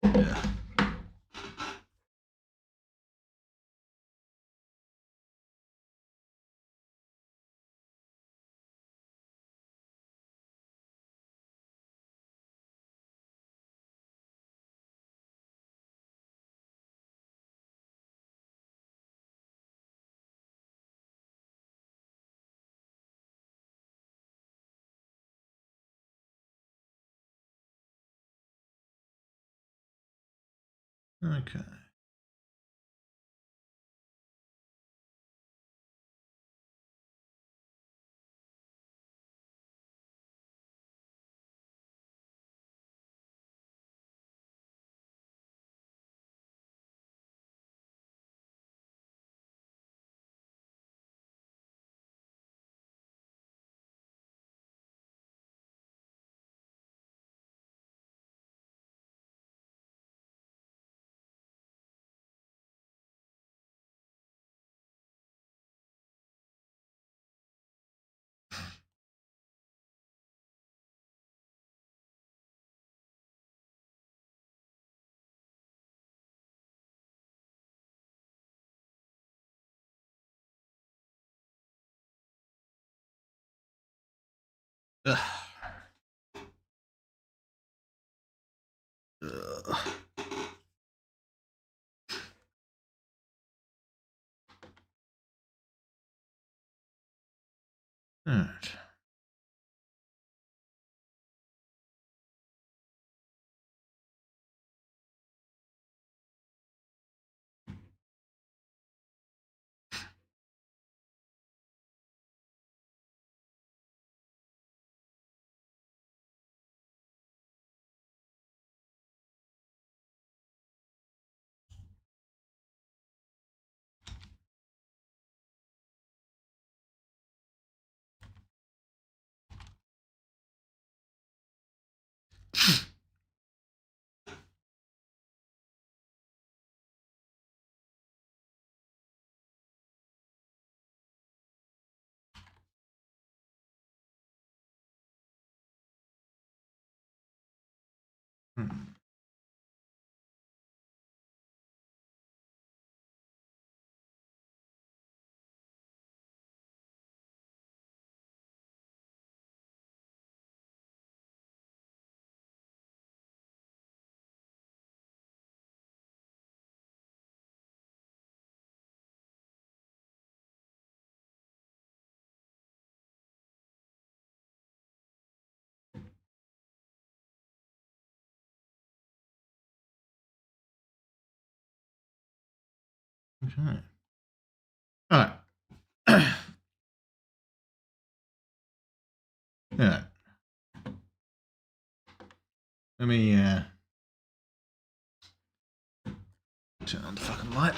Yeah. Okay. Ugh. Ugh. Alright. Hmm. Okay. Alright. Yeah. Let me turn on the fucking light.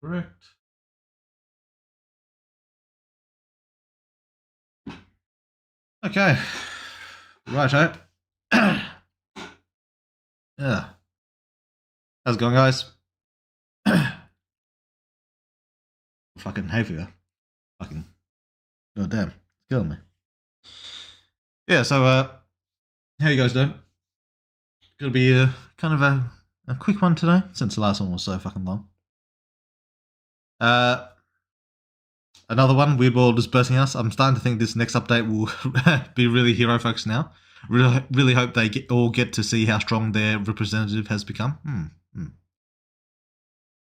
Correct. Okay. Righto. Yeah. How's it going, guys? Fucking hay fever. Fucking goddamn. It's killing me. Yeah, so how you guys doing? Gonna be kind of a quick one today, since the last one was so fucking long. Uh Another one, Weird World is bursting us. I'm starting to think this next update will be really hero focused now. Really hope they all get to see how strong their representative has become.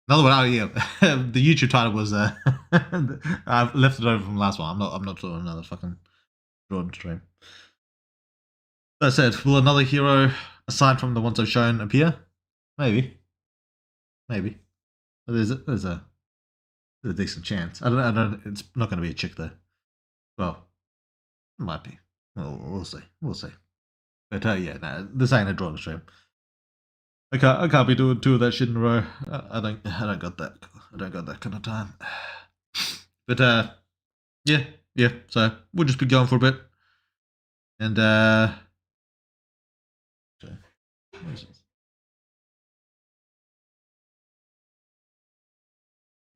Another one, oh yeah, the YouTube title was I've left it over from last one. I'm not doing another fucking drawn stream. That said, will another hero aside from the ones I've shown appear? Maybe, maybe. There's a decent chance. I don't. It's not going to be a chick though. Well, it might be. Well, we'll see. We'll see. But yeah, no, this ain't a drawing stream. I can't be doing two of that shit in a row. I don't got that. I don't got that kind of time. But yeah, yeah. So we'll just be going for a bit, and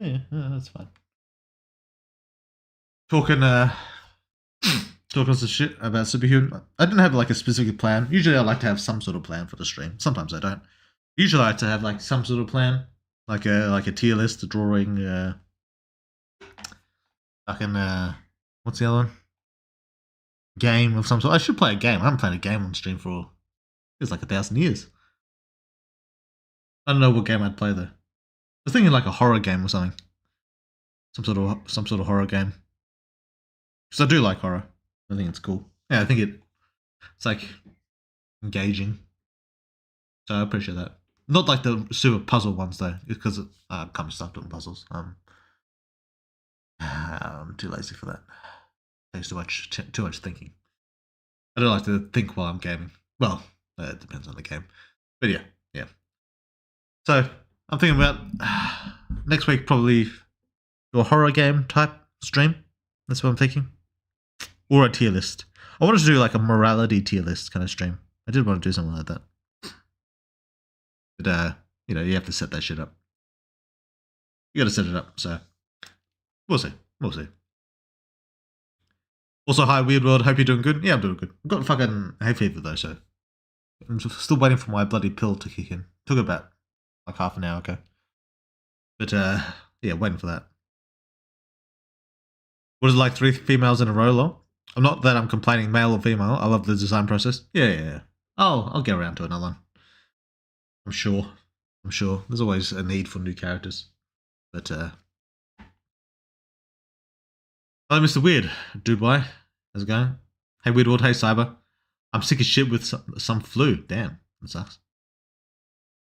Yeah, that's fine. Talking talking some shit about Superhuman. I didn't have like a specific plan. Usually I like to have some sort of plan for the stream. Sometimes I don't. Usually I like to have like some sort of plan. Like a tier list, a drawing, fucking what's the other one? Game of some sort. I should play a game. I haven't played a game on stream for it's like 1,000 years. I don't know what game I'd play though. I was thinking like a horror game or something. Some sort of horror game. Because I do like horror. I think it's cool. Yeah, I think it's like engaging. So I appreciate that. Not like the super puzzle ones though, because I'm kind of stuck doing puzzles. I'm too lazy for that. Takes too much thinking. I don't like to think while I'm gaming. Well, it depends on the game, but yeah. So I'm thinking about next week probably do a horror game type stream. That's what I'm thinking, or a tier list. I wanted to do like a morality tier list kind of stream. I did want to do something like that, but you have to set that shit up. You got to set it up. So we'll see. We'll see. Also, hi, Weird World. Hope you're doing good. Yeah, I'm doing good. I've got fucking hay fever though, so I'm still waiting for my bloody pill to kick in. Took about like half an hour ago. But yeah, waiting for that. What is it like 3 females in a row long? I'm not that I'm complaining male or female. I love the design process. Yeah. I'll get around to another one. I'm sure. There's always a need for new characters. But oh, Mr. Weird. Dude, why? How's it going? Hey, Weird World. Hey, Cyber. I'm sick as shit with some flu. Damn, that sucks.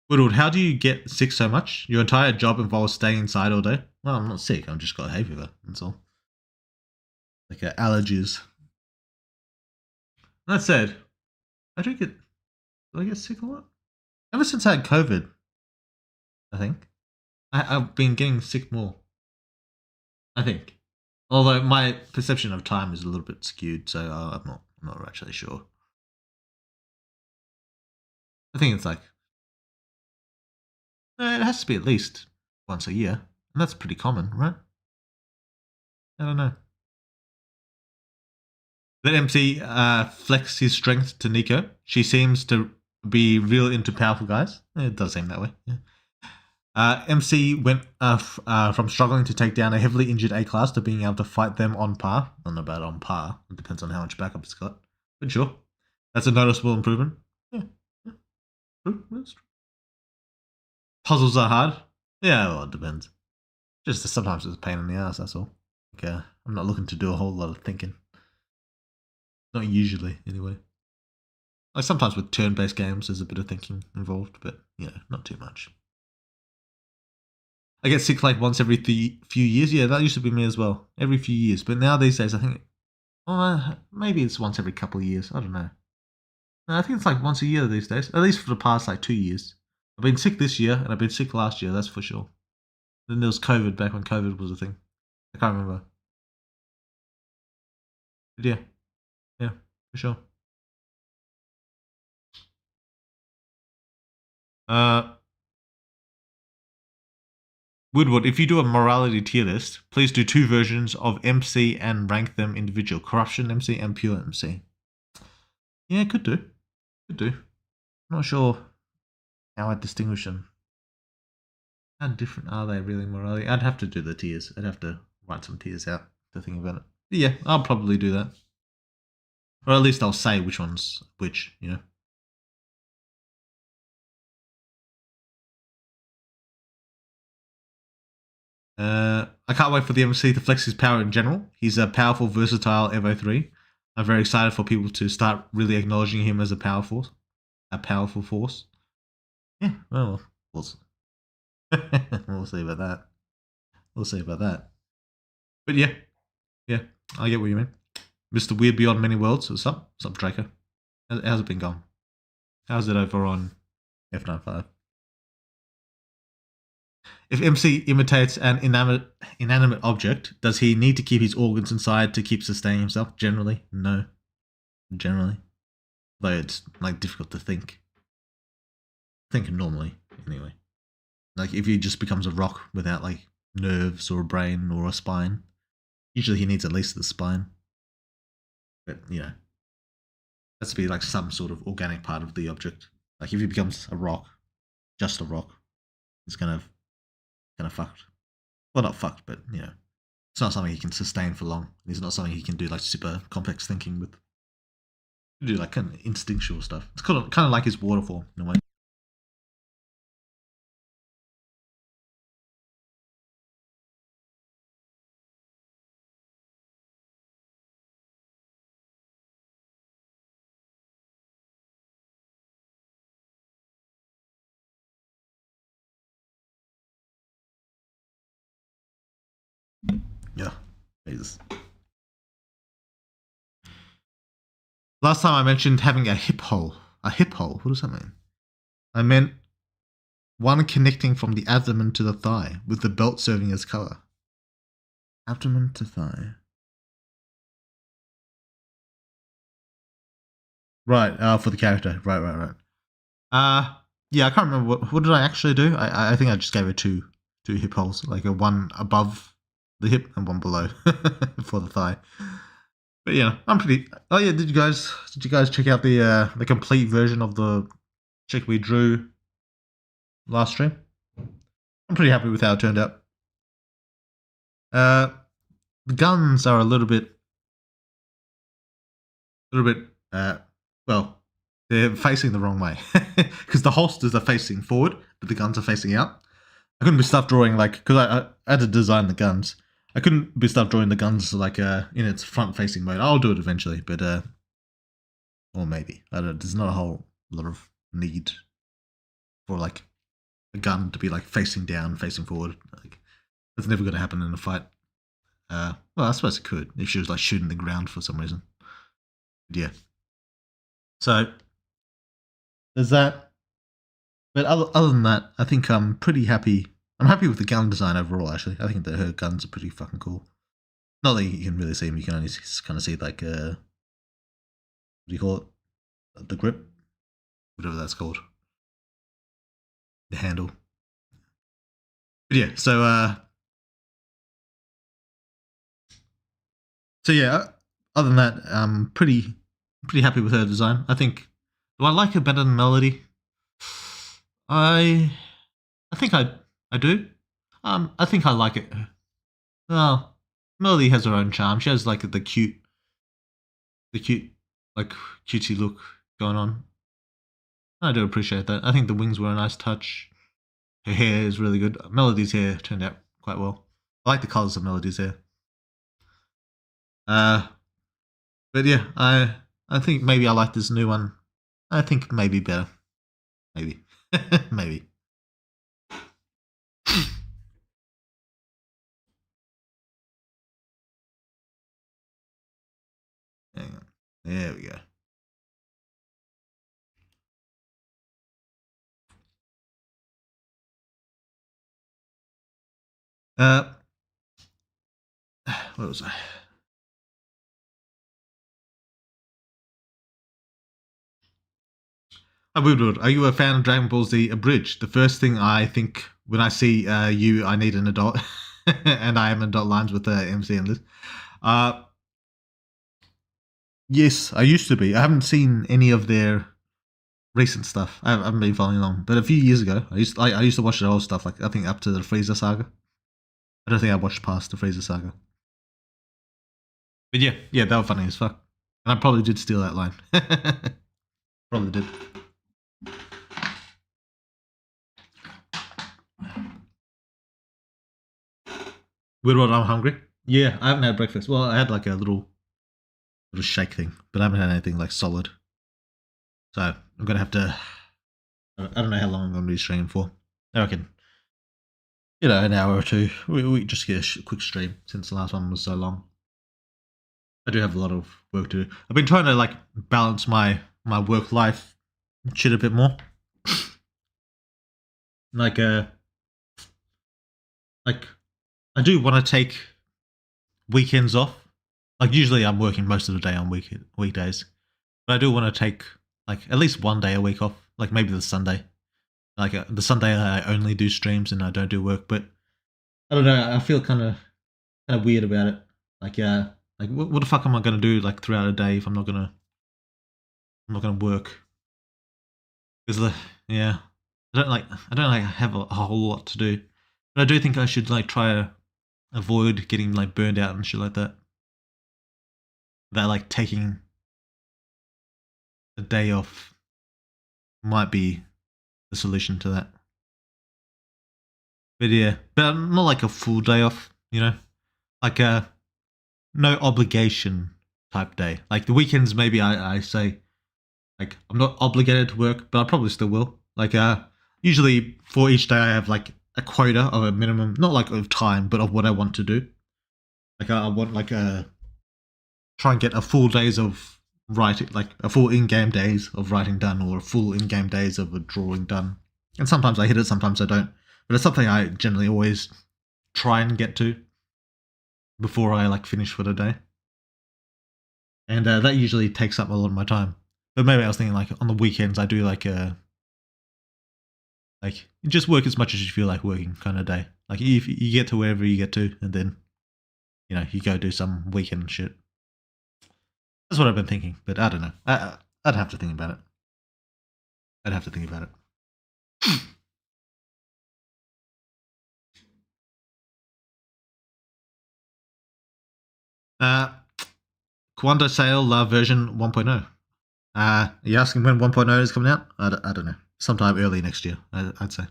Weird World, how do you get sick so much? Your entire job involves staying inside all day? Well, I'm not sick. I've just got hay fever. That's all. Like allergies. That said, do I get sick a lot? Ever since I had COVID, I think. I've been getting sick more. I think. Although my perception of time is a little bit skewed, so I'm not actually sure. I think it's like it has to be at least once a year, and that's pretty common, right? I don't know. Let MC flex his strength to Nico. She seems to be real into powerful guys. It does seem that way. Yeah. MC went from struggling to take down a heavily injured A-class to being able to fight them on par. I don't know about on par. It depends on how much backup it's got. But sure. That's a noticeable improvement. Yeah. True. That's true. Puzzles are hard. Yeah, well, it depends. Just sometimes it's a pain in the ass, that's all. Like, I'm not looking to do a whole lot of thinking. Not usually, anyway. Like sometimes with turn-based games, there's a bit of thinking involved, but not too much. I get sick like once every few years. Yeah, that used to be me as well. Every few years. But now these days, I think, maybe it's once every couple of years. I don't know. No, I think it's like once a year these days. At least for the past like 2 years. I've been sick this year, and I've been sick last year, that's for sure. Then there was COVID back when COVID was a thing. I can't remember. But yeah, for sure. Woodward, if you do a morality tier list, please do 2 versions of MC and rank them individual. Corruption MC and pure MC. Yeah, could do. I'm not sure how I'd distinguish them. How different are they really morally? I'd have to do the tiers. I'd have to write some tiers out to think about it. But yeah, I'll probably do that. Or at least I'll say which one's which, I can't wait for the MC to flex his power in general. He's a powerful, versatile Evo 3. I'm very excited for people to start really acknowledging him as a powerful force. Yeah, well, we'll see. We'll see about that. But yeah, I get what you mean. Mr. Weird Beyond Many Worlds, what's up? What's up, Draco? How's it been going? How's it over on F95? If MC imitates an inanimate object, does he need to keep his organs inside to keep sustaining himself? Generally, no. Generally. Though it's like difficult to think. Think normally, anyway. Like if he just becomes a rock without like nerves or a brain or a spine. Usually he needs at least the spine. But, has to be like some sort of organic part of the object. Like if he becomes a rock, just a rock, it's kind of fucked. Well, not fucked, but it's not something he can sustain for long. It's not something he can do like super complex thinking with. He can do like kind of instinctual stuff. It's kind of like his waterfall in a way. Yeah, Jesus. Last time I mentioned having a hip hole. A hip hole? What does that mean? I meant one connecting from the abdomen to the thigh, with the belt serving as cover. Abdomen to thigh. Right, for the character. Right. Yeah, I can't remember what did I actually do. I think I just gave it two hip holes, like a one above the hip and one below for the thigh. But yeah, I'm pretty. Oh yeah, did you guys check out the complete version of the check we drew last stream? I'm pretty happy with how it turned out. The guns are a little bit, well, they're facing the wrong way because the holsters are facing forward, but the guns are facing out. I couldn't be stuff drawing because I had to design the guns. I couldn't be stuff drawing the guns like in its front facing mode. I'll do it eventually, but or maybe I don't. There's not a whole lot of need for like a gun to be like facing down, facing forward. Like that's never going to happen in a fight. Well, I suppose it could if she was like shooting the ground for some reason. But yeah. So there's that. But other than that, I think I'm pretty happy. I'm happy with the gun design overall, actually. I think that her guns are pretty fucking cool. Not that you can really see them, you can only kind of see, like, what do you call it? The grip? Whatever that's called. The handle. But yeah, so yeah, other than that, I'm pretty happy with her design. I think, do I like her better than Melody? I think I do. I think I like it. Well, Melody has her own charm. She has like the cute, like cutesy look going on. I do appreciate that. I think the wings were a nice touch. Her hair is really good. Melody's hair turned out quite well. I like the colours of Melody's hair. But yeah, I think maybe I like this new one. I think maybe better. Maybe. Maybe. Hang on. There we go. What was I? Are you a fan of Dragon Ball Z Abridged? The first thing I think when I see you, I need an adult, and I am adult lines with MC and Liz. Yes, I used to be. I haven't seen any of their recent stuff. I haven't been following along, but a few years ago, I used to watch their old stuff. Like I think up to the Frieza saga. I don't think I watched past the Frieza saga. But yeah, they were funny as fuck, and I probably did steal that line. Probably did. Weird World, I'm hungry. Yeah, I haven't had breakfast. Well, I had like a little shake thing, but I haven't had anything like solid. So I'm gonna have to. I don't know how long I'm gonna be streaming for. I reckon, an hour or two. We just get a quick stream since the last one was so long. I do have a lot of work to do. I've been trying to like balance my work life shit a bit more. like I do want to take weekends off. Like usually I'm working most of the day on weekdays, but I do want to take like at least one day a week off. Like maybe the Sunday. Like the Sunday I only do streams and I don't do work. But I don't know. I feel kind of weird about it. Like what the fuck am I gonna do like throughout a day if I'm not gonna work? Because yeah, I don't like have a whole lot to do, but I do think I should like try to avoid getting like burned out and shit like that. That like taking a day off might be the solution to that. But yeah, but not like a full day off, like a no obligation type day. Like the weekends, maybe I say like I'm not obligated to work, but I probably still will. Like usually for each day I have like a quota of a minimum, not like of time, but of what I want to do. Like I want like a try and get a full days of writing, like a full in-game days of writing done, or a full in-game days of a drawing done. And sometimes I hit it, sometimes I don't. But it's something I generally always try and get to before I like finish for the day, and that usually takes up a lot of my time. But maybe I was thinking like on the weekends I do like just work as much as you feel like working kind of day. Like if you get to wherever you get to, and then you go do some weekend shit. That's what I've been thinking, but I don't know. I'd have to think about it. I'd have to think about it. Uh, Quando Sale version 1.0. Are you asking when 1.0 is coming out? I don't know. Sometime early next year, I'd say.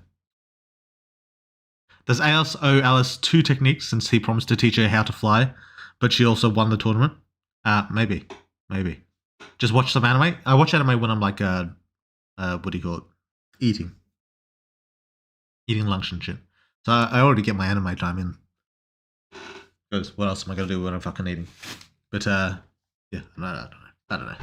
Does Alice owe Alice two techniques since he promised to teach her how to fly, but she also won the tournament? Maybe. Maybe. Just watch some anime. I watch anime when I'm like, what do you call it? Eating. Eating lunch and shit. So I already get my anime time in. Because what else am I going to do when I'm fucking eating? But, yeah, I don't know. I don't know.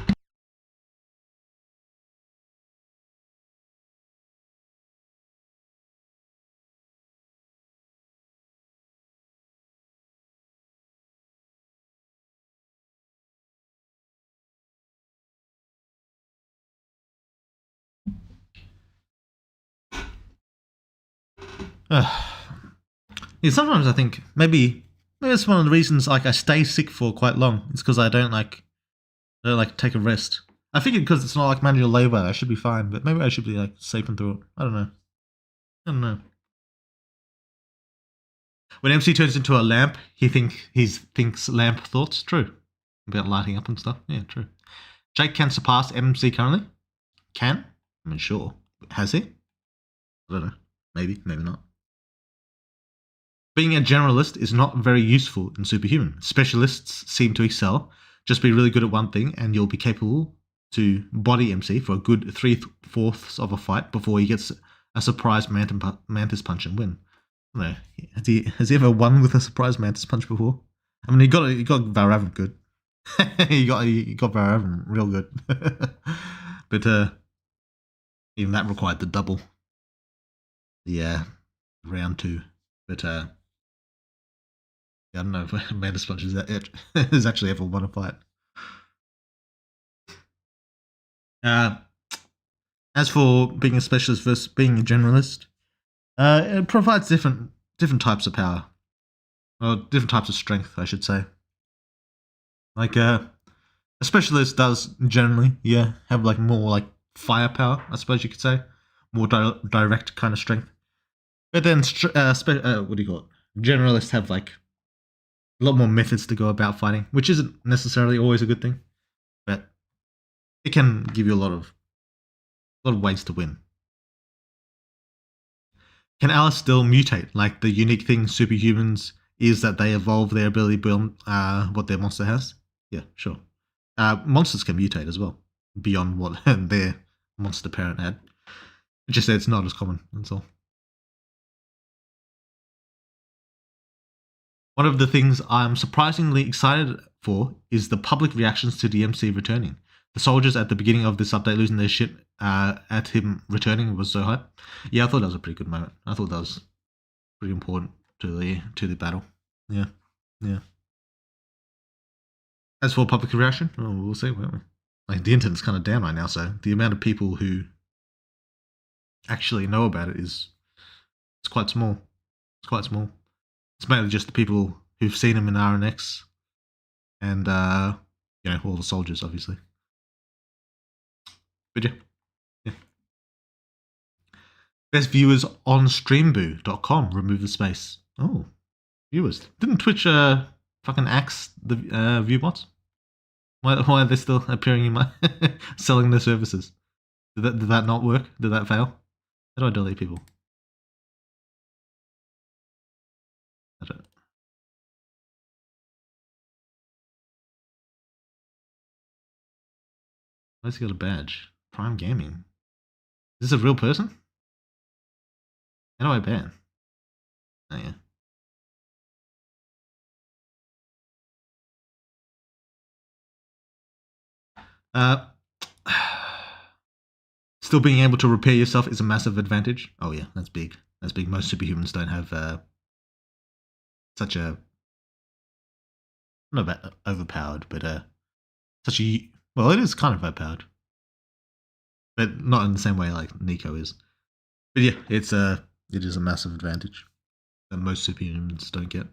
Yeah, sometimes I think maybe it's one of the reasons like I stay sick for quite long. It's because I don't like take a rest. I figured because it's not like manual labor, I should be fine. But maybe I should be like safe and through it. I don't know. I don't know. When MC turns into a lamp, he thinks lamp thoughts. True about lighting up and stuff. Yeah, true. Jake can surpass MC currently. Can? I mean, sure. Has he? I don't know. Maybe, maybe not. Being a generalist is not very useful in Superhuman. Specialists seem to excel. Just be really good at one thing, and you'll be capable to body MC for a good three-fourths of a fight before he gets a surprise mantis punch and win. No, has he ever won with a surprise mantis punch before? I mean, he got Varavan good. he got Varavan real good, but even that required the double. Yeah, round two. But yeah, I don't know if Mantis Punch has actually ever won a fight. Uh, as for being a specialist versus being a generalist, it provides different types of power, or different types of strength, I should say. Like a specialist does generally, yeah, have like more like firepower, I suppose you could say, more direct kind of strength. But then, what do you call it? Generalists have like a lot more methods to go about fighting, which isn't necessarily always a good thing, but it can give you a lot of ways to win. Can Alice still mutate? Like the unique thing superhumans is that they evolve their ability beyond what their monster has. Yeah, sure. Monsters can mutate as well beyond what their monster parent had. It's just that it's not as common. That's all. One of the things I'm surprisingly excited for is the public reactions to DMC returning. The soldiers at the beginning of this update losing their shit at him returning was so hype. Yeah, I thought that was a pretty good moment. I thought that was pretty important to the battle. Yeah, yeah. As for public reaction, well, we'll see, won't we? Like the internet's kind of down right now, so the amount of people who actually know about it is it's quite small. It's quite small. It's mainly just the people who've seen him in RNX and all the soldiers, obviously. But yeah. Best viewers on streamboo.com. Remove the space. Oh, viewers. Didn't Twitch fucking axe the viewbots? Why are they still appearing in my selling their services? Did that not work? Did that fail? How do I delete people? I don't. Why's he got a badge? Prime Gaming. Is this a real person? How do I ban? Oh yeah. Still being able to repair yourself is a massive advantage. Oh yeah, that's big. That's big. Most superhumans don't have such a, not about overpowered, but such a, well, it is kind of overpowered, but not in the same way like Nico is. But yeah, it is a massive advantage that most superhumans don't get.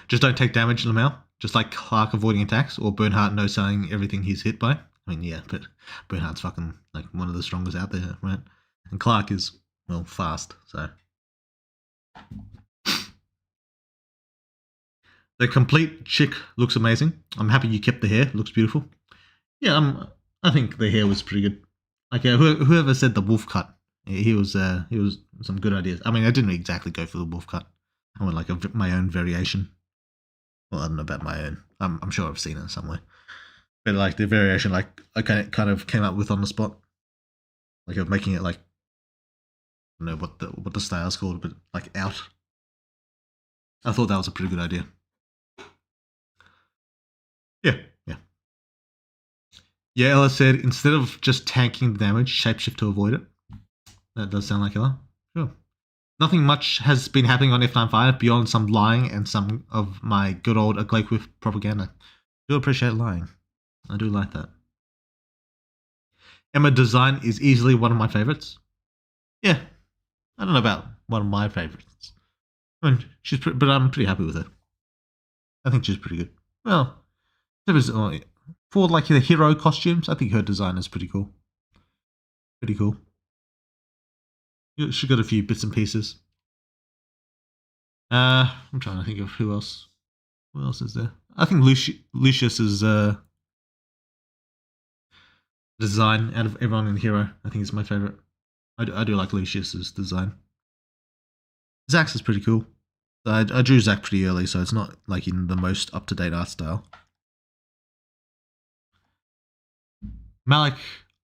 Just don't take damage, Lamel. Just like Clark avoiding attacks, or Bernhardt no selling everything he's hit by. I mean, yeah, but Bernhardt's fucking like one of the strongest out there, right? And Clark is, well, fast, so. The complete chick looks amazing. I'm happy you kept the hair. Looks beautiful. Yeah, I think the hair was pretty good. Like whoever said the wolf cut, he was some good ideas. I mean, I didn't exactly go for the wolf cut. I went like my own variation. Well, I don't know about my own. I'm sure I've seen it somewhere. But like the variation, like I kind of came up with on the spot, like of making it like, I don't know what the style's called, but like out. I thought that was a pretty good idea. Yeah. Yeah, Ella said instead of just tanking the damage, shapeshift to avoid it. That does sound like Ella. Sure. Nothing much has been happening on F95 beyond some lying and some of my good old Glakewiff propaganda. I do appreciate lying. I do like that. Emma design is easily one of my favorites. Yeah, I don't know about one of my favorites. I mean, but I'm pretty happy with her. I think she's pretty good. Well, for like the hero costumes, I think her design is pretty cool. Pretty cool. She got a few bits and pieces. I'm trying to think of who else. What else is there? I think Lucius's design out of everyone in Hero, I think is my favorite. I do like Lucius's design. Zach's is pretty cool. I drew Zach pretty early, so it's not like in the most up-to-date art style. Malik,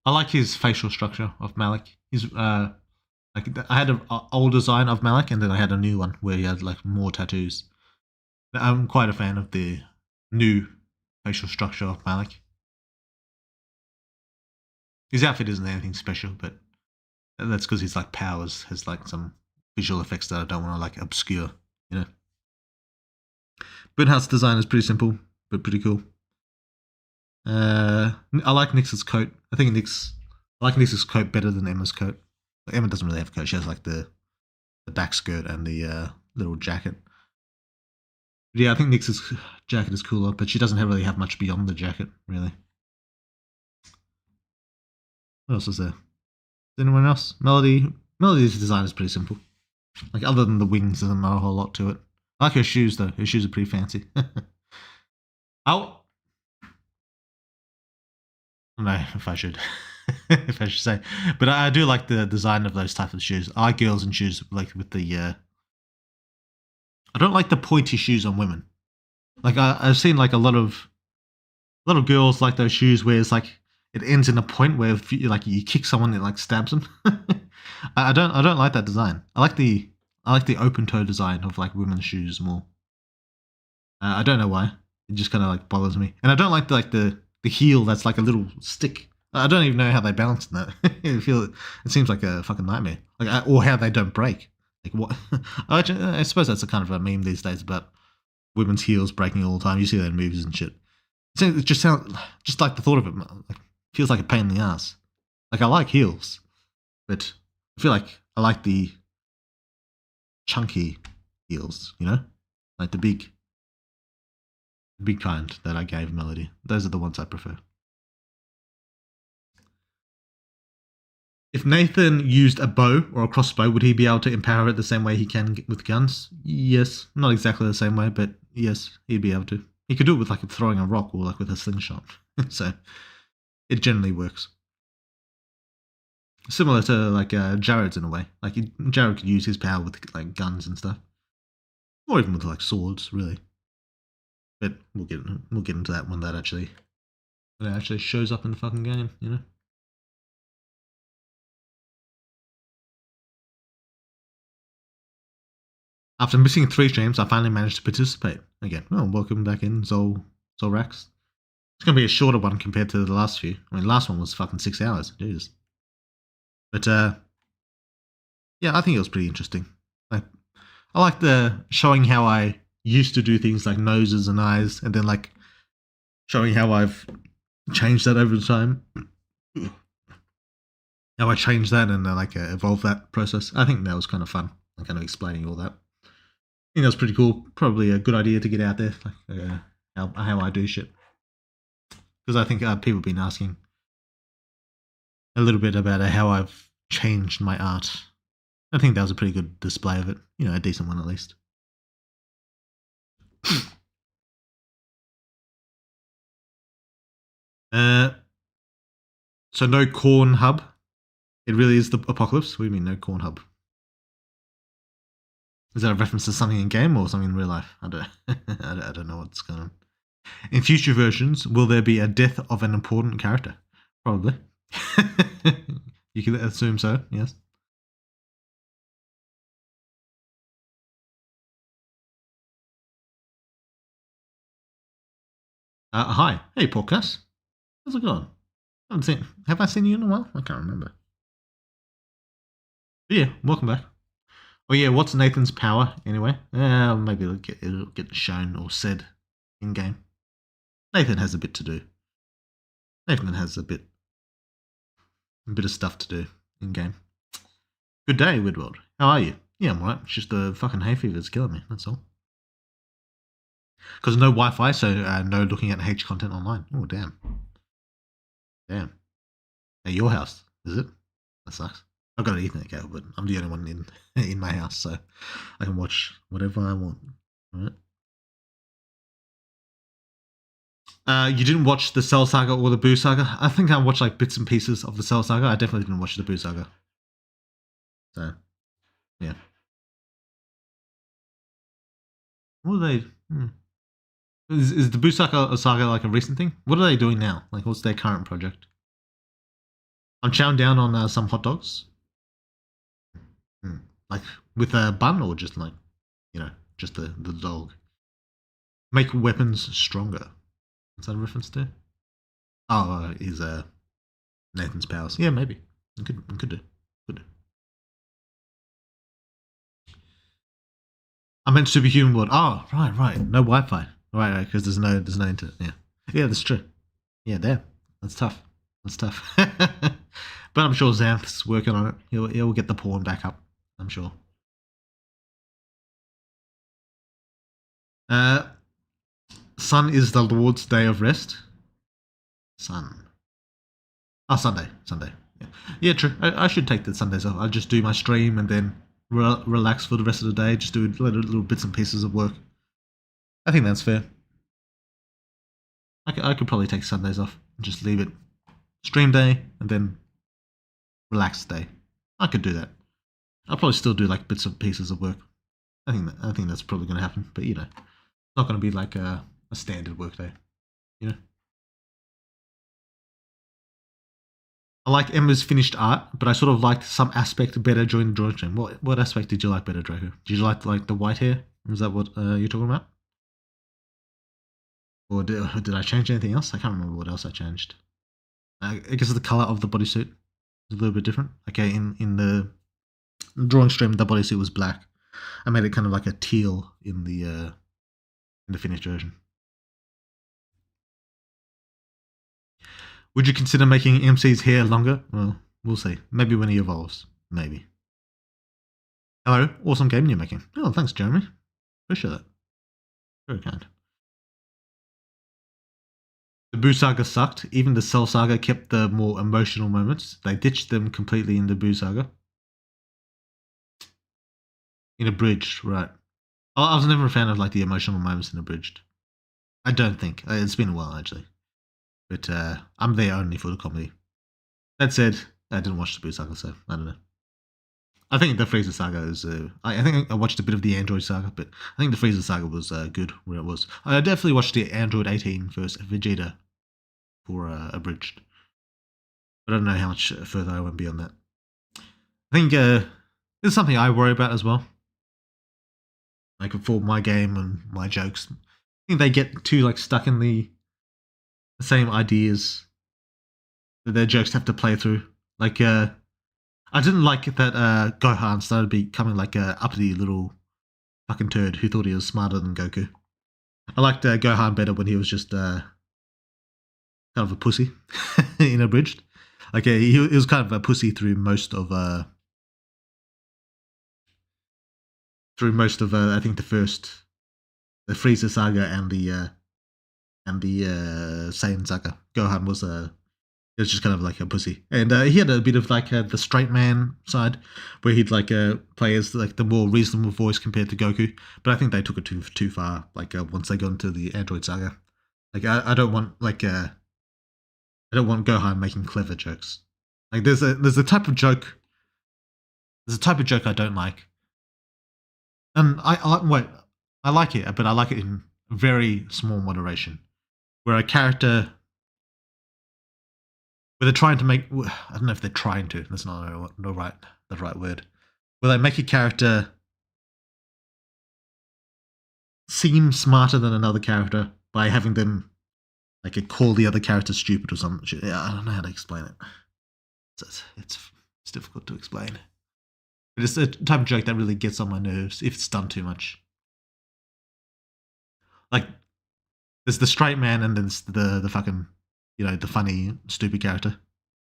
I like his facial structure of Malik. He's like I had an old design of Malik, and then I had a new one where he had like more tattoos. I'm quite a fan of the new facial structure of Malik. His outfit isn't anything special, but that's because his like powers has like some visual effects that I don't want to like obscure, you know. Bernhardt's design is pretty simple, but pretty cool. I like Nyx's coat. I like Nyx's coat better than Emma's coat. Emma doesn't really have a coat. She has like the back skirt and the little jacket. But yeah, I think Nyx's jacket is cooler, but she doesn't really have much beyond the jacket, really. What else is there? Is anyone else? Melody's design is pretty simple. Like other than the wings, there's not a whole lot to it. I like her shoes though. Her shoes are pretty fancy. I don't know if I should say, but I do like the design of those type of shoes. I like girls in shoes like with the. I don't like the pointy shoes on women. Like I've seen like a lot of girls like those shoes where it's like it ends in a point where if you kick someone, it like stabs them. I don't like that design. I like the open toe design of like women's shoes more. I don't know why. It just kind of like bothers me, and I don't like the heel that's like a little stick. I don't even know how they balance that. It seems like a fucking nightmare. Like or how they don't break. Like what? I suppose that's a kind of a meme these days about women's heels breaking all the time. You see that in movies and shit. It just sounds just like the thought of it. Like, feels like a pain in the ass. Like I like heels, but I feel like I like the chunky heals, like the big kind that I gave Melody. Those are the ones I prefer. If Nathan used a bow or a crossbow, would he be able to empower it the same way he can with guns? Yes. Not exactly the same way, but yes, he'd be able to. He could do it with like throwing a rock or like with a slingshot. So it generally works. Similar to like Jared's in a way. Like Jared could use his power with like guns and stuff. Or even with like swords, really. But we'll get into that when that actually shows up in the fucking game, After missing 3 streams, I finally managed to participate again. Oh, welcome back in, Zolrax. It's gonna be a shorter one compared to the last few. I mean, last one was fucking 6 hours. Jesus. But yeah, I think it was pretty interesting. Like, I like the showing how I used to do things like noses and eyes, and then like showing how I've changed that over time. How I changed that and like evolved that process. I think that was kind of fun. Like, kind of explaining all that. I think that was pretty cool. Probably a good idea to get out there, like how I do shit. Because I think people have been asking a little bit about how I've changed my art. I think that was a pretty good display of it. A decent one at least. So no corn hub. It really is the apocalypse. What do you mean no corn hub? Is that a reference to something in game or something in real life? I don't know what's going on. In future versions, will there be a death of an important character? Probably. You can assume so, yes. Hi. Hey, podcast. How's it going? Have I seen you in a while? I can't remember. But yeah, welcome back. Oh yeah, what's Nathan's power anyway? Maybe it'll get shown or said in game. Nathan has a bit to do. Nathan has a bit of stuff to do in game. Good day, Widworld. How are you? Yeah, I'm alright. It's just the fucking hay fever that's killing me. That's all. Because no Wi-Fi, so no looking at H content online. Oh damn. Damn. At your house, is it? That sucks. I've got an Ethernet cable, but I'm the only one in my house, so I can watch whatever I want. All right. You didn't watch the Cell Saga or the Boo Saga? I think I watched like bits and pieces of the Cell Saga. I definitely didn't watch the Boo Saga. So, yeah. What are they? Is the Boo Saga like a recent thing? What are they doing now? Like, what's their current project? I'm chowing down on some hot dogs. Like with a bun or just like, just the dog. Make weapons stronger. What's that a reference to? Oh, is Nathan's powers. Yeah, maybe. It could do. I meant Superhuman world. Oh, right. No Wi-Fi. Right, because there's no internet. Yeah, that's true. Yeah, there. That's tough. But I'm sure Xanth's working on it. He'll get the porn back up. I'm sure. Sun is the Lord's day of rest. Sun. Oh, Sunday. Yeah, true. I should take the Sundays off. I'll just do my stream and then relax for the rest of the day. Just do little bits and pieces of work. I think that's fair. I could probably take Sundays off and just leave it stream day and then relax day. I could do that. I'll probably still do like bits and pieces of work. I think that's probably going to happen. But it's not going to be like a standard work day. I like Emma's finished art, but I sort of liked some aspect better during the drawing stream. What aspect did you like better, Draco? Did you like the white hair? Was that what you're talking about? Or did I change anything else? I can't remember what else I changed. I guess the color of the bodysuit is a little bit different. Okay, in the drawing stream, the bodysuit was black. I made it kind of like a teal in the finished version. Would you consider making MC's hair longer? Well, we'll see. Maybe when he evolves. Maybe. Hello, awesome game you're making. Oh, thanks, Jeremy. Appreciate that. Very kind. The Boo Saga sucked. Even the Cell Saga kept the more emotional moments. They ditched them completely in the Boo Saga. In Abridged, right. I was never a fan of like the emotional moments in Abridged. I don't think. It's been a while, actually. But I'm there only for the comedy. That said, I didn't watch the Boo Saga, so I don't know. I think the Frieza Saga is. I think I watched a bit of the Android Saga, but I think the Frieza Saga was good where it was. I definitely watched the Android 18 versus Vegeta for Abridged. But I don't know how much further I went beyond that. I think it's something I worry about as well. Like for my game and my jokes, I think they get too like stuck in the same ideas that their jokes have to play through. Like I didn't like that Gohan started becoming like a uppity little fucking turd who thought he was smarter than Goku. I liked Gohan better when he was just kind of a pussy in Abridged. Like he was kind of a pussy through most of I think the Frieza saga and the Saiyan saga. Gohan was it was just kind of like a pussy, and he had a bit of like the straight man side, where he'd like play as like the more reasonable voice compared to Goku. But I think they took it too far. Like once they got into the Android saga, like I don't want like I don't want Gohan making clever jokes. Like there's a type of joke. There's a type of joke I don't like, and I like it, but I like it in very small moderation, where a character. Where they're trying to make, I don't know if they're trying to, that's not the right word. Where they make a character seem smarter than another character by having them like call the other character stupid or something. Yeah, I don't know how to explain it. It's difficult to explain. But it's a type of joke that really gets on my nerves if it's done too much. Like, there's the straight man and then the fucking, the funny, stupid character.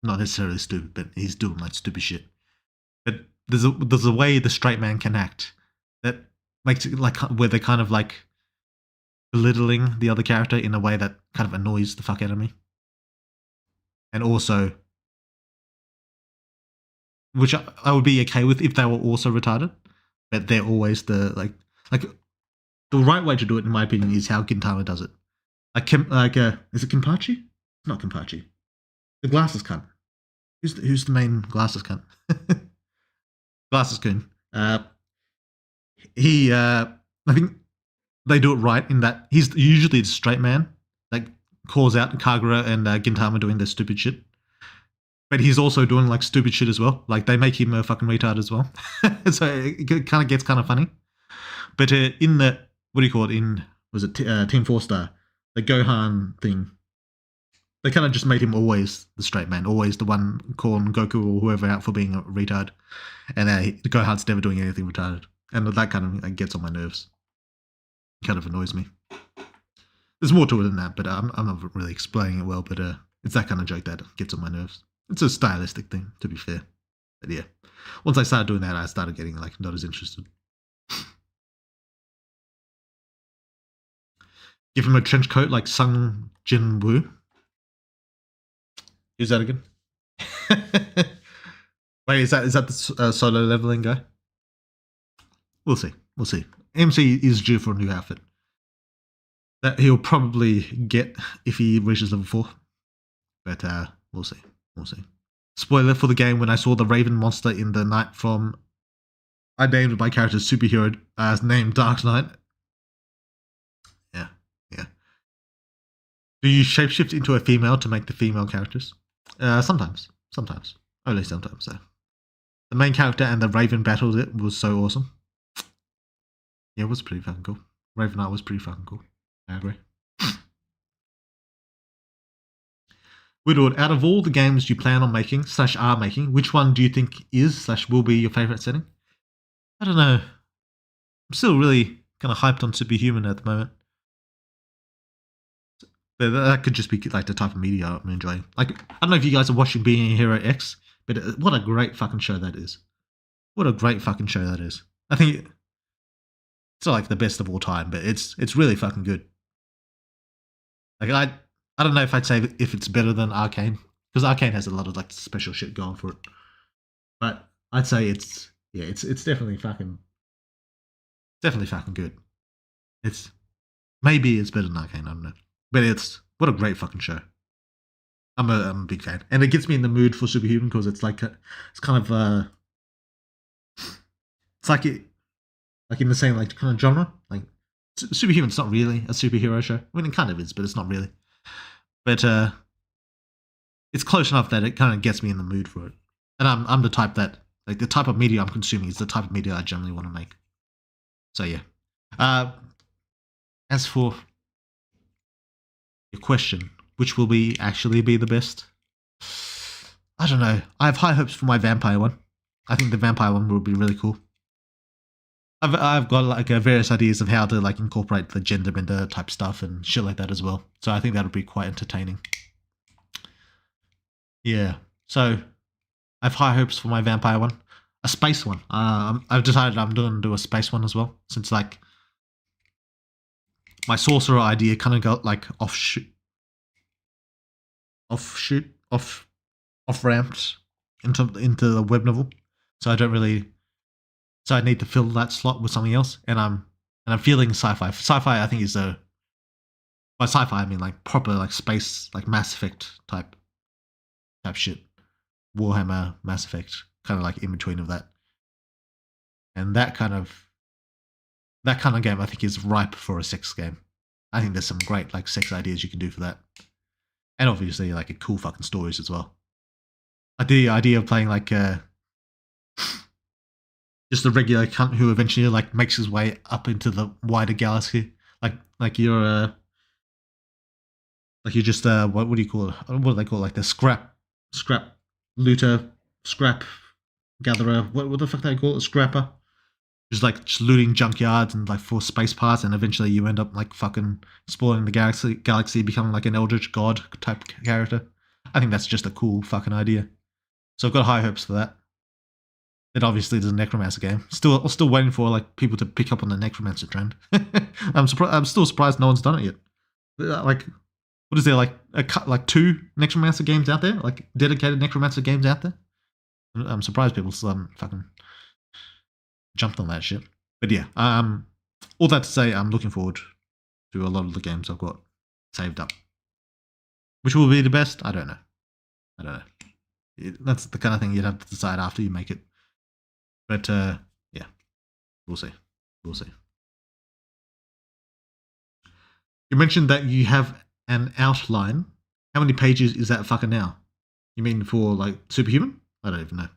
Not necessarily stupid, but he's doing like stupid shit. But there's a way the straight man can act that makes it like where they're kind of like belittling the other character in a way that kind of annoys the fuck out of me. And also, which I would be okay with if they were also retarded, but they're always the like the right way to do it, in my opinion, is how Gintama does it. Is it Kenpachi? Not Kenpachi. The glasses cunt. Who's the main glasses cunt? Glasses Kun. I think they do it right in that he's usually the straight man that calls out Kagura and Gintama doing their stupid shit. But he's also doing like stupid shit as well. Like they make him a fucking retard as well. So it kind of gets kind of funny. But in the, what do you call it? Was it Team 4-Star? The Gohan thing. They kind of just made him always the straight man, always the one calling Goku or whoever out for being a retard. And Gohan's never doing anything retarded. And that kind of gets on my nerves. It kind of annoys me. There's more to it than that, but I'm not really explaining it well, but it's that kind of joke that gets on my nerves. It's a stylistic thing, to be fair. But yeah, once I started doing that, I started getting like not as interested. Give him a trench coat like Sung Jin Woo. Who's that again? Wait, is that the solo leveling guy? We'll see. MC is due for a new outfit that he'll probably get if he reaches level 4. But we'll see. Spoiler for the game: when I saw the Raven monster in the night from, I named my character superhero as named Dark Knight. Yeah. Do you shapeshift into a female to make the female characters? Sometimes. Only sometimes, though. The main character and the Raven battle was so awesome. Yeah, it was pretty fucking cool. Raven Knight was pretty fucking cool. I agree. Widowed, out of all the games you plan on making / are making, which one do you think is / will be your favourite setting? I don't know. I'm still really kind of hyped on Superhuman at the moment. That could just be like the type of media I'm enjoying. Like, I don't know if you guys are watching Being a Hero X, but what a great fucking show that is. I think It's not like the best of all time, but it's really fucking good. Like I don't know if I'd say if it's better than Arcane, because Arcane has a lot of like special shit going for it. But I'd say it's definitely fucking good. It's maybe it's better than Arcane, I don't know. But it's what a great fucking show. I'm a big fan, and it gets me in the mood for Superhuman because it's like it's kind of it's like like in the same like kind of genre. Like Superhuman's not really a superhero show. I mean, it kind of is, but it's not really. But it's close enough that it kind of gets me in the mood for it. And I'm the type that like the type of media I'm consuming is the type of media I generally want to make. So yeah. As for your question, which will be actually be the best? I don't know. I have high hopes for my vampire one. I think the vampire one will be really cool. I've got like various ideas of how to like incorporate the gender bender type stuff and shit like that as well. So I think that'll be quite entertaining. Yeah. So I have high hopes for my vampire one. A space one. I've decided I'm going to do a space one as well, since like my sorcerer idea kind of got like off ramped into the web novel. So I don't really. So I need to fill that slot with something else, and I'm feeling sci-fi. Sci-fi, I think, is by sci-fi I mean like proper like space, like Mass Effect type shit. Warhammer, Mass Effect, kind of like in between of that. And that kind of game I think is ripe for a sex game. I think there's some great like sex ideas you can do for that. And obviously like a cool fucking stories as well. Like the idea of playing like just a regular cunt who eventually like makes his way up into the wider galaxy. Like you're just what do you call it? What do they call it? Like the scrap looter, scrap gatherer. What the fuck do they call it? Scrapper. Just looting junkyards and like for space parts, and eventually you end up like fucking exploring the galaxy, becoming like an eldritch god type character. I think that's just a cool fucking idea. So I've got high hopes for that. It obviously is a necromancer game. Still waiting for like people to pick up on the necromancer trend. I'm still surprised no one's done it yet. Like, what is there like like 2 necromancer games out there? Like dedicated necromancer games out there? I'm surprised people still haven't fucking jumped on that shit. But yeah, all that to say, I'm looking forward to a lot of the games I've got saved up. Which will be the best? I don't know. That's the kind of thing you'd have to decide after you make it. But yeah, we'll see. You mentioned that you have an outline. How many pages is that fucking now? You mean for like Superhuman? I don't even know.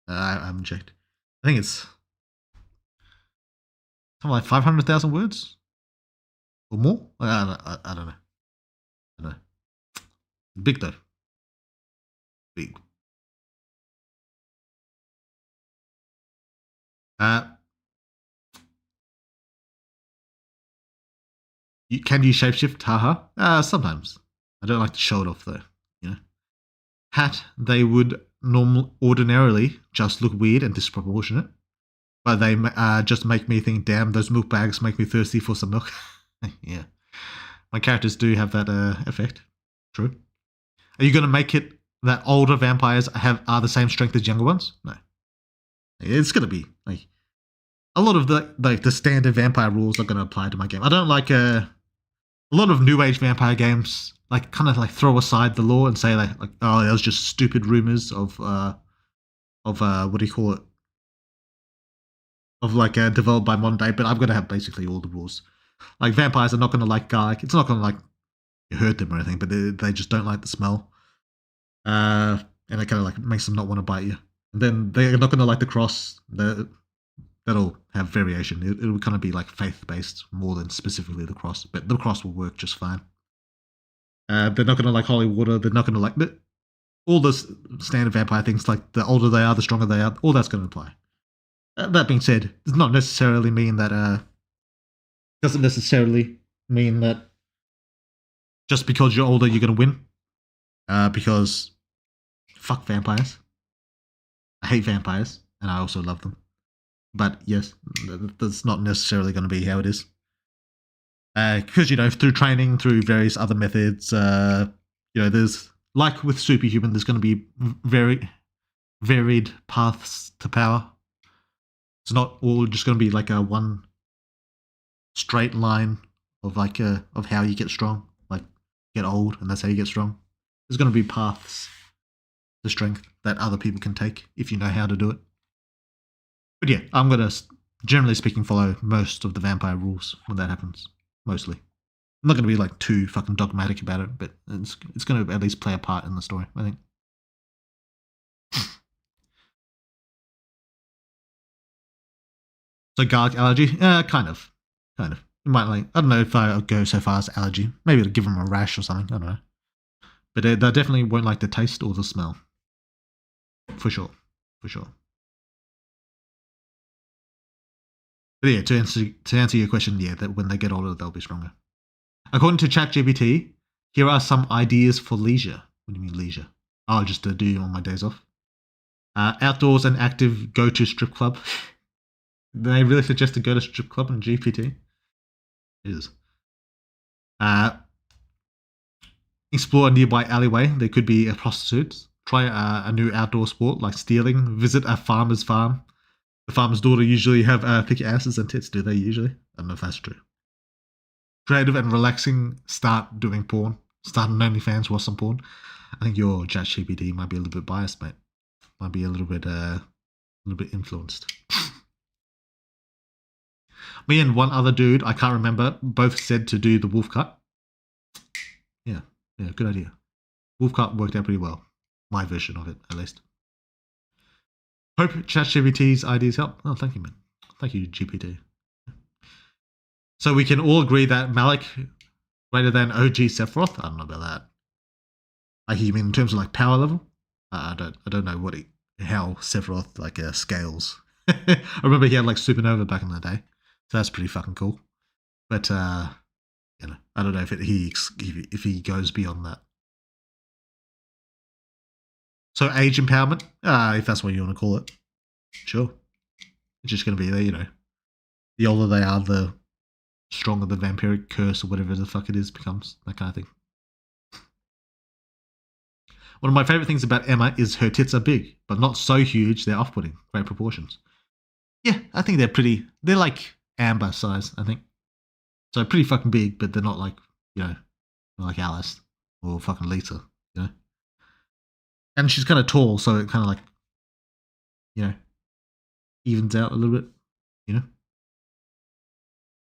I haven't checked. I think it's something like 500,000 words or more. I don't know. I don't know. Big though. Big. Can you shapeshift? Haha. Sometimes. I don't like to show it off though. You know. Hat. They would ordinarily just look weird and disproportionate, but they just make me think. Damn, those milk bags make me thirsty for some milk. Yeah. My characters do have that effect. True. Are you going to make it that older vampires are the same strength as younger ones? No. It's going to be like a lot of the standard vampire rules are going to apply to my game. I don't like a lot of new age vampire games like kind of like throw aside the law and say like oh, that was just stupid rumors of what do you call it? Of like developed by modern day, but I'm going to have basically all the rules. Like vampires are not going to like garlic. It's not going to like hurt them or anything, but they just don't like the smell. And it kind of like makes them not want to bite you. And then they're not going to like the cross. That'll have variation. It'll kind of be like faith-based more than specifically the cross, but the cross will work just fine. They're not going to like holy water. They're not going to like all the standard vampire things. Like the older they are, the stronger they are. All that's going to apply. That being said, does not necessarily mean that doesn't necessarily mean that just because you're older you're going to win. Because fuck vampires. I hate vampires, and I also love them. But yes, that's not necessarily going to be how it is. Because through training, through various other methods, there's like with Superhuman, there's going to be very varied paths to power. It's not all just going to be like a one straight line of of how you get strong, like get old, and that's how you get strong. There's going to be paths to strength that other people can take if you know how to do it. But yeah, I'm going to, generally speaking, follow most of the vampire rules when that happens. Mostly. I'm not going to be like too fucking dogmatic about it, but it's going to at least play a part in the story, I think. So garlic allergy? Kind of. Kind of. You might like, I don't know if I'll go so far as allergy. Maybe it'll give them a rash or something, I don't know. But they definitely won't like the taste or the smell. For sure. For sure. But yeah, to answer your question, yeah, that when they get older, they'll be stronger. According to ChatGPT, here are some ideas for leisure. What do you mean leisure? I'll just do on my days off. Outdoors and active go-to strip club. They really suggest to go to strip club on GPT. It is. Explore a nearby alleyway. There could be a prostitute. Try a new outdoor sport like stealing. Visit a farmer's farm. The farmer's daughter usually have thick asses and tits. Do they usually? I don't know if that's true. Creative and relaxing. Start doing porn. Start an OnlyFans. Watch some porn. I think your ChatGPT might be a little bit biased, mate. Might be a little bit influenced. Me and one other dude, I can't remember, both said to do the wolf cut. Yeah, good idea. Wolf cut worked out pretty well. My version of it, at least. Hope ChatGPT's ideas help. Oh, thank you, man. Thank you, GPT. So we can all agree that Malik greater than OG Sephiroth. I don't know about that. Like, you mean in terms of like power level? I don't know how Sephiroth scales. I remember he had like Supernova back in the day, so that's pretty fucking cool. But I don't know if he goes beyond that. So age empowerment, if that's what you want to call it, sure. It's just going to be there, the older they are, the stronger the vampiric curse or whatever the fuck it is becomes, that kind of thing. One of my favorite things about Emma is her tits are big, but not so huge they're off-putting. Great proportions. Yeah, I think they're like amber size, I think. So pretty fucking big, but they're not like, like Alice or fucking Lisa, And she's kind of tall, so it kind of evens out a little bit,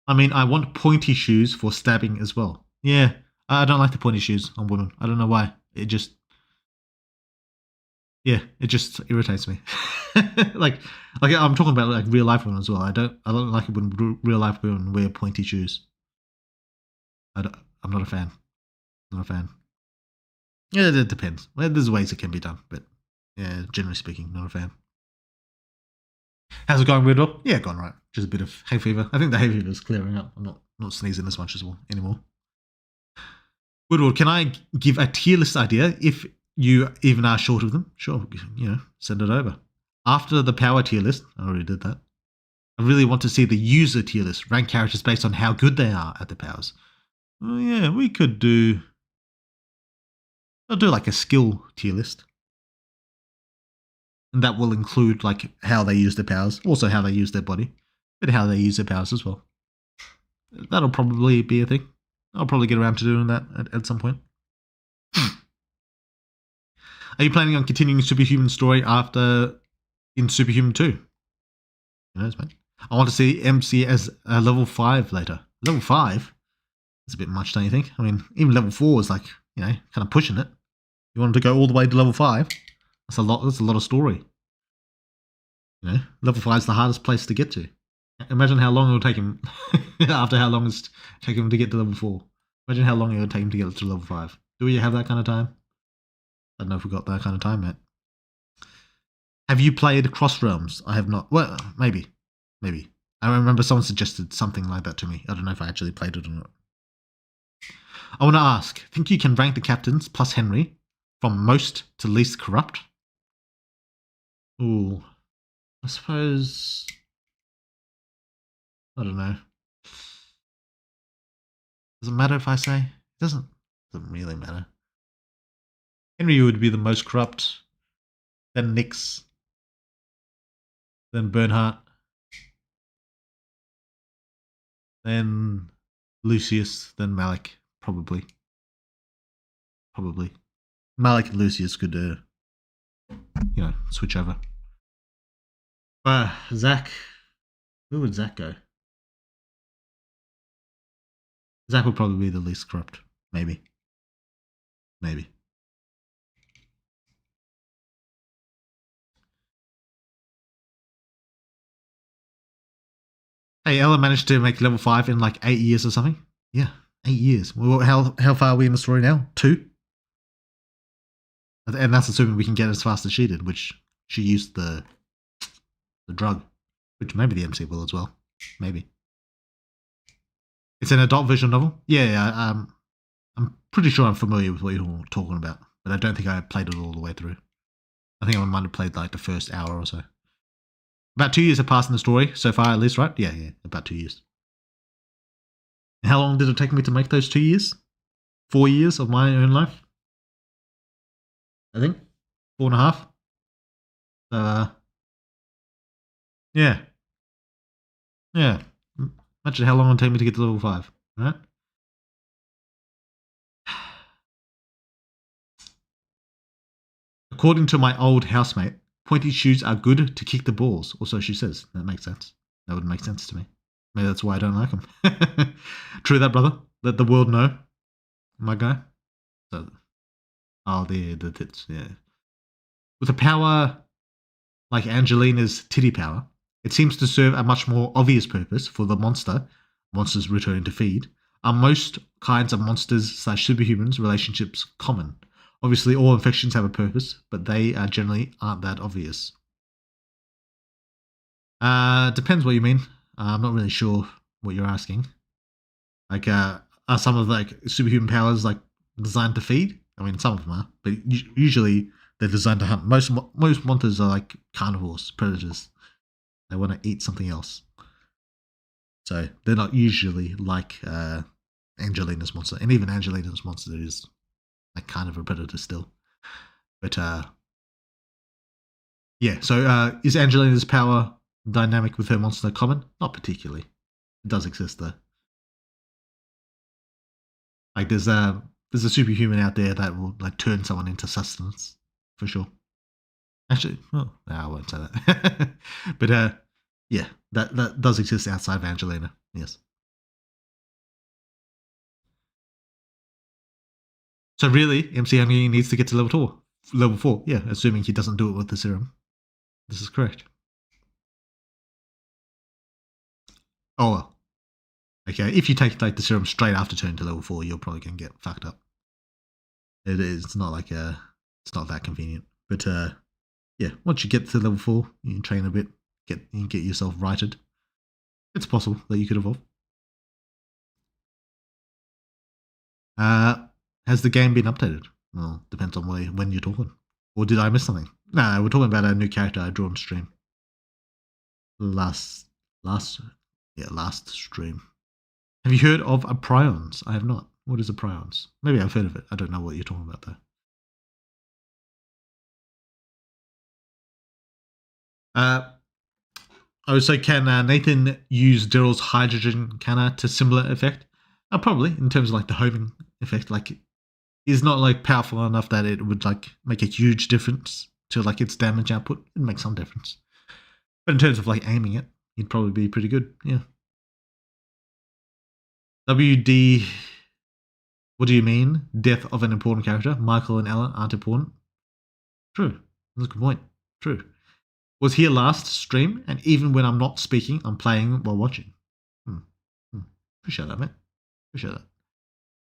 I mean, I want pointy shoes for stabbing as well. Yeah, I don't like the pointy shoes on women. I don't know why. It just irritates me. like I'm talking about like real life women as well. I don't like it when real life women wear pointy shoes. I'm not a fan. Not a fan. Yeah, it depends. Well, there's ways it can be done, but yeah, generally speaking, not a fan. How's it going, Weirdo? Yeah, gone right. Just a bit of hay fever. I think the hay fever is clearing up. I'm not sneezing as much as well anymore. Woodward, can I give a tier list idea if you even are short of them? Sure, send it over. After the power tier list, I already did that. I really want to see the user tier list, rank characters based on how good they are at the powers. Oh yeah, we could do. I'll do like a skill tier list. And that will include like how they use their powers, also how they use their body, but how they use their powers as well. That'll probably be a thing. I'll probably get around to doing that at some point. Are you planning on continuing Superhuman story in Superhuman 2? Who knows, mate? I want to see MC as a level 5 later. Level 5? That's a bit much, don't you think? I mean, even level 4 is like, kind of pushing it. You want him to go all the way to level 5? That's a lot of story. Level 5 is the hardest place to get to. Imagine how long it would take him after how long it's taken him to get to level 4. Imagine how long it would take him to get to level 5. Do we have that kind of time? I don't know if we've got that kind of time yet. Have you played Cross Realms? I have not. Well, maybe. I remember someone suggested something like that to me. I don't know if I actually played it or not. I want to ask, think you can rank the captains plus Henry from most to least corrupt? Ooh. I suppose I don't know. Does it matter if I say? It doesn't really matter. Henry would be the most corrupt, then Nix, then Bernhardt, then Lucius, then Malik, probably. Probably. Malik and Lucius could, switch over. Zach, where would Zach go? Zach would probably be the least corrupt. Maybe. Hey, Ella managed to make level 5 in like 8 years or something. Yeah, 8 years. Well, how far are we in the story now? 2? And that's assuming we can get as fast as she did, which she used the drug, which maybe the MC will as well. Maybe. It's an adult visual novel? Yeah. I'm pretty sure I'm familiar with what you're talking about, but I don't think I played it all the way through. I think I might have played like the first hour or so. About 2 years have passed in the story so far, at least, right? Yeah, about 2 years. And how long did it take me to make those 2 years? 4 years of my own life? I think 4.5. Yeah. Imagine how long it'll take me to get to level 5, right? According to my old housemate, pointy shoes are good to kick the balls, or so she says. That makes sense. That would make sense to me. Maybe that's why I don't like them. True that, brother. Let the world know, my guy. So, the tits, yeah. With a power like Angelina's titty power, it seems to serve a much more obvious purpose for the monsters returning to feed. Are most kinds of monsters / superhumans relationships common? Obviously, all infections have a purpose, but they generally aren't that obvious. Depends what you mean. I'm not really sure what you're asking. Like, are some of like superhuman powers like designed to feed? I mean, some of them are, but usually they're designed to hunt. Most monsters are like carnivores, predators. They want to eat something else, so they're not usually like Angelina's monster. And even Angelina's monster is like kind of a predator still. But yeah. So is Angelina's power dynamic with her monster common? Not particularly. It does exist though. Like there's a superhuman out there that will like turn someone into sustenance for sure. Actually, no, I won't say that. But yeah, that does exist outside of Angelina. Yes. So really, MC only needs to get to level 4. Yeah, assuming he doesn't do it with the serum. This is correct. Oh well. Okay, if you take like the serum straight after turning to level 4, you're probably gonna get fucked up. It is. It's not like it's not that convenient. But yeah, once you get to level 4, you can train a bit, you can get yourself righted. It's possible that you could evolve. Has the game been updated? Well, depends on when you're talking. Or did I miss something? No, we're talking about a new character I drew on stream. Last stream. Have you heard of a prions? I have not. What is a prions? Maybe I've heard of it. I don't know what you're talking about though. I would say, can Nathan use Daryl's hydrogen canner to similar effect? Probably, in terms of like the homing effect. Like, he's not like powerful enough that it would like make a huge difference to like its damage output. It makes some difference, but in terms of like aiming it, he'd probably be pretty good. Yeah. WD. What do you mean? Death of an important character? Michael and Ella aren't important. True. That's a good point. True. Was here last stream, and even when I'm not speaking, I'm playing while watching. Appreciate that, mate. Appreciate that.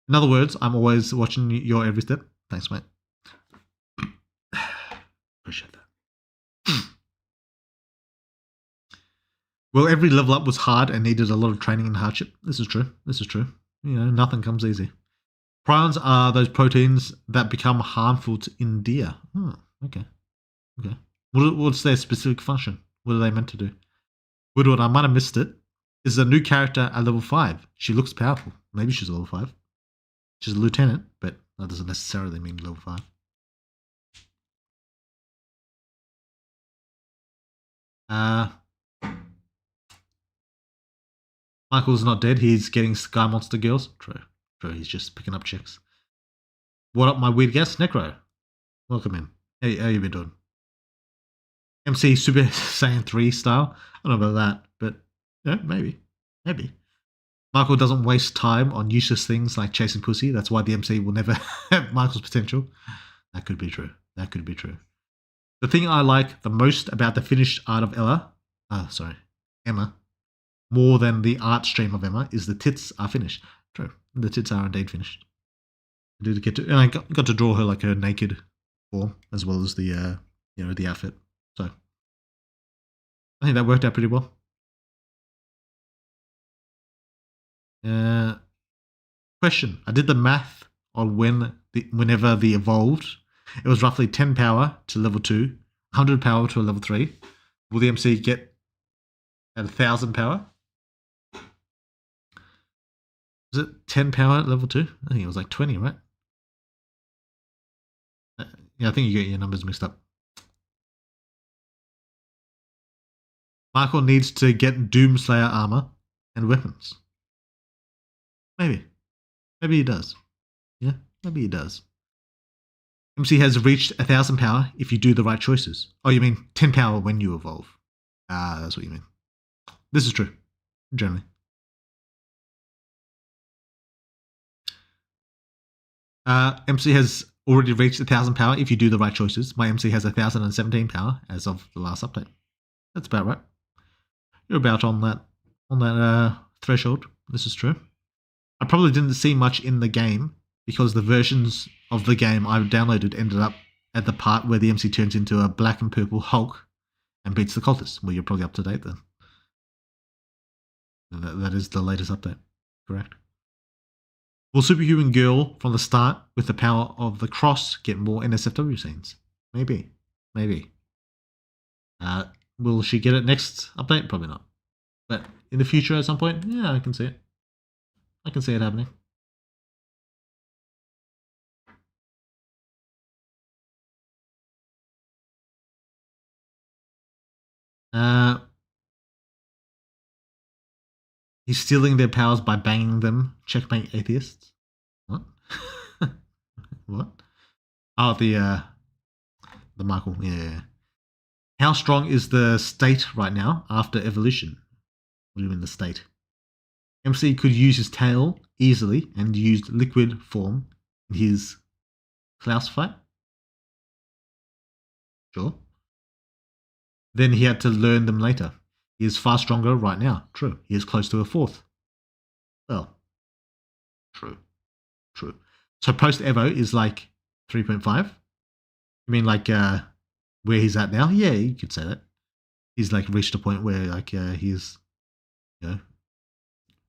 In other words, I'm always watching your every step. Thanks, mate. Appreciate that. Well, every level up was hard and needed a lot of training and hardship. This is true. You know, nothing comes easy. Prions are those proteins that become harmful in deer. Okay. What's their specific function? What are they meant to do? Woodward, I might have missed it, Is a new character at level 5? She looks powerful. Maybe she's a level 5. She's a lieutenant, but that doesn't necessarily mean level 5. Michael's not dead. He's getting Sky Monster girls. True. He's just picking up chicks. What up, my weird guest, Necro? Welcome in. How you been doing? MC Super Saiyan 3 style? I don't know about that, but yeah, maybe. Michael doesn't waste time on useless things like chasing pussy. That's why the MC will never have Michael's potential. That could be true. The thing I like the most about the finished art of Emma, more than the art stream of Emma, is the tits are finished. True. The tits are indeed finished. I did get to, and I got to draw her like her naked form as well as the the outfit. So I think that worked out pretty well. Question. I did the math on whenever the evolved. It was roughly 10 power to level 2, 100 power to a level 3. Will the MC get at 1,000 power? Was it 10 power at level 2? I think it was like 20, right? Yeah, I think you get your numbers mixed up. Michael needs to get Doomslayer armor and weapons. Maybe he does. Yeah, maybe he does. MC has reached 1,000 power if you do the right choices. Oh, you mean 10 power when you evolve? Ah, that's what you mean. This is true, generally. MC has already reached 1,000 power if you do the right choices. My MC has 1,017 power as of the last update. That's about right. You're about on that threshold. This is true. I probably didn't see much in the game because the versions of the game I downloaded ended up at the part where the MC turns into a black and purple Hulk and beats the cultists. Well, you're probably up to date then. That is the latest update, correct? Will Superhuman Girl from the start with the power of the cross get more NSFW scenes? Maybe. Will she get it next update? Probably not. But in the future at some point, yeah, I can see it. I can see it happening. He's stealing their powers by banging them. Checkmate atheists. What? What? Oh, the Michael. Yeah. How strong is the state right now after evolution? What do you mean the state? MC could use his tail easily and used liquid form in his Klaus fight. Sure. Then he had to learn them later. He is far stronger right now. True. He is close to a 4th. Well, true. So post Evo is like 3.5. You mean like where he's at now? Yeah, you could say that. He's like reached a point where like he's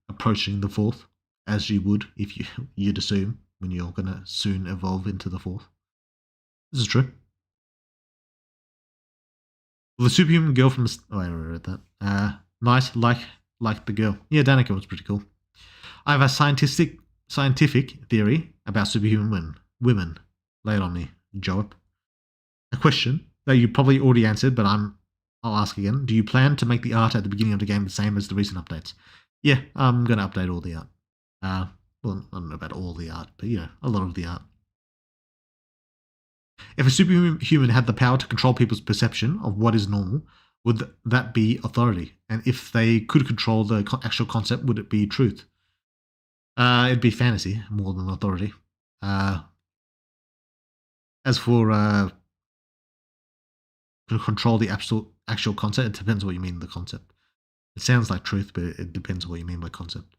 approaching the 4th, as you would if you'd assume when you're gonna soon evolve into the 4th. This is true. Well, the Superhuman Girl from I already read that. Nice, like the girl. Yeah, Danica was pretty cool. I have a scientific theory about superhuman women. Lay it on me, Joab. A question that you probably already answered, but I'll ask again. Do you plan to make the art at the beginning of the game the same as the recent updates? Yeah, I'm going to update all the art. Well, I don't know about all the art, but a lot of the art. If a superhuman had the power to control people's perception of what is normal, would that be authority? And if they could control the actual concept, would it be truth? It'd be fantasy more than authority. As for to control the actual concept, it depends what you mean the concept. It sounds like truth, but it depends what you mean by concept.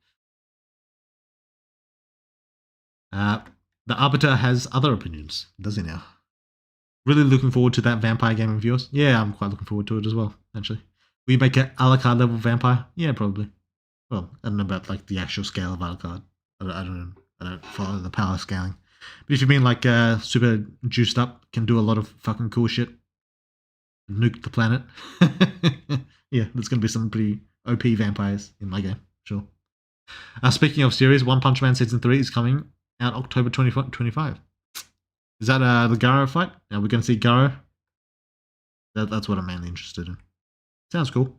The Arbiter has other opinions, does he now? Really looking forward to that vampire game of yours. Yeah, I'm quite looking forward to it as well, actually. Will you make an Alucard level vampire? Yeah, probably. Well, I don't know about like the actual scale of Alucard. I don't follow the power scaling. But if you mean like super juiced up, can do a lot of fucking cool shit, nuke the planet. Yeah, there's going to be some pretty OP vampires in my game. Sure. Speaking of series, One Punch Man Season 3 is coming out October 25. Is that the Garo fight? Are we going to see Garo? That's what I'm mainly interested in. Sounds cool.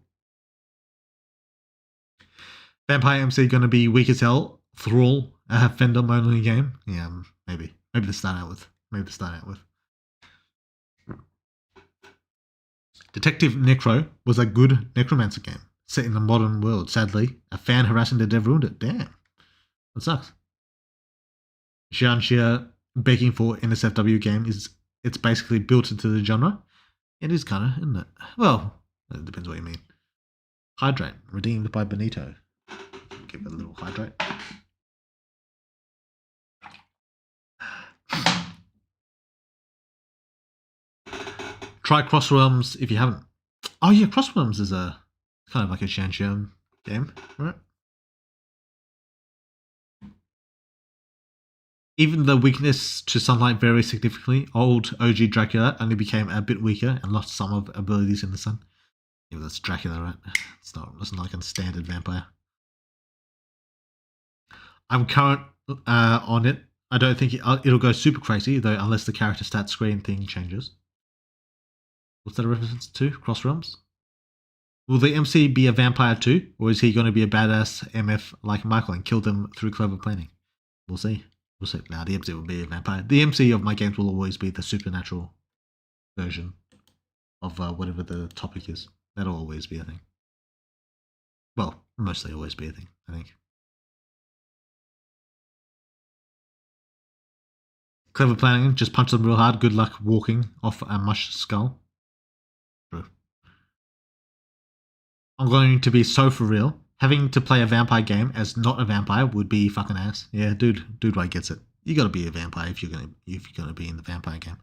Vampire MC going to be weak as hell. Thrall, Fandom only game. Yeah, maybe. Maybe to start out with. Detective Necro was a good necromancer game set in the modern world. Sadly, a fan harassing the dev ruined it. Damn. That sucks. Xianxia begging for NSFW game it's basically built into the genre. It is kind of, isn't it? Well, it depends what you mean. Hydrate, redeemed by Benito. Give it a little hydrate. Try Cross Realms if you haven't. Oh yeah, Cross Realms is a kind of like a Xianxia game, right? Even the weakness to sunlight varies significantly. Old OG Dracula only became a bit weaker and lost some of abilities in the sun. Yeah, that's Dracula, right? It's not like a standard vampire. I'm current on it. I don't think it'll go super crazy though, unless the character stat screen thing changes. What's that a reference to? Cross Realms? Will the MC be a vampire too, or is he going to be a badass MF like Michael and kill them through clever planning? We'll see. Now the MC will be a vampire. The MC of my games will always be the supernatural version of whatever the topic is. That'll always be a thing. Well, mostly always be a thing, I think. Clever planning, just punch them real hard. Good luck walking off a mush skull. True. I'm going to be so for real. Having to play a vampire game as not a vampire would be fucking ass. Yeah, dude, right gets it. You got to be a vampire if you're gonna be in the vampire game.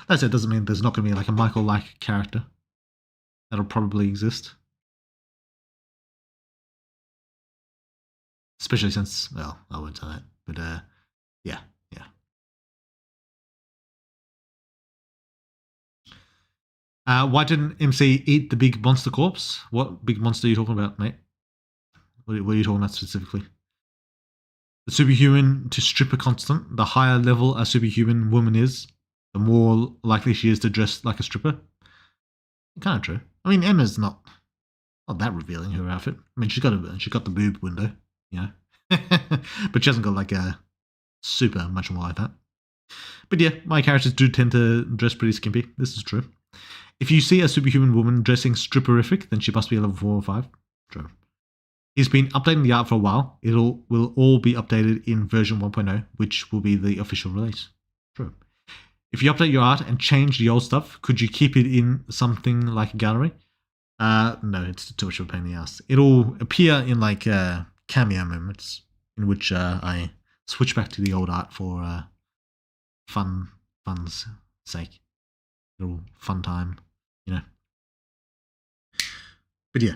That said, doesn't mean there's not gonna be like a Michael-like character. That'll probably exist. Especially since, well, I won't say that, but yeah. Why didn't MC eat the big monster corpse? What big monster are you talking about, mate? What are you talking about specifically? The superhuman to stripper constant. The higher level a superhuman woman is, the more likely she is to dress like a stripper. Kind of true. I mean, Emma's not that revealing, her outfit. I mean, she's got the boob window, you know, but she hasn't got like a super much more like that. But yeah, my characters do tend to dress pretty skimpy. This is true. If you see a superhuman woman dressing stripperific, then she must be a level 4 or 5. True. He's been updating the art for a while. Will all be updated in version 1.0, which will be the official release. True. If you update your art and change the old stuff, could you keep it in something like a gallery? No, it's too much of a pain in the ass. It'll appear in like cameo moments in which I switch back to the old art for fun's sake. Little fun time, you know. But yeah.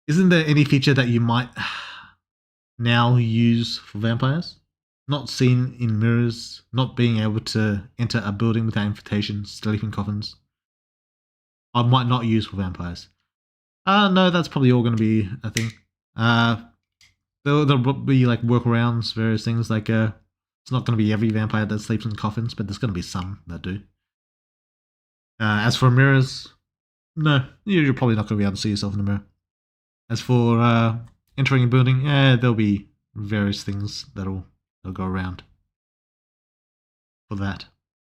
Isn't there any feature that you might now use for vampires? Not seen in mirrors, not being able to enter a building without invitation, sleeping coffins. I might not use for vampires. No, that's probably all going to be a thing. There'll be like workarounds, various things. Like it's not going to be every vampire that sleeps in coffins, but there's going to be some that do. As for mirrors, no, you're probably not going to be able to see yourself in the mirror. As for entering a building, there'll be various things that'll go around for that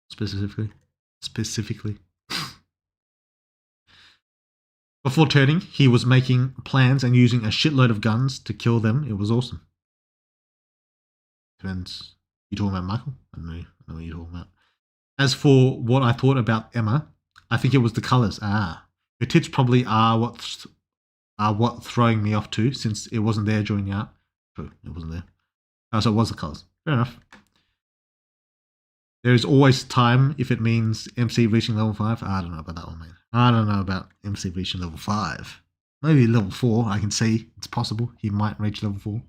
specifically. Before turning, he was making plans and using a shitload of guns to kill them. It was awesome. Depends. You talking about Michael? I don't know what you're talking about. As for what I thought about Emma, I think it was the colours. Her tits probably are what throwing me off too, since it wasn't there during the art. True, it wasn't there. So it was the colours. Fair enough. There is always time if it means MC reaching level 5. I don't know about that one, mate. I don't know about MC reaching level 5. Maybe level 4, I can see. It's possible. He might reach level 4.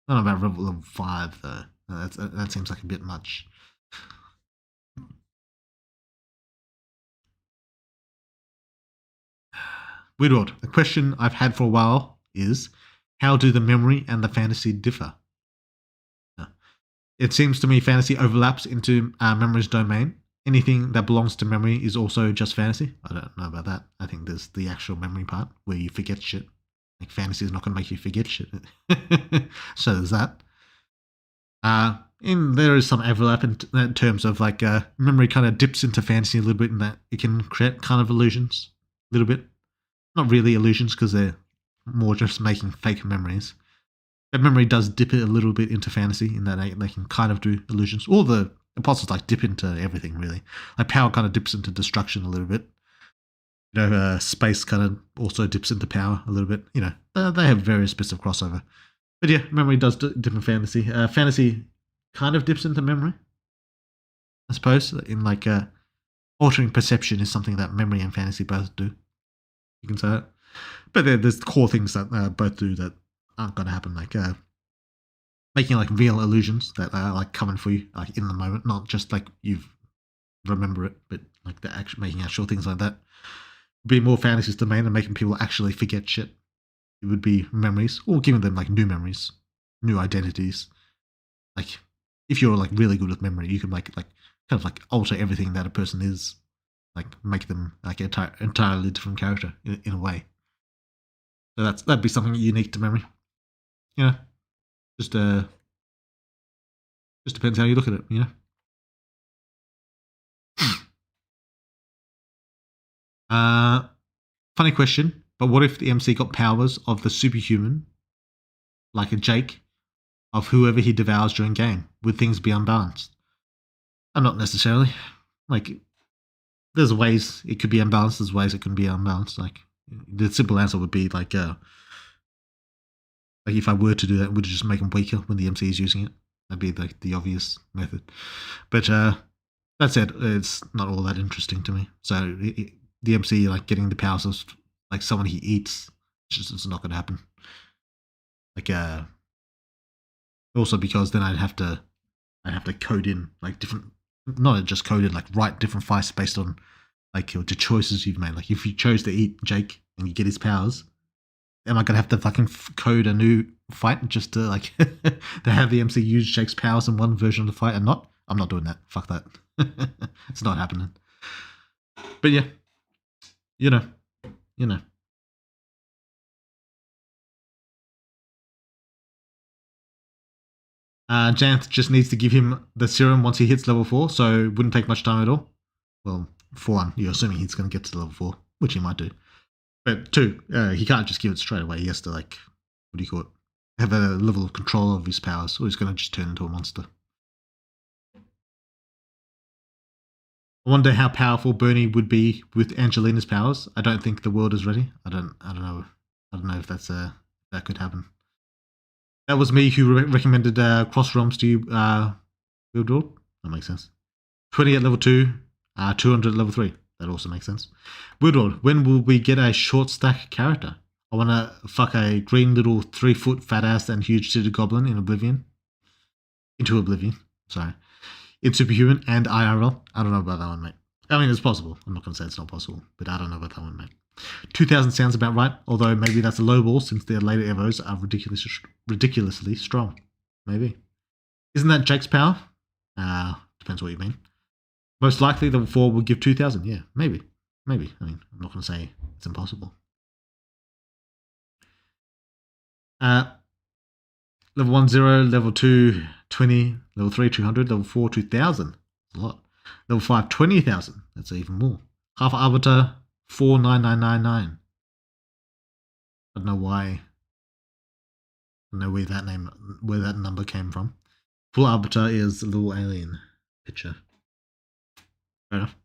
I don't know about level 5, though. That seems like a bit much. Weird World. The question I've had for a while is, how do the memory and the fantasy differ? It seems to me fantasy overlaps into memory's domain. Anything that belongs to memory is also just fantasy. I don't know about that. I think there's the actual memory part where you forget shit. Like fantasy is not going to make you forget shit. So there's that. And there is some overlap in terms of like memory kind of dips into fantasy a little bit in that it can create kind of illusions a little bit. Not really illusions because they're more just making fake memories. But memory does dip it a little bit into fantasy in that they can kind of do illusions. All the apostles like dip into everything really. Like power kind of dips into destruction a little bit. Space kind of also dips into power a little bit. They have various bits of crossover. But yeah, memory does dip in fantasy. Fantasy kind of dips into memory, I suppose. In like altering perception is something that memory and fantasy both do. You can say that. But there's core things that both do that aren't going to happen, like making like real illusions that are like coming for you like in the moment, not just like you remember it, but like the making actual things like that. Be more fantasy's domain and making people actually forget shit. It would be memories, or giving them like new memories, new identities. Like if you're like really good with memory, you can like kind of like alter everything that a person is, like make them like an entirely different character in a way. So that'd be something unique to memory. Just depends how you look at it. Funny question, but what if the MC got powers of the superhuman, like a Jake, of whoever he devours during game? Would things be unbalanced? Not necessarily. Like, there's ways it could be unbalanced. There's ways it can be unbalanced. Like, the simple answer would be like if I were to do that, would it just make him weaker when the MC is using it? That'd be like the obvious method. But that said, it's not all that interesting to me. So the MC like getting the powers of like someone he eats, it's not going to happen. Like also because then I'd have to code in like different, not just code in, like write different fights based on like the choices you've made. Like if you chose to eat Jake and you get his powers, am I gonna have to fucking code a new fight just to like to have the MC use Jake's powers in one version of the fight and not? I'm not doing that. Fuck that. It's not happening. But yeah, you know. Janth just needs to give him the serum once he hits level 4, so it wouldn't take much time at all. Well, for one, you're assuming he's going to get to level 4, which he might do. But 2, he can't just give it straight away. He has to, like, what do you call it? Have a level of control of his powers, or he's going to just turn into a monster. I wonder how powerful Bernie would be with Angelina's powers. I don't think the world is ready. I don't know. I don't know if that could happen. That was me who recommended Cross Realms to you, Weird World. That makes sense. 20 at level 2, 200 at level 3. That also makes sense. Weird World, when will we get a short stack character? I want to fuck a green little 3-foot fat ass and huge suited goblin in Oblivion. Into Oblivion, sorry. In Superhuman and IRL. I don't know about that one, mate. I mean, it's possible. I'm not going to say it's not possible, but I don't know about that one, mate. 2000 sounds about right, although maybe that's a low ball since their later evos are ridiculously strong. Maybe. Isn't that Jake's power? Depends what you mean. Most likely level 4 will give 2000. Yeah, maybe. I mean, I'm not going to say it's impossible. Level 1, 0, level 2, 20, level 3, 200, level 4, 2000. That's a lot. Level 5, 20,000. That's even more. Half Arbiter, 49999. I don't know why. I don't know where that number came from. Full Arbiter is a little alien picture. Fair enough.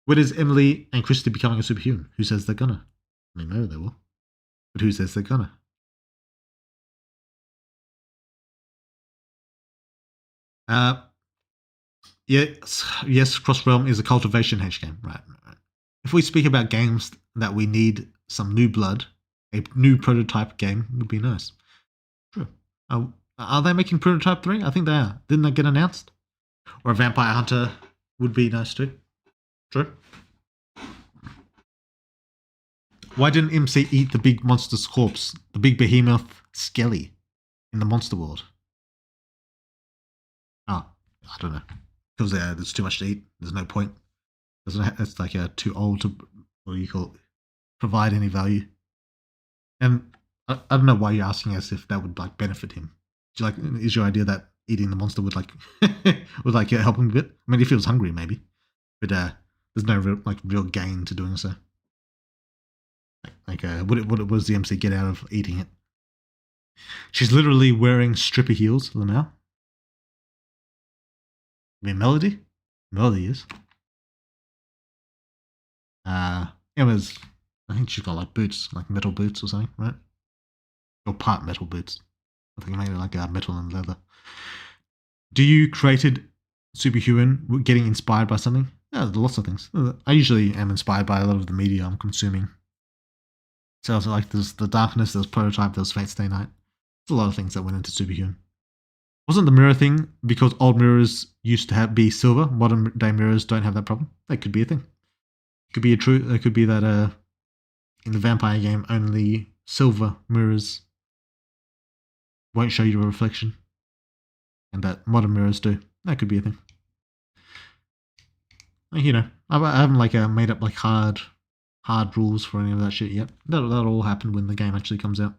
When is Emily and Christy becoming a superhuman? Who says they're gonna? I mean, maybe they will. But who says they're gonna? Yes, Cross Realm is a cultivation H game. Right. If we speak about games that we need some new blood, a new prototype game would be nice. True. Are they making Prototype 3? I think they are. Didn't they get announced? Or a Vampire Hunter would be nice too. True. Why didn't MC eat the big monster's corpse, the big behemoth Skelly, in the monster world? Oh, I don't know. Because there's too much to eat. There's no point. It's like too old to, what do you call it, provide any value. And I don't know why you're asking as if that would like benefit him. Is your idea that eating the monster would like help him a bit? I mean, if he was hungry, maybe, but there's no real gain to doing so. What does the MC get out of eating it? She's literally wearing stripper heels, Lamau. I mean, Melody? Melody is. It was, I think she's got like boots, like metal boots or something, right? Or part metal boots. I think maybe like metal and leather. Do you created Superhuman getting inspired by something? Yeah, lots of things. I usually am inspired by a lot of the media I'm consuming. So like there's The Darkness, there's Prototype, there's Fate Stay Night. There's a lot of things that went into Superhuman. Wasn't the mirror thing because old mirrors used to be silver? Modern day mirrors don't have that problem. That could be a thing. It could be that in the vampire game only silver mirrors won't show you a reflection, and that modern mirrors do. That could be a thing. You know, I haven't made up like hard rules for any of that shit yet. That'll all happen when the game actually comes out.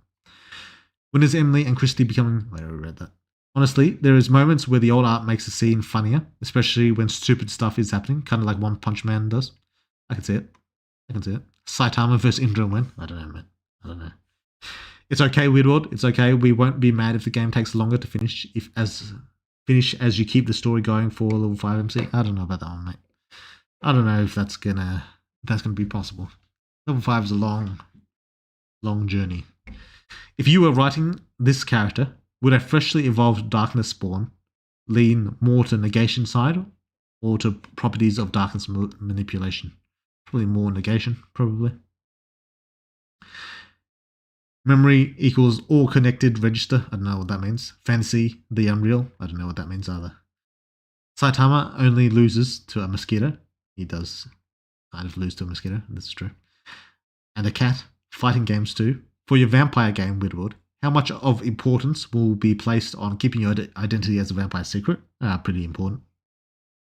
When is Emily and Christy becoming? I already read that. Honestly, there is moments where the old art makes the scene funnier, especially when stupid stuff is happening, kind of like One Punch Man does. I can see it. Saitama versus Indra win. I don't know, man. I don't know. It's okay, Weirdworld. It's okay. We won't be mad if the game takes longer to finish. As you keep the story going for level 5 MC. I don't know about that one, mate. I don't know if that's gonna be possible. Level 5 is a long journey. If you were writing this character, would a freshly evolved darkness spawn lean more to negation side or to properties of darkness manipulation? Probably more negation, probably. Memory equals all connected register. I don't know what that means. Fantasy, the unreal. I don't know what that means either. Saitama only loses to a mosquito. He does kind of lose to a mosquito. This is true. And a cat. Fighting games too. For your vampire game, Widward, how much of importance will be placed on keeping your identity as a vampire secret? Pretty important.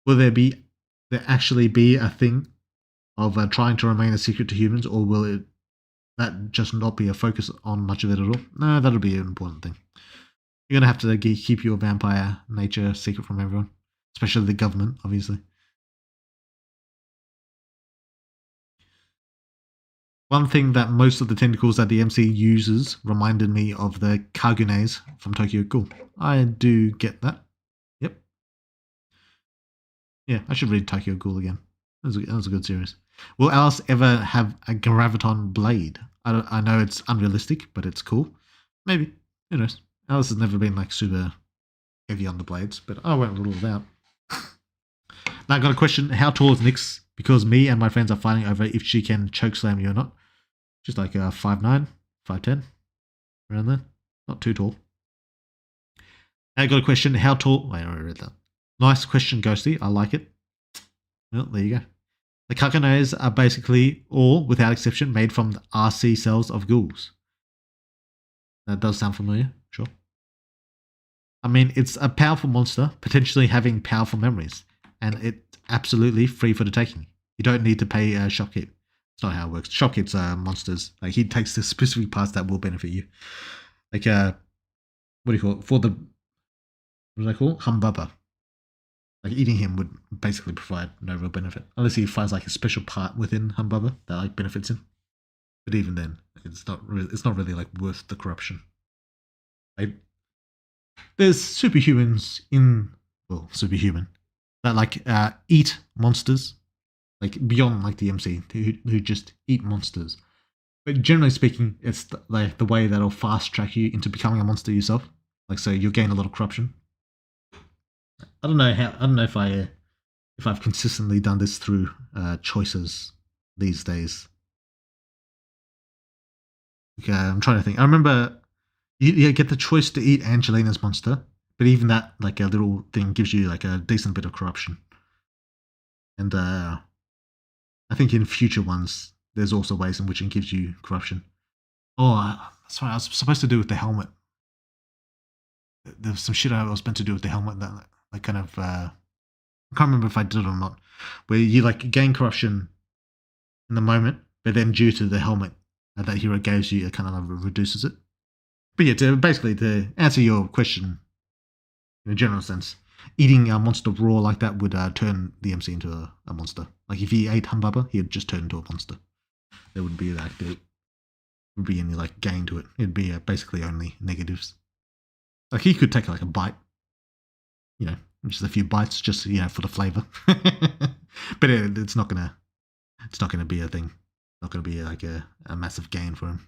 Will there actually be a thing of trying to remain a secret to humans, or will that just not be a focus on much of it at all? No, that'll be an important thing. You're going to have to keep your vampire nature secret from everyone, especially the government, obviously. One thing that most of the tentacles that the MC uses reminded me of the Kagunes from Tokyo Ghoul. I do get that. Yep. Yeah, I should read Tokyo Ghoul again. That was a good series. Will Alice ever have a graviton blade? I know it's unrealistic, but it's cool. Maybe. Who knows? Alice has never been like super heavy on the blades, but I won't rule it out. Now I got a question. How tall is Nyx? Because me and my friends are fighting over if she can chokeslam you or not. She's like 5'9", 5'10", around there. Not too tall. I got a question. How tall? Wait, I already read that. Nice question, Ghosty. I like it. Well, there you go. The Kakunes are basically all, without exception, made from the RC cells of ghouls. That does sound familiar, sure. I mean, it's a powerful monster, potentially having powerful memories, and it's absolutely free for the taking. You don't need to pay shopkeep. It's not how it works. Shopkeeps are monsters. Like, he takes the specific parts that will benefit you. Like, what do you call it? What do they call it? Humbubba. Like, eating him would basically provide no real benefit. Unless he finds like a special part within Humbubba that like benefits him. But even then, it's not really like worth the corruption. Like, there's superhumans Superhuman that like eat monsters, like beyond like the MC who just eat monsters. But generally speaking, it's like the way that'll fast track you into becoming a monster yourself. Like, so you'll gain a lot of corruption. I don't know if I've consistently done this through choices these days. Okay, I'm trying to think. I remember you get the choice to eat Angelina's monster, but even that, like a little thing, gives you like a decent bit of corruption. And I think in future ones, there's also ways in which it gives you corruption. Oh, sorry, I was supposed to do with the helmet. There's some shit I was meant to do with the helmet that like kind of I can't remember if I did it or not. Where you like gain corruption in the moment, but then due to the helmet that hero gives you, it kind of like reduces it. But yeah, basically to answer your question in a general sense, eating a monster raw like that would turn the MC into a monster. Like if he ate Humbaba, he'd just turn into a monster. There would be like there would be any like gain to it. It'd be basically only negatives. Like he could take like a bite, just a few bites, just for the flavor. But it's not gonna be a thing. Not gonna be like a massive gain for him.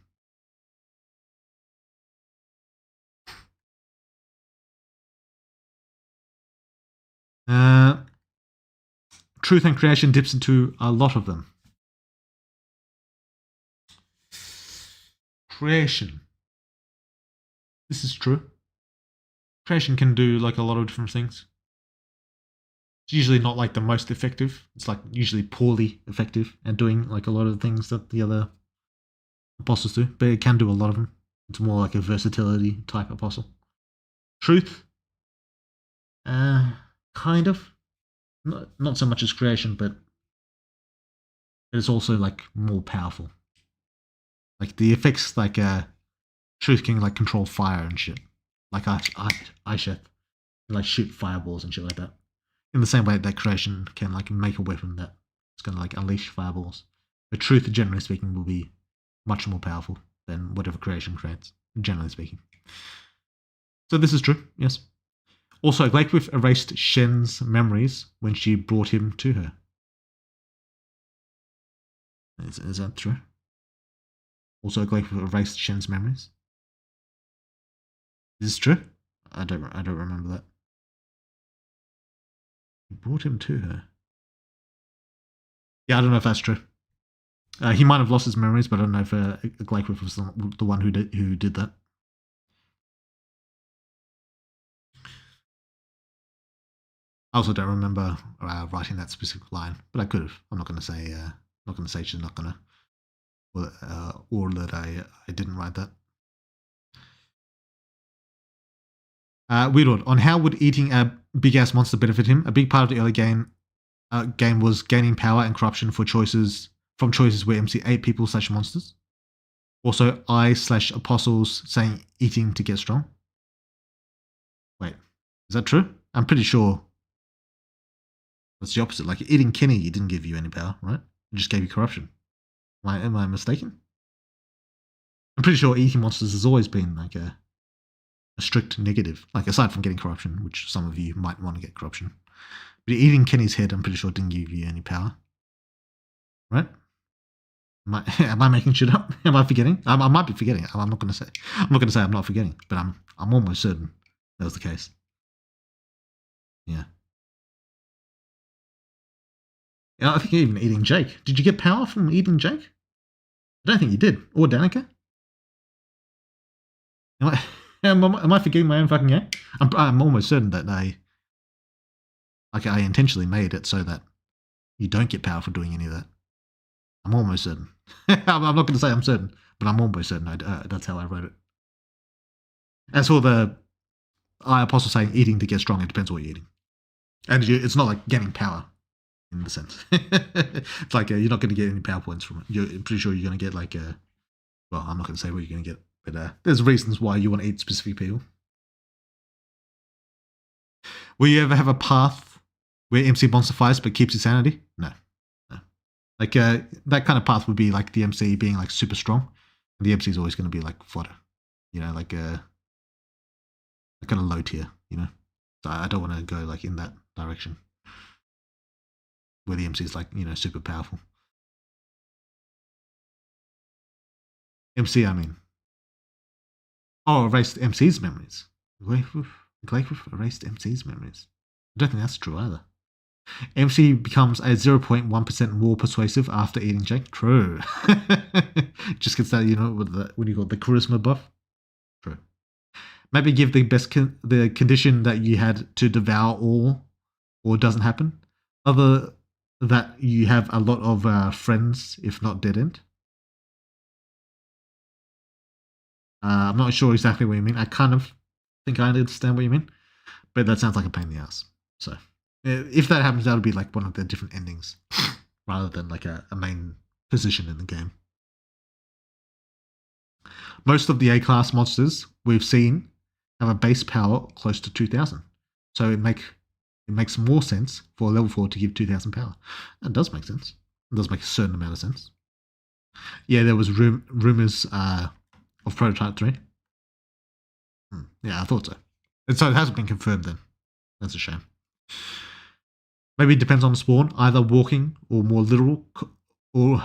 Truth and creation dips into a lot of them. Creation. This is true. Creation can do like a lot of different things. It's usually not like the most effective. It's like usually poorly effective at doing like a lot of the things that the other apostles do, but it can do a lot of them. It's more like a versatility type apostle. Truth, kind of. Not so much as creation, but it's also like more powerful. Like the effects, like truth can like control fire and shit. Like Aisheth can like shoot fireballs and shit like that. In the same way that creation can like make a weapon that is gonna like unleash fireballs. But truth, generally speaking, will be much more powerful than whatever creation creates, generally speaking. So this is true, yes. Also, Glaikwith erased Shen's memories when she brought him to her. Is that true? Also, Glaikwith erased Shen's memories. Is this true? I don't remember that. He brought him to her. Yeah, I don't know if that's true. He might have lost his memories, but I don't know if Glaikwith was the one who did that. I also don't remember writing that specific line, but I could have. I'm not going to say. She's not going to, or that I didn't write that. Weird one. On how would eating a big ass monster benefit him? A big part of the early game was gaining power and corruption from choices where MC ate people / monsters. Also, I/apostles saying eating to get strong. Wait, is that true? I'm pretty sure that's the opposite. Like eating Kenny, it didn't give you any power, right? It just gave you corruption. Am I mistaken? I'm pretty sure eating monsters has always been like a strict negative. Like aside from getting corruption, which some of you might want to get corruption. But eating Kenny's head, I'm pretty sure didn't give you any power. Right? Am I making shit up? Am I forgetting? I might be forgetting. I'm not going to say. I'm not going to say I'm not forgetting, but I'm almost certain that was the case. Yeah. I think even eating Jake. Did you get power from eating Jake? I don't think you did. Or Danica. Am I forgetting my own fucking game? I'm almost certain that I intentionally made it so that you don't get power for doing any of that. I'm almost certain. I'm not going to say I'm certain, but I'm almost certain that's how I wrote it. As for the apostle saying eating to get strong, it depends what you're eating. And it's not like getting power in the sense. It's like you're not going to get any power points from it. I'm pretty sure you're going to get like well, I'm not going to say what you're going to get, but there's reasons why you want to eat specific people. Will you ever have a path where MC monster fights but keeps his sanity? No. Like that kind of path would be like the MC being like super strong, and the MC is always going to be like fodder, like kind of low tier, So I don't want to go like in that direction where the MC is like super powerful. MC, I mean. Oh, erased MC's memories. Glaikwith erased MC's memories. I don't think that's true either. MC becomes a 0.1% more persuasive after eating Jake. True. Just gets that, what do you call it, the charisma buff? True. Maybe give the best the condition that you had to devour all, or it doesn't happen. Other that you have a lot of friends, if not dead end. I'm not sure exactly what you mean. I kind of think I understand what you mean, but that sounds like a pain in the ass. So if that happens, that would be like one of the different endings rather than like a main position in the game. Most of the A-class monsters we've seen have a base power close to 2,000. So it makes more sense for a level 4 to give 2,000 power. That does make sense. It does make a certain amount of sense. Yeah, there was rumors of Prototype 3. Yeah, I thought so. And so it hasn't been confirmed then. That's a shame. Maybe it depends on the spawn, either walking or more literal, or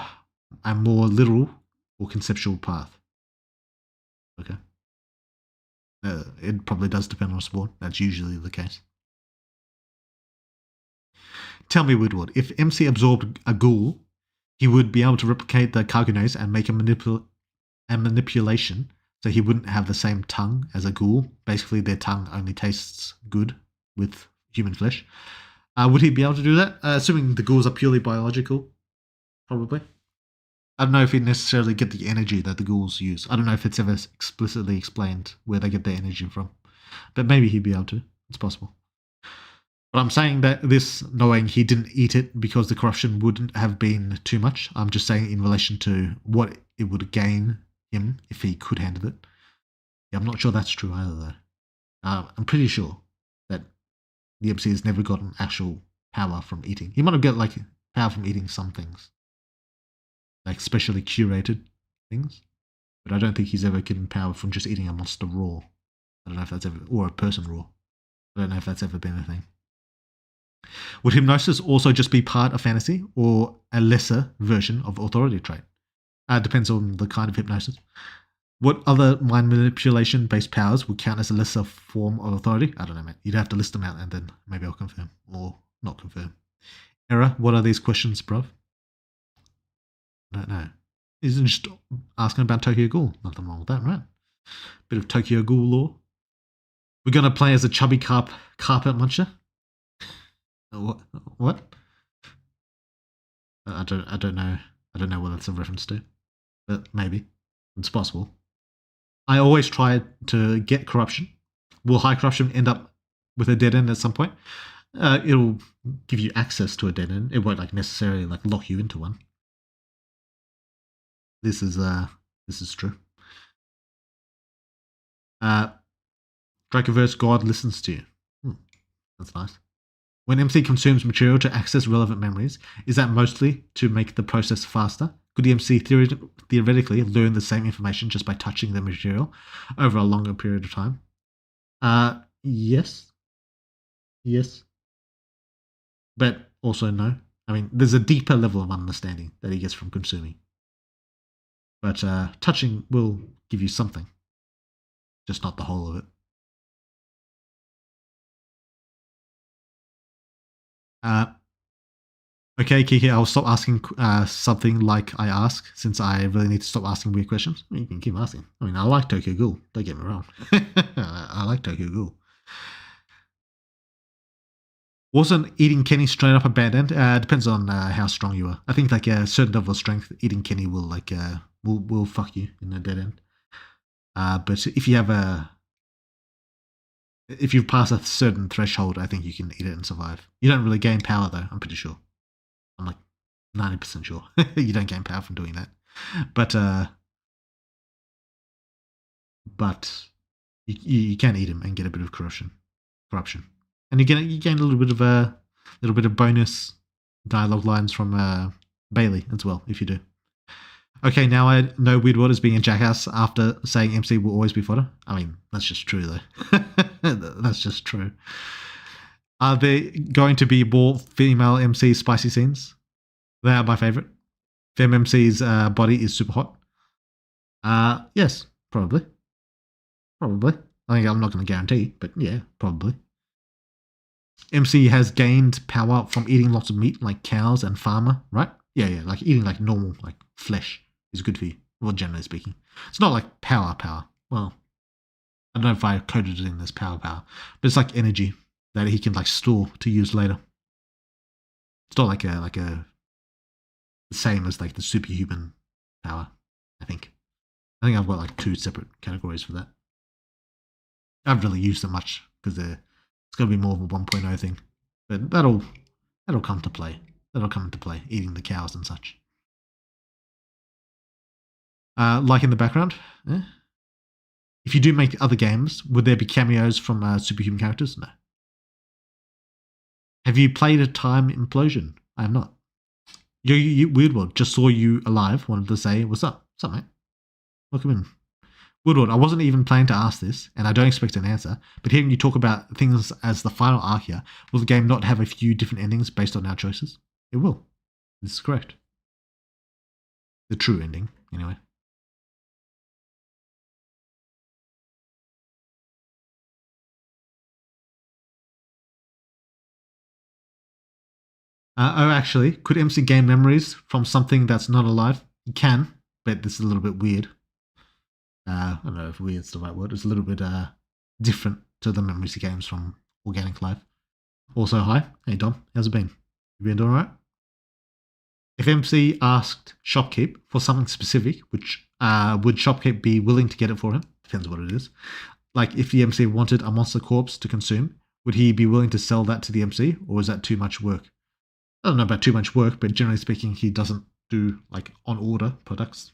a more literal or conceptual path. Okay. It probably does depend on spawn. That's usually the case. Tell me, Woodward, if MC absorbed a ghoul, he would be able to replicate the Cargonose and make a manipulation so he wouldn't have the same tongue as a ghoul. Basically, their tongue only tastes good with human flesh. Would he be able to do that? Assuming the ghouls are purely biological, probably. I don't know if he'd necessarily get the energy that the ghouls use. I don't know if it's ever explicitly explained where they get their energy from. But maybe he'd be able to. It's possible. But I'm saying that this, knowing he didn't eat it because the corruption wouldn't have been too much. I'm just saying in relation to what it would gain him if he could handle it. Yeah, I'm not sure that's true either, though. I'm pretty sure that the MC has never gotten actual power from eating. He might have got like power from eating some things, like specially curated things, but I don't think he's ever gotten power from just eating a monster raw. I don't know if that's ever, or a person raw. I don't know if that's ever been a thing. Would hypnosis also just be part of fantasy or a lesser version of authority trait? Depends on the kind of hypnosis. What other mind manipulation based powers would count as a lesser form of authority? I don't know, man. You'd have to list them out and then maybe I'll confirm or not confirm. Error, what are these questions, bruv? I don't know. Isn't just asking about Tokyo Ghoul. Nothing wrong with that, right? Bit of Tokyo Ghoul lore. We're going to play as a chubby carpet muncher? What? I don't know. I don't know what that's a reference to, but maybe it's possible. I always try to get corruption. Will high corruption end up with a dead end at some point? It'll give you access to a dead end. It won't like necessarily like lock you into one. This is true. Dracoverse God listens to you. That's nice. When MC consumes material to access relevant memories, is that mostly to make the process faster? Could the MC theoretically learn the same information just by touching the material over a longer period of time? Yes. Yes. But also no. I mean, there's a deeper level of understanding that he gets from consuming. But touching will give you something, just not the whole of it. Okay, Kiki, I'll stop asking something like I ask, since I really need to stop asking weird questions. You can keep asking. I mean, I like Tokyo Ghoul. Don't get me wrong. I like Tokyo Ghoul. Wasn't eating Kenny straight up a bad end? Depends on how strong you are. I think like a certain level of strength, eating Kenny will like will fuck you in a dead end. But if you have if you've passed a certain threshold, I think you can eat it and survive. You don't really gain power though. I'm pretty sure. I'm like 90% sure you don't gain power from doing that. But you can eat him and get a bit of corruption, and you gain a little bit of bonus dialogue lines from Bailey as well if you do. Okay, now I know Weird being a jackass after saying MC will always be fodder. I mean, that's just true though. That's just true. Are there going to be more female MC spicy scenes? They are my favorite. Fem MC's body is super hot. Yes, probably. Probably. I think I'm not going to guarantee, but yeah, probably. MC has gained power from eating lots of meat, like cows and farmer, right? Yeah, like eating like normal, like flesh is good for you. Well, generally speaking, it's not like power. Well, I don't know if I coded it in as power, but it's like energy that he can like store to use later. It's not like a the same as like the superhuman power. I think I've got like 2 separate categories for that. I haven't really used them much because it's going to be more of a 1.0 thing, but that'll come to play. That'll come into play, eating the cows and such. Like in the background, if you do make other games, would there be cameos from superhuman characters? No. Have you played a Time Implosion? I have not. You Weirdwood just saw you alive. Wanted to say, what's up? What's up, mate? Welcome in. Woodward, I wasn't even planning to ask this, and I don't expect an answer, but hearing you talk about things as the final arc here, will the game not have a few different endings based on our choices? It will. This is correct. The true ending, anyway. Actually, could MC gain memories from something that's not alive? You can, but this is a little bit weird. I don't know if weird's the right word. It's a little bit different to the memories he gains from organic life. Also, hi. Hey, Dom. How's it been? You been doing alright? If MC asked Shopkeep for something specific, which would Shopkeep be willing to get it for him? Depends what it is. Like, if the MC wanted a monster corpse to consume, would he be willing to sell that to the MC, or is that too much work? I don't know about too much work, but generally speaking, he doesn't do like on order products.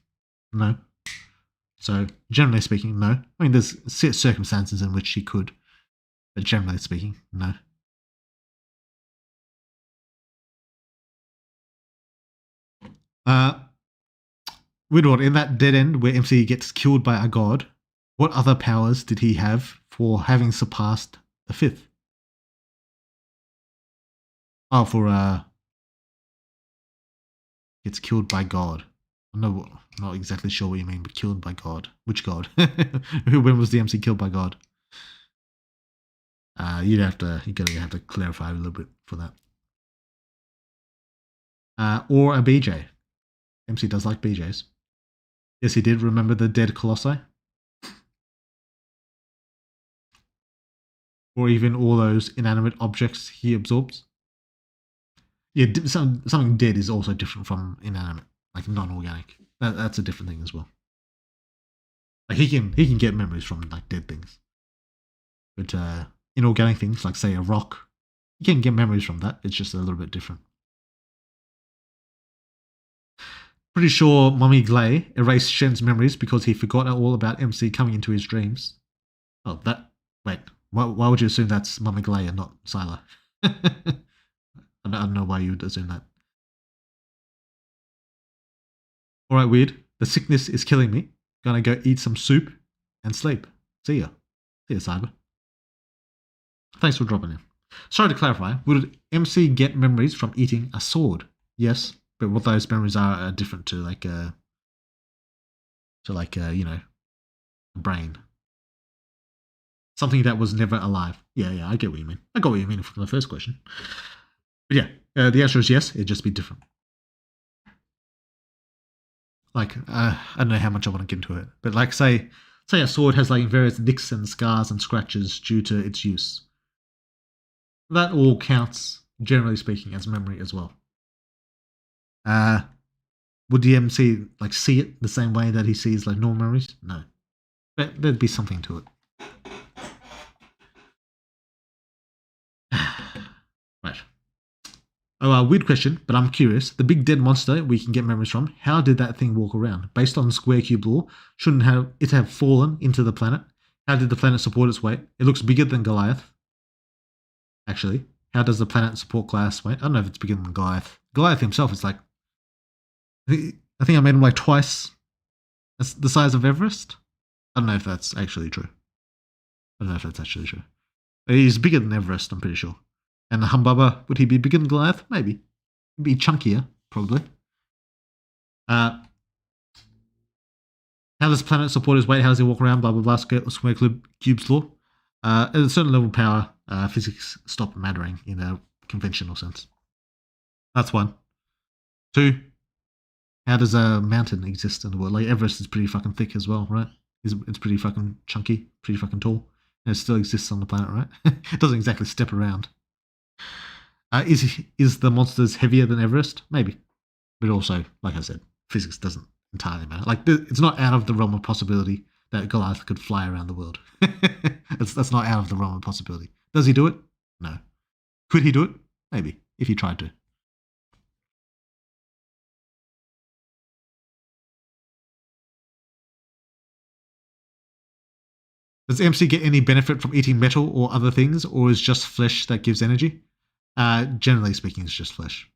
No. So generally speaking, no. I mean, there's circumstances in which he could, but generally speaking, no. Widward, in that dead end where MC gets killed by a god, what other powers did he have for having surpassed the 5th? Oh, for gets killed by God. I'm not exactly sure what you mean, but killed by God. Which God? When was the MC killed by God? You're gonna have to clarify a little bit for that. Or a BJ. MC does like BJs. Yes, he did. Remember the dead colossi? Or even all those inanimate objects he absorbs? Yeah, something dead is also different from inanimate, like non-organic. That's a different thing as well. Like he can get memories from like dead things, but inorganic things like say a rock, you can get memories from that. It's just a little bit different. Pretty sure Mummy Glay erased Shen's memories because he forgot all about MC coming into his dreams. Oh, wait. Why would you assume that's Mummy Glay and not Sylar? I don't know why you would assume that. Alright, weird. The sickness is killing me. Gonna go eat some soup and sleep. See ya. See ya, Cyber. Thanks for dropping in. Sorry to clarify, would MC get memories from eating a sword? Yes, but what those memories are different to like a brain. Something that was never alive. Yeah, I get what you mean. I got what you mean from the first question. But yeah, the answer is yes, it'd just be different. Like, I don't know how much I want to get into it, but like, say a sword has like various nicks and scars and scratches due to its use. That all counts, generally speaking, as memory as well. Would the MC like see it the same way that he sees like normal memories? No, but there'd be something to it. Right. Oh, weird question, but I'm curious. The big dead monster we can get memories from, how did that thing walk around? Based on square cube law, shouldn't it have fallen into the planet? How did the planet support its weight? It looks bigger than Goliath. Actually, how does the planet support Goliath's weight? I don't know if it's bigger than Goliath. Goliath himself is like, I think I made him like twice the size of Everest. I don't know if that's actually true. He's bigger than Everest, I'm pretty sure. And the Humbaba, would he be bigger than Goliath? Maybe. He'd be chunkier, probably. How does the planet support his weight? How does he walk around? Blah, blah, blah. Square cubes law. At a certain level of power, physics stop mattering in a conventional sense. That's one. Two, how does a mountain exist in the world? Like Everest is pretty fucking thick as well, right? It's pretty fucking chunky, pretty fucking tall. And it still exists on the planet, right? It doesn't exactly step around. Is the monsters heavier than Everest? Maybe, but also, like I said, physics doesn't entirely matter. Like it's not out of the realm of possibility that Goliath could fly around the world. That's not out of the realm of possibility. Does he do it? No. Could he do it? Maybe, if he tried to. Does MC get any benefit from eating metal or other things, or is just flesh that gives energy? Generally speaking, it's just flesh.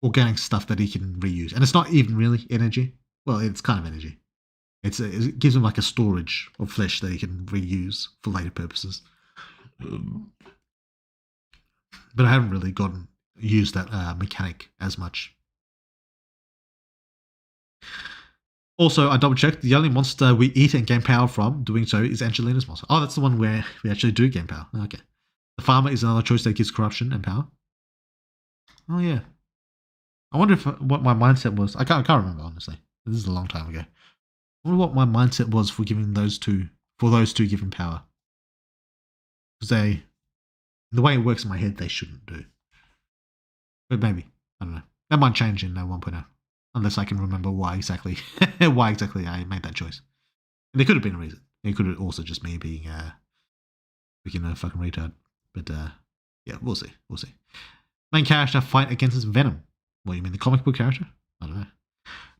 Organic stuff that he can reuse. And it's not even really energy. Well, it's kind of energy. It gives him like a storage of flesh that he can reuse for later purposes. But I haven't really used that mechanic as much. Also, I double checked. The only monster we eat and gain power from doing so is Angelina's monster. Oh, that's the one where we actually do gain power. Okay. The farmer is another choice that gives corruption and power. Oh yeah. I wonder what my mindset was. I can't remember, honestly. This is a long time ago. I wonder what my mindset was for giving those two given power. Because the way it works in my head, they shouldn't do. But maybe. I don't know. That might change in 1.0. Unless I can remember why exactly I made that choice. And there could have been a reason. It could have also just me being freaking a fucking retard. But yeah, we'll see. We'll see. Main character fight against Venom. What do you mean, the comic book character? I don't know.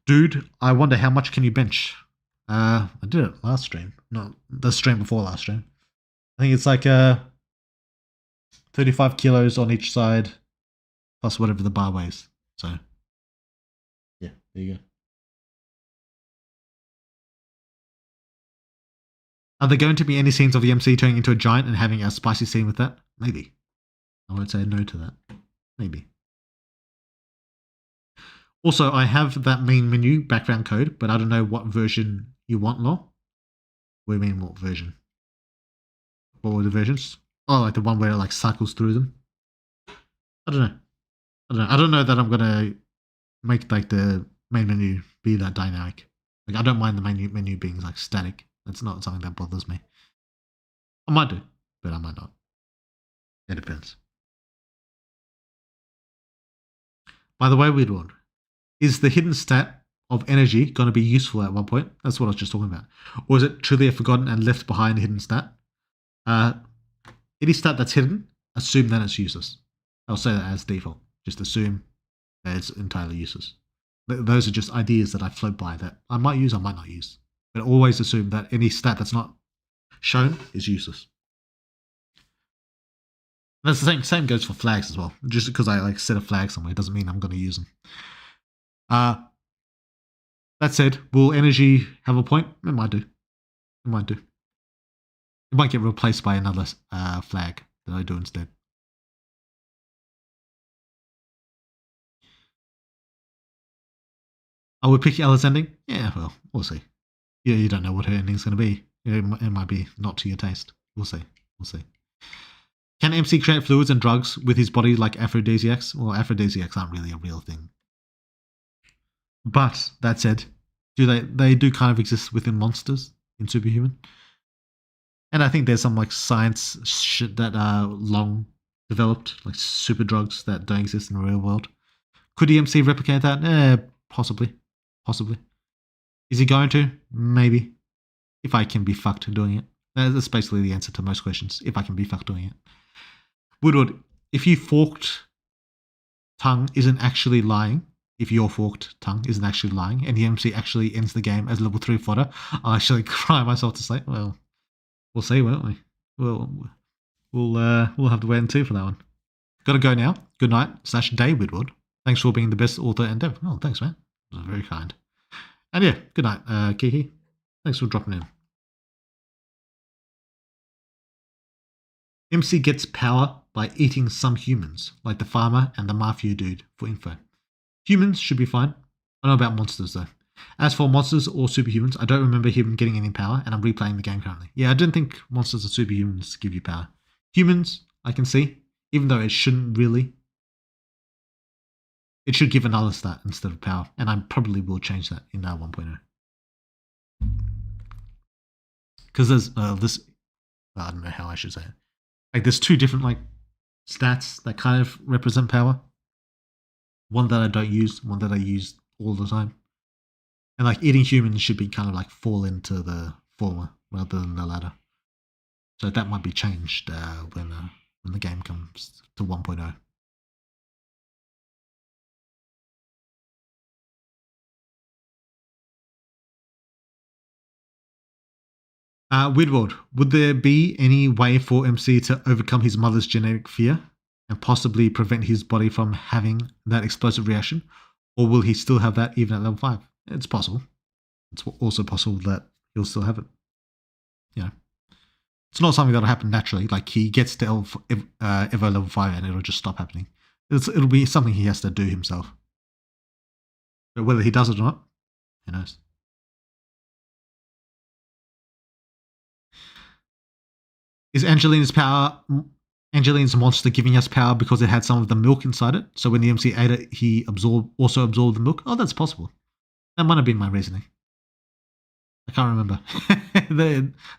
Dude, I wonder how much can you bench? I did it last stream. No, the stream before last stream. I think it's like 35 kilos on each side, plus whatever the bar weighs. So, yeah, there you go. Are there going to be any scenes of the MC turning into a giant and having a spicy scene with that? Maybe. I won't say no to that. Maybe. Also, I have that main menu background code, but I don't know what version you want, Law. What do you mean, what version? What were the versions? Oh, like the one where it like cycles through them? I don't know. I don't know that I'm gonna make like the main menu be that dynamic. Like I don't mind the menu being like static. That's not something that bothers me. I might do, but I might not. It depends. By the way, weird one. Is the hidden stat of energy going to be useful at one point? That's what I was just talking about. Or is it truly a forgotten and left behind hidden stat? Any stat that's hidden, assume that it's useless. I'll say that as default. Just assume that it's entirely useless. Those are just ideas that I float by that I might use, I might not use. But always assume that any stat that's not shown is useless. And that's the same goes for flags as well. Just because I like set a flag somewhere doesn't mean I'm going to use them. That said, will energy have a point? It might do. It might do. It might get replaced by another flag that I do instead. I would pick Ella's ending. Yeah, well, we'll see. Yeah, you don't know what her ending's going to be. It might be not to your taste. We'll see. We'll see. Can MC create fluids and drugs with his body like aphrodisiacs? Well, aphrodisiacs aren't really a real thing. But that said, they do kind of exist within monsters in Superhuman. And I think there's some like science shit that are long developed, like super drugs that don't exist in the real world. Could EMC replicate that? Possibly. Possibly. Is he going to? Maybe. If I can be fucked doing it. That's basically the answer to most questions. If I can be fucked doing it. Woodward, if you forked tongue isn't actually lying, if your forked tongue isn't actually lying, and the MC actually ends the game as level 3 fodder, I'll actually cry myself to sleep. Well, we'll see, won't we? We'll have to wait and see for that one. Gotta go now. Good night / day, Woodward. Thanks for being the best author and dev. Oh, thanks, man. That was very kind. And yeah, good night, Kiki. Thanks for dropping in. MC gets power by eating some humans, like the farmer and the mafia dude, for info. Humans should be fine. I know about monsters though. As for monsters or superhumans, I don't remember him getting any power, and I'm replaying the game currently. Yeah, I didn't think monsters or superhumans give you power. Humans, I can see, even though it shouldn't really. It should give another stat instead of power, and I probably will change that in 1.0. Because there's this, I don't know how I should say it. Like there's two different like stats that kind of represent power. One that I don't use, one that I use all the time. And like eating humans should be kind of like fall into the former rather than the latter. So that might be changed when the game comes to 1.0. Weird would there be any way for MC to overcome his mother's genetic fear and possibly prevent his body from having that explosive reaction? Or will he still have that even at level 5? It's possible. It's also possible that he'll still have it. Yeah. It's not something that'll happen naturally. Like he gets to Evo level 5 and it'll just stop happening. It'll be something he has to do himself. But whether he does it or not, who knows? Is Angelina's monster giving us power because it had some of the milk inside it? So when the MC ate it, he also absorbed the milk? Oh, that's possible. That might have been my reasoning. I can't remember.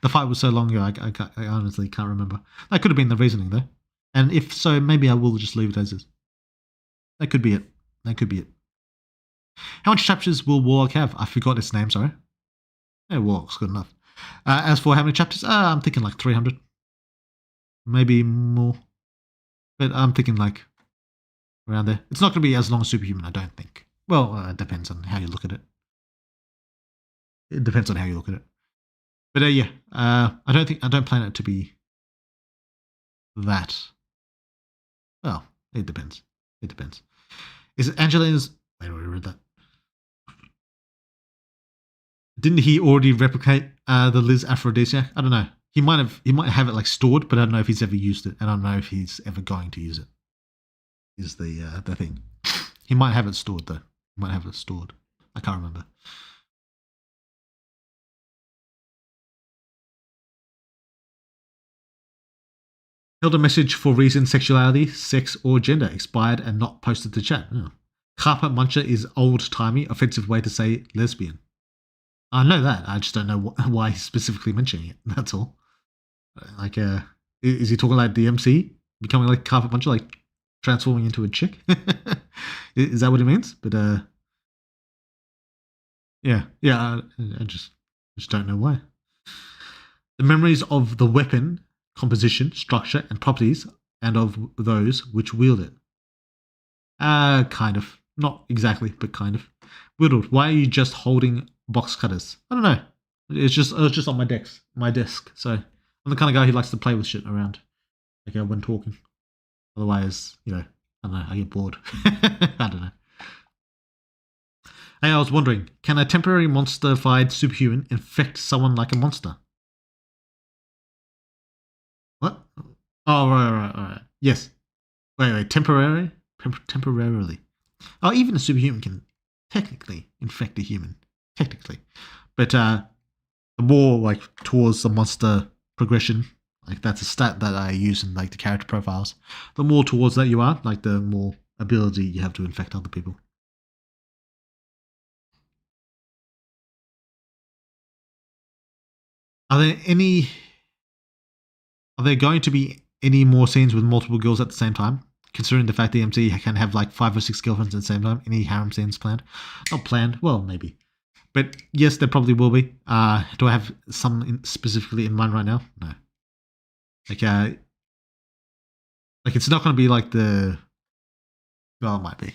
the fight was so long ago, I honestly can't remember. That could have been the reasoning, though. And if so, maybe I will just leave it as is. That could be it. That could be it. How much chapters will Warlock have? I forgot its name, sorry. Yeah, Warlock's good enough. As for how many chapters, I'm thinking like 300. Maybe more. But I'm thinking like around there. It's not going to be as long as Superhuman, I don't think. Well, it depends on how you look at it. It depends on how you look at it. But yeah, I don't plan it to be that. Well, it depends. It depends. Is it Angelina's? I already read that. Didn't he already replicate the Liz aphrodisiac? I don't know. He might have it like stored, but I don't know if he's ever used it, and I don't know if he's ever going to use it. Is the thing? He might have it stored though. He might have it stored. I can't remember. Held a message for reason, sexuality, sex, or gender expired and not posted to chat. Oh. Carpet muncher is old-timey, offensive way to say lesbian. I know that. I just don't know why he's specifically mentioning it. That's all. Like, is he talking like DMC becoming like carpet muncher, like transforming into a chick? Is that what he means? But yeah. I just don't know why. The memories of the weapon composition, structure, and properties, and of those which wield it. Kind of. Not exactly, but kind of. Whittled, why are you just holding box cutters? I don't know. It's just on my desk. So I'm the kind of guy who likes to play with shit around, like when talking. Otherwise, I don't know. I get bored. I don't know. Hey, I was wondering, can a temporary monster-fied superhuman infect someone like a monster? What? Oh, right. Yes. Wait. Temporarily? Oh, even a superhuman can technically infect a human. Technically. But the more like towards the monster progression, like that's a stat that I use in like the character profiles. The more towards that you are, like the more ability you have to infect other people. Are there going to be any more scenes with multiple girls at the same time? Considering the fact the MC can have like 5 or 6 girlfriends at the same time. Any harem scenes planned? Not planned. Well, maybe. But yes, there probably will be. Do I have some specifically in mind right now? No. Like it's not going to be like the. Well, it might be.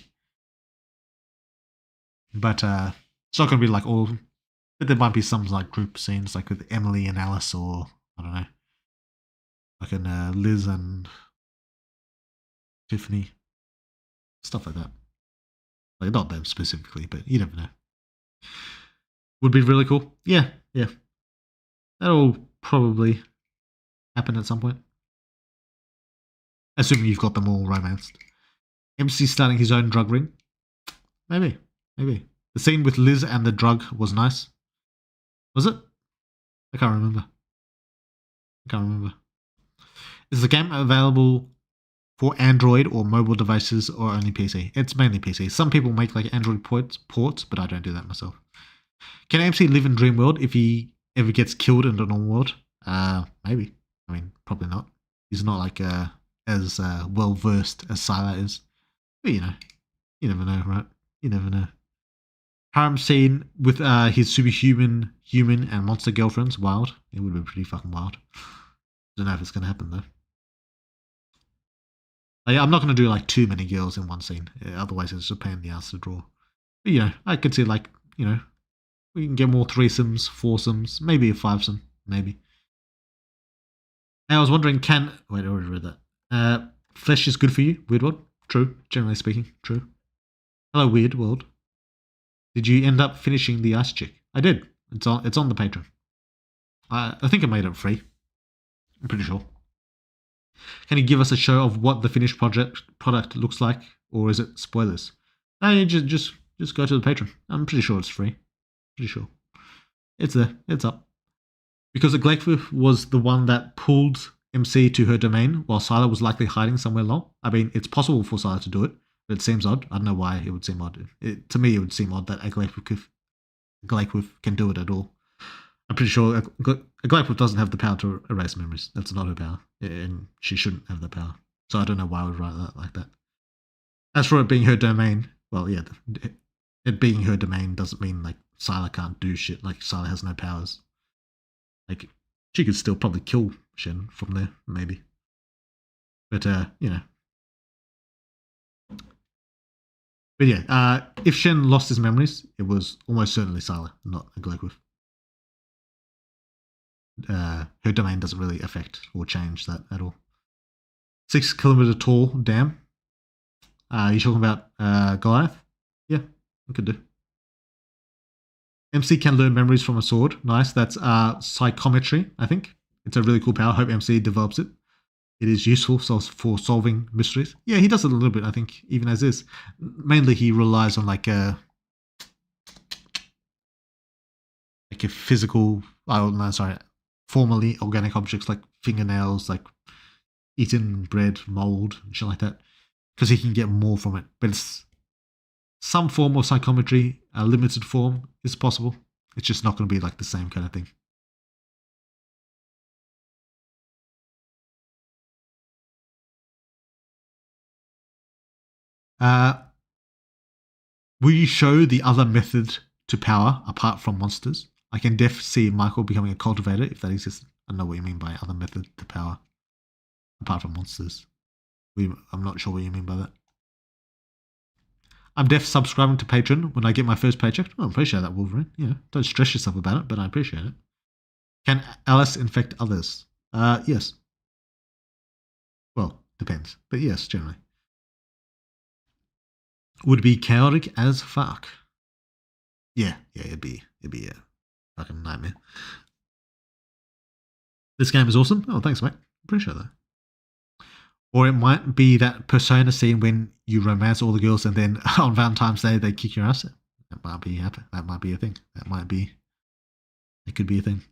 But it's not going to be like all of them. But there might be some like group scenes, like with Emily and Alice, or I don't know, like in Liz and Tiffany, stuff like that. Like not them specifically, but you never know. Would be really cool. Yeah. That'll probably happen at some point. Assuming you've got them all romanced. MC starting his own drug ring. Maybe. The scene with Liz and the drug was nice. Was it? I can't remember. Is the game available for Android or mobile devices or only PC? It's mainly PC. Some people make like Android ports, but I don't do that myself. Can MC live in Dream World if he ever gets killed in the normal world? Maybe. I mean, probably not. He's not like as well versed as Sylar is. But you never know, right? You never know. Harem scene with his superhuman, human, and monster girlfriends. Wild. It would have been pretty fucking wild. Don't know if it's gonna happen though. I'm not gonna do like too many girls in one scene. Otherwise, it's just a pain in the ass to draw. But I could see like we can get more threesomes, foursomes, maybe a fivesome, maybe. And I was wondering, wait, I already read that. Flesh is good for you, Weird World. True, generally speaking, true. Hello, Weird World. Did you end up finishing the Ice Chick? I did. It's on the Patreon. I think I made it free. I'm pretty sure. Can you give us a show of what the finished product looks like, or is it spoilers? No, just go to the Patreon. I'm pretty sure it's free. Pretty sure. It's there. It's up. Because the Glakewiff was the one that pulled MC to her domain, while Sylar was likely hiding somewhere long. I mean, it's possible for Sylar to do it, but it seems odd. I don't know why it would seem odd. To me, it would seem odd that a Glakewiff can do it at all. I'm pretty sure a Glakewiff doesn't have the power to erase memories. That's not her power, and she shouldn't have the power. So I don't know why I would write that like that. As for it being her domain, well, yeah, it being her domain doesn't mean like Sylar can't do shit. Like Sylar has no powers. Like she could still probably kill Shen from there, maybe. But But yeah, if Shen lost his memories, it was almost certainly Sylar, not a Glakewiff. Her domain doesn't really affect or change that at all. 6 kilometer tall dam. You talking about Goliath? Yeah, I could do. MC can learn memories from a sword. Nice. That's psychometry, I think. It's a really cool power. Hope MC develops it. It is useful for solving mysteries. Yeah, he does it a little bit, I think, even as is. Mainly he relies on like a physical, formally organic objects like fingernails, like eaten bread, mold, and shit like that. Because he can get more from it. But it's some form of psychometry, a limited form, is possible. It's just not going to be like the same kind of thing. Will you show the other method to power apart from monsters? I can see Michael becoming a cultivator if that exists. I don't know what you mean by other method to power apart from monsters. I'm not sure what you mean by that. I'm subscribing to Patreon when I get my first paycheck. I appreciate that, Wolverine. Don't stress yourself about it, but I appreciate it. Can Alice infect others? Yes. Well, depends, but yes, generally. Would be chaotic as fuck. Yeah, it'd be a fucking nightmare. This game is awesome. Oh, thanks, mate. Appreciate that. Or it might be that Persona scene when you romance all the girls and then on Valentine's Day they kick your ass. That might be happen. That might be a thing. It could be a thing.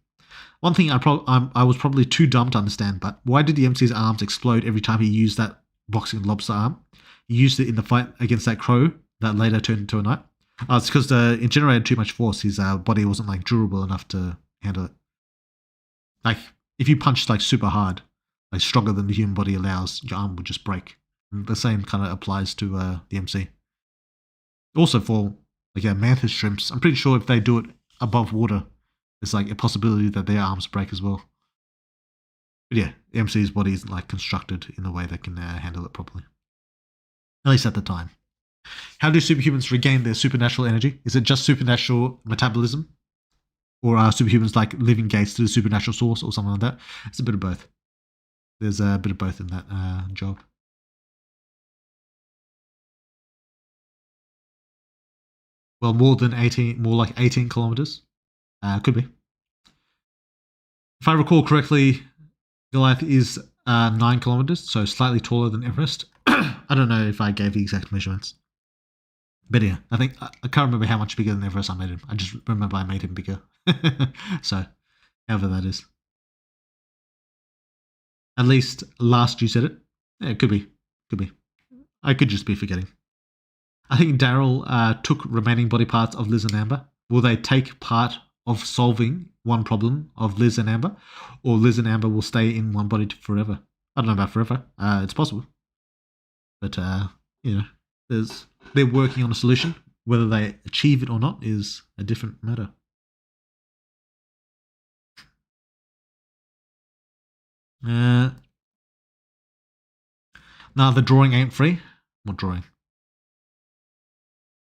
One thing I was probably too dumb to understand, but why did the MC's arms explode every time he used that boxing lobster arm? He used it in the fight against that crow that later turned into a knight. It's because it generated too much force. His body wasn't like durable enough to handle it. Like if you punched like super hard, like stronger than the human body allows, your arm would just break. And the same kind of applies to the MC. Also for mantis shrimps, I'm pretty sure if they do it above water, there's like a possibility that their arms break as well. But yeah, the MC's body isn't like constructed in a way that can handle it properly. At least at the time. How do superhumans regain their supernatural energy? Is it just supernatural metabolism? Or are superhumans like living gates to the supernatural source or something like that? It's a bit of both. There's a bit of both in that job. Well, more like 18 kilometers. Could be. If I recall correctly, Goliath is 9 kilometers, so slightly taller than Everest. I don't know if I gave the exact measurements. But yeah, I think I can't remember how much bigger than Everest I made him. I just remember I made him bigger. So, however that is. At least last you said it. Yeah, it could be. I could just be forgetting. I think Daryl took remaining body parts of Liz and Amber. Will they take part of solving one problem of Liz and Amber? Or Liz and Amber will stay in one body forever? I don't know about forever. It's possible, but you know, they're working on a solution. Whether they achieve it or not is a different matter. Uh, Now the drawing ain't free. What drawing?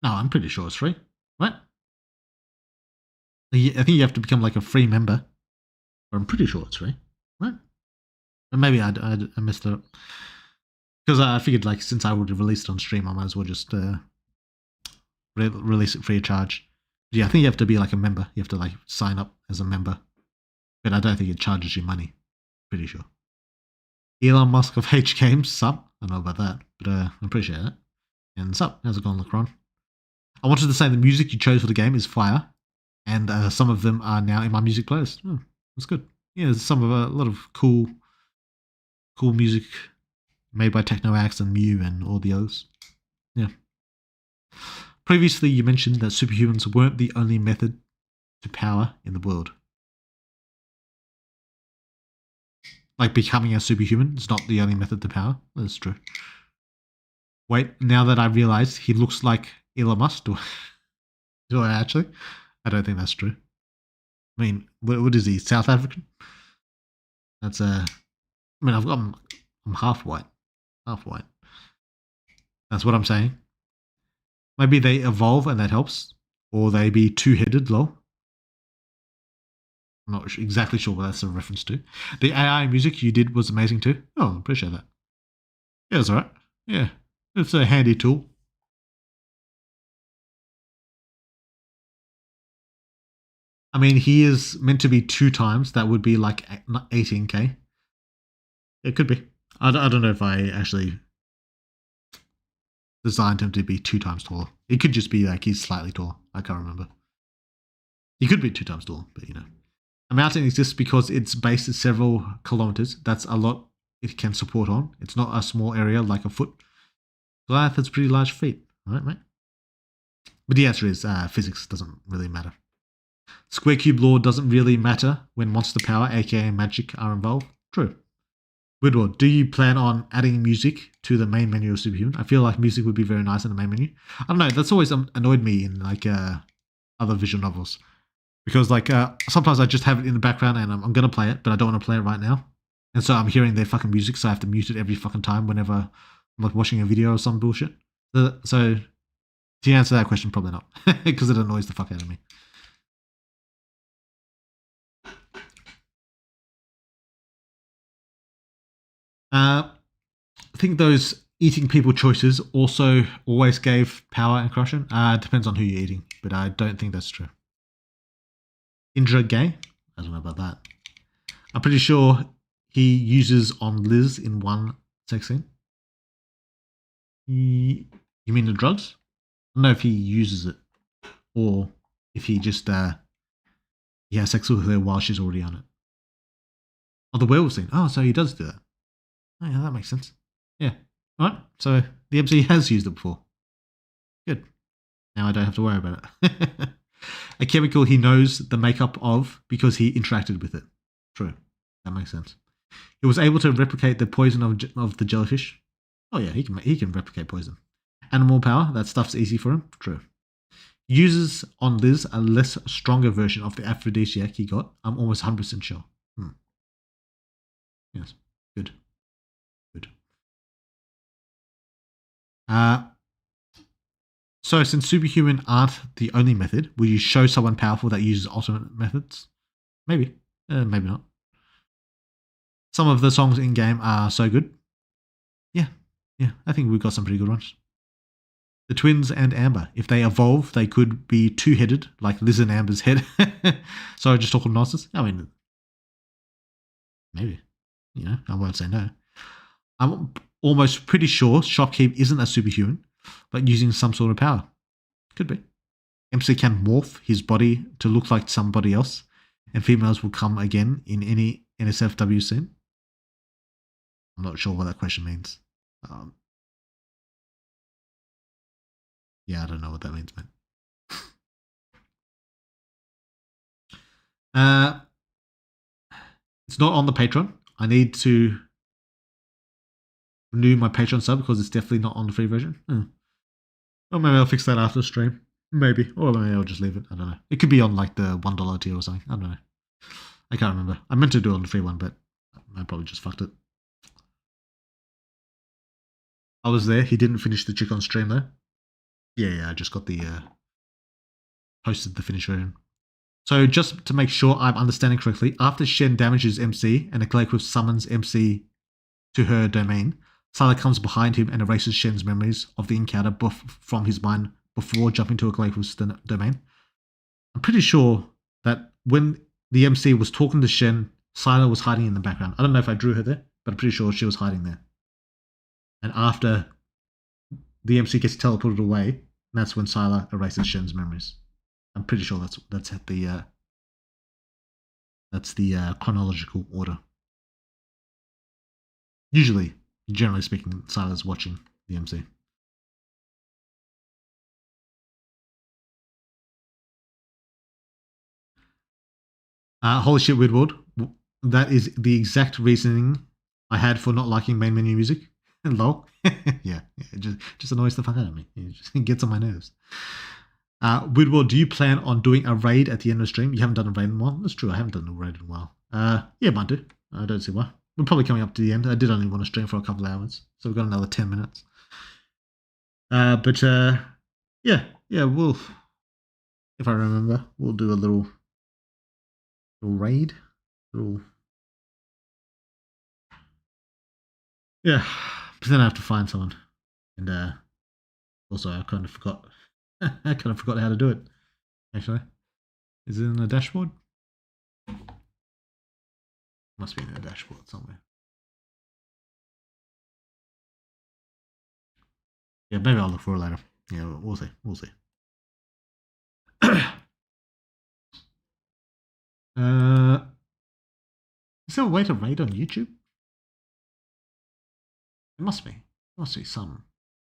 No, I'm pretty sure it's free. What? I think you have to become like a free member. But I'm pretty sure it's free. What? Or maybe I messed it up. Because I figured like since I would have released it on stream, I might as well just release it free of charge. Yeah, I think you have to be like a member. You have to like sign up as a member. But I don't think it charges you money. Pretty sure. Elon Musk of H Games, sup? I don't know about that, but I appreciate it. And sup? How's it going, Lacron? I wanted to say the music you chose for the game is fire, and some of them are now in my music playlist. Oh, that's good. Yeah, there's some of a lot of cool music made by Techno Axe and Mew and all the others. Yeah. Previously, you mentioned that superhumans weren't the only method to power in the world. Like becoming a superhuman is not the only method to power. That's true. Wait, now that I realize he looks like Elon Musk, do I actually? I don't think that's true. I mean, what is he? South African? That's I mean, I'm half white. Half white. That's what I'm saying. Maybe they evolve and that helps. Or they be two-headed, lol. I'm not exactly sure what that's a reference to. The AI music you did was amazing too. Oh, I appreciate that. Yeah, it's alright. Yeah, it's a handy tool. I mean, he is meant to be 2 times. That would be like 18k. It could be. I don't know if I actually designed him to be 2 times taller. It could just be like he's slightly taller. I can't remember. He could be 2 times taller, but you know. A mountain exists because its base is several kilometers. That's a lot it can support on. It's not a small area like a foot. Goliath has pretty large feet. All right, mate? But the answer is physics doesn't really matter. Square cube law doesn't really matter when monster power, aka magic, are involved. True. Woodward, do you plan on adding music to the main menu of Superhuman? I feel like music would be very nice in the main menu. I don't know. That's always annoyed me in like other visual novels because like sometimes I just have it in the background and I'm gonna play it, but I don't want to play it right now, and so I'm hearing their fucking music, so I have to mute it every fucking time whenever I'm like watching a video or some bullshit. So to answer that question, probably not, because it annoys the fuck out of me. I think those eating people choices also always gave power and corruption. It depends on who you're eating, but I don't think that's true. Indra gay? I don't know about that. I'm pretty sure he uses on Liz in one sex scene. You mean the drugs? I don't know if he uses it or if he just he has sex with her while she's already on it. Oh, the werewolf scene. Oh, so he does do that. Oh, yeah, that makes sense. Yeah. All right. So the MC has used it before. Good. Now I don't have to worry about it. A chemical he knows the makeup of because he interacted with it. True. That makes sense. He was able to replicate the poison of the jellyfish. Oh yeah, he can replicate poison. Animal power, that stuff's easy for him. True. Uses on Liz a less stronger version of the aphrodisiac he got. I'm almost 100% sure. Yes. Good. Good. So since superhuman aren't the only method, will you show someone powerful that uses alternate methods? Maybe. Maybe not. Some of the songs in game are so good. Yeah. I think we've got some pretty good ones. The twins and Amber. If they evolve, they could be two-headed, like Liz and Amber's head. Sorry, just talking nonsense. I mean, maybe. You know, I won't say no. I'm almost pretty sure Shopkeep isn't a superhuman, but using some sort of power. Could be. MC can morph his body to look like somebody else, and females will come again in any NSFW scene. I'm not sure what that question means. Yeah, I don't know what that means, man. It's not on the Patreon. I need to renew my Patreon sub because it's definitely not on the free version. Or maybe I'll fix that after the stream. Maybe. Or maybe I'll just leave it. I don't know. It could be on like the $1 tier or something. I don't know. I can't remember. I meant to do it on the free one, but I probably just fucked it. I was there. He didn't finish the chick on stream though. Yeah, I just got the posted the finished version. So just to make sure I'm understanding correctly, after Shen damages MC and a Glakewiff summons MC to her domain, Sylar comes behind him and erases Shen's memories of the encounter from his mind before jumping to a Glakewiff's domain. I'm pretty sure that when the MC was talking to Shen, Sylar was hiding in the background. I don't know if I drew her there, but I'm pretty sure she was hiding there. And after the MC gets teleported away, that's when Sylar erases Shen's memories. I'm pretty sure that's at the chronological order. Usually, generally speaking, Sylar's watching the MC. Holy shit, Weird that is the exact reasoning I had for not liking main menu music. Lol. yeah, it just annoys the fuck out of me. It just gets on my nerves. Weird, do you plan on doing a raid at the end of the stream? You haven't done a raid in a while. That's true. I haven't done a raid in a while. Yeah, might do. I don't see why. We're probably coming up to the end. I did only want to stream for a couple of hours, so we've got another 10 minutes. Yeah, we'll, if I remember, we'll do a little raid. Yeah, but then I have to find someone, and also I kind of forgot. I kind of forgot how to do it. Actually, is it in the dashboard? Must be in the dashboard somewhere. Yeah, maybe I'll look for it later. Yeah, we'll see. Is there a way to raid on YouTube? It must be. There must be some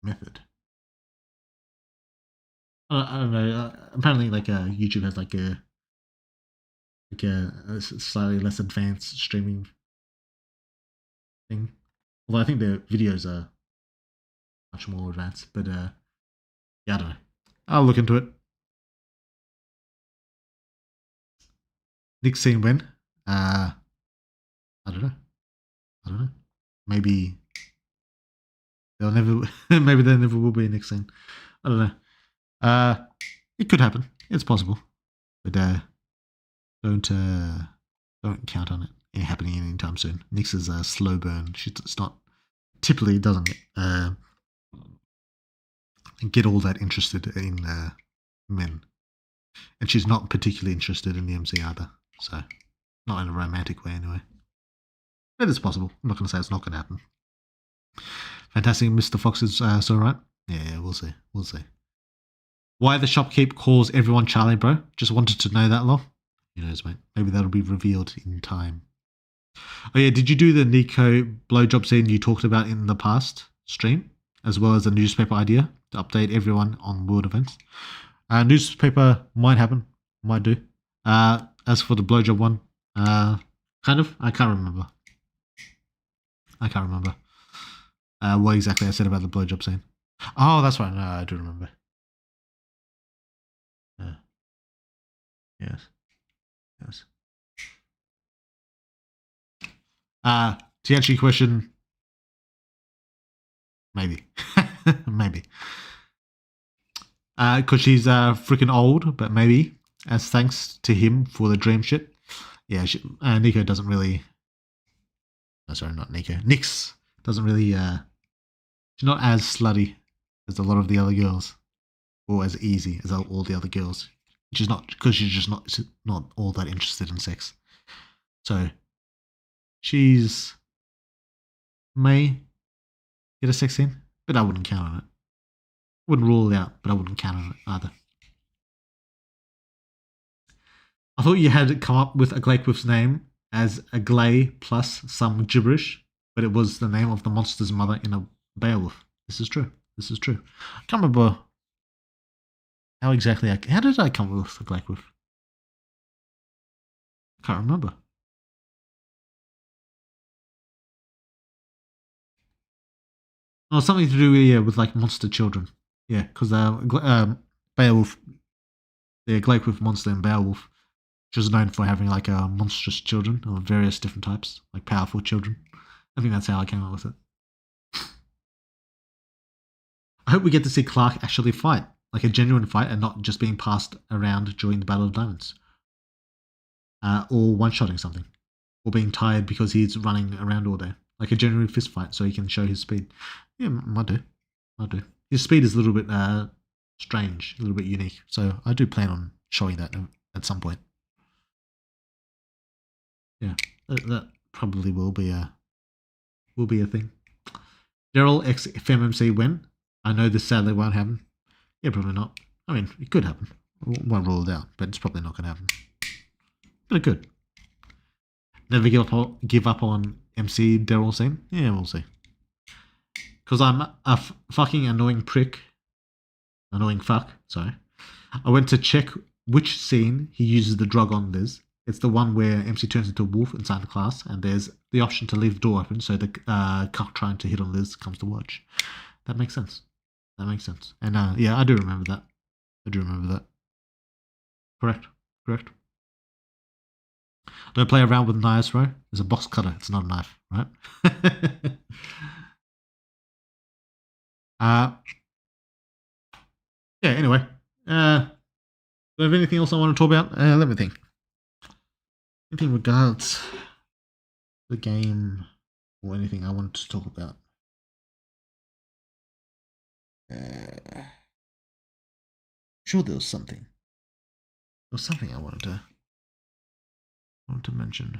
method. I don't know. Apparently, like YouTube has like a slightly less advanced streaming thing. Although I think the videos are much more advanced. But yeah, I don't know. I'll look into it. Next scene when? I don't know. Maybe they'll never. Maybe there never will be a next scene. I don't know. It could happen. It's possible, but don't count on it happening anytime soon. Nyx is a slow burn. It's not typically doesn't get all that interested in men, and she's not particularly interested in the MC either. So not in a romantic way anyway. But it's possible. I'm not going to say it's not going to happen. Fantastic, Mr. Fox is so right. Yeah, we'll see. Why the shopkeep calls everyone Charlie, bro? Just wanted to know that, lol. Who knows, mate? Maybe that'll be revealed in time. Oh yeah, did you do the Nico blowjob scene you talked about in the past stream, as well as a newspaper idea to update everyone on world events? Newspaper might happen, might do. As for the blowjob one, kind of. I can't remember. What exactly I said about the blowjob scene. Oh, that's right. No, I do remember. Yes. To answer your question, maybe. Maybe. Because she's freaking old, but maybe. As thanks to him for the dream shit. Yeah, Nico doesn't really... Oh, sorry, not Nico. Nyx doesn't really... she's not as slutty as a lot of the other girls. Or as easy as all the other girls. She's not... Because she's just not all that interested in sex. So... She's... may get a sex scene, but I wouldn't count on it. Wouldn't rule it out, but I wouldn't count on it either. I thought you had come up with a Glakewiff's name as a Glay plus some gibberish, but it was the name of the monster's mother in a Beowulf. This is true. I can't remember how exactly how did I come up with a Glakewiff? I can't remember. Oh, something to do with like monster children. Yeah, because Beowulf, the Glaive monster in Beowulf, which was known for having like monstrous children of various different types, like powerful children. I think that's how I came up with it. I hope we get to see Clark actually fight, like a genuine fight, and not just being passed around during the Battle of Diamonds, or one-shotting something, or being tired because he's running around all day, like a genuine fist fight, so he can show his speed. Yeah, might do. His speed is a little bit strange, a little bit unique, so I do plan on showing that at some point. Yeah, that probably will be a thing. Daryl X FMMC win. I know this sadly won't happen. Yeah, probably not. I mean, it could happen. Won't rule it out, but it's probably not going to happen. But it could. Never give up on MC Daryl scene. Yeah, we'll see. Because I'm a fucking annoying prick. Annoying fuck. Sorry. I went to check which scene he uses the drug on Liz. It's the one where MC turns into a wolf inside the class, and there's the option to leave the door open so the cuck trying to hit on Liz comes to watch. That makes sense. And yeah, I do remember that. Correct. Don't play around with knives, bro. It's a box cutter. It's not a knife, right? Yeah, anyway. Do I have anything else I want to talk about? Let me think. Anything regards the game or anything I wanted to talk about? Sure, there was something. There was something I wanted to mention.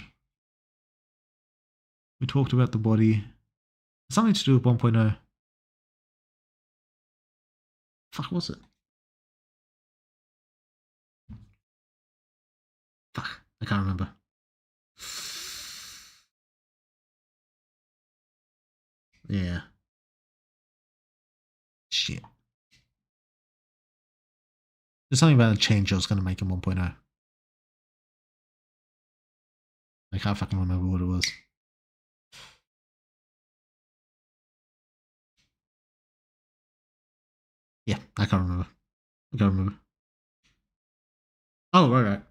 We talked about the body. Something to do with 1.0. Fuck, was it? Fuck, I can't remember. Yeah. Shit. There's something about a change I was going to make in 1.0. I can't fucking remember what it was. Yeah, I can't remember. Oh, right.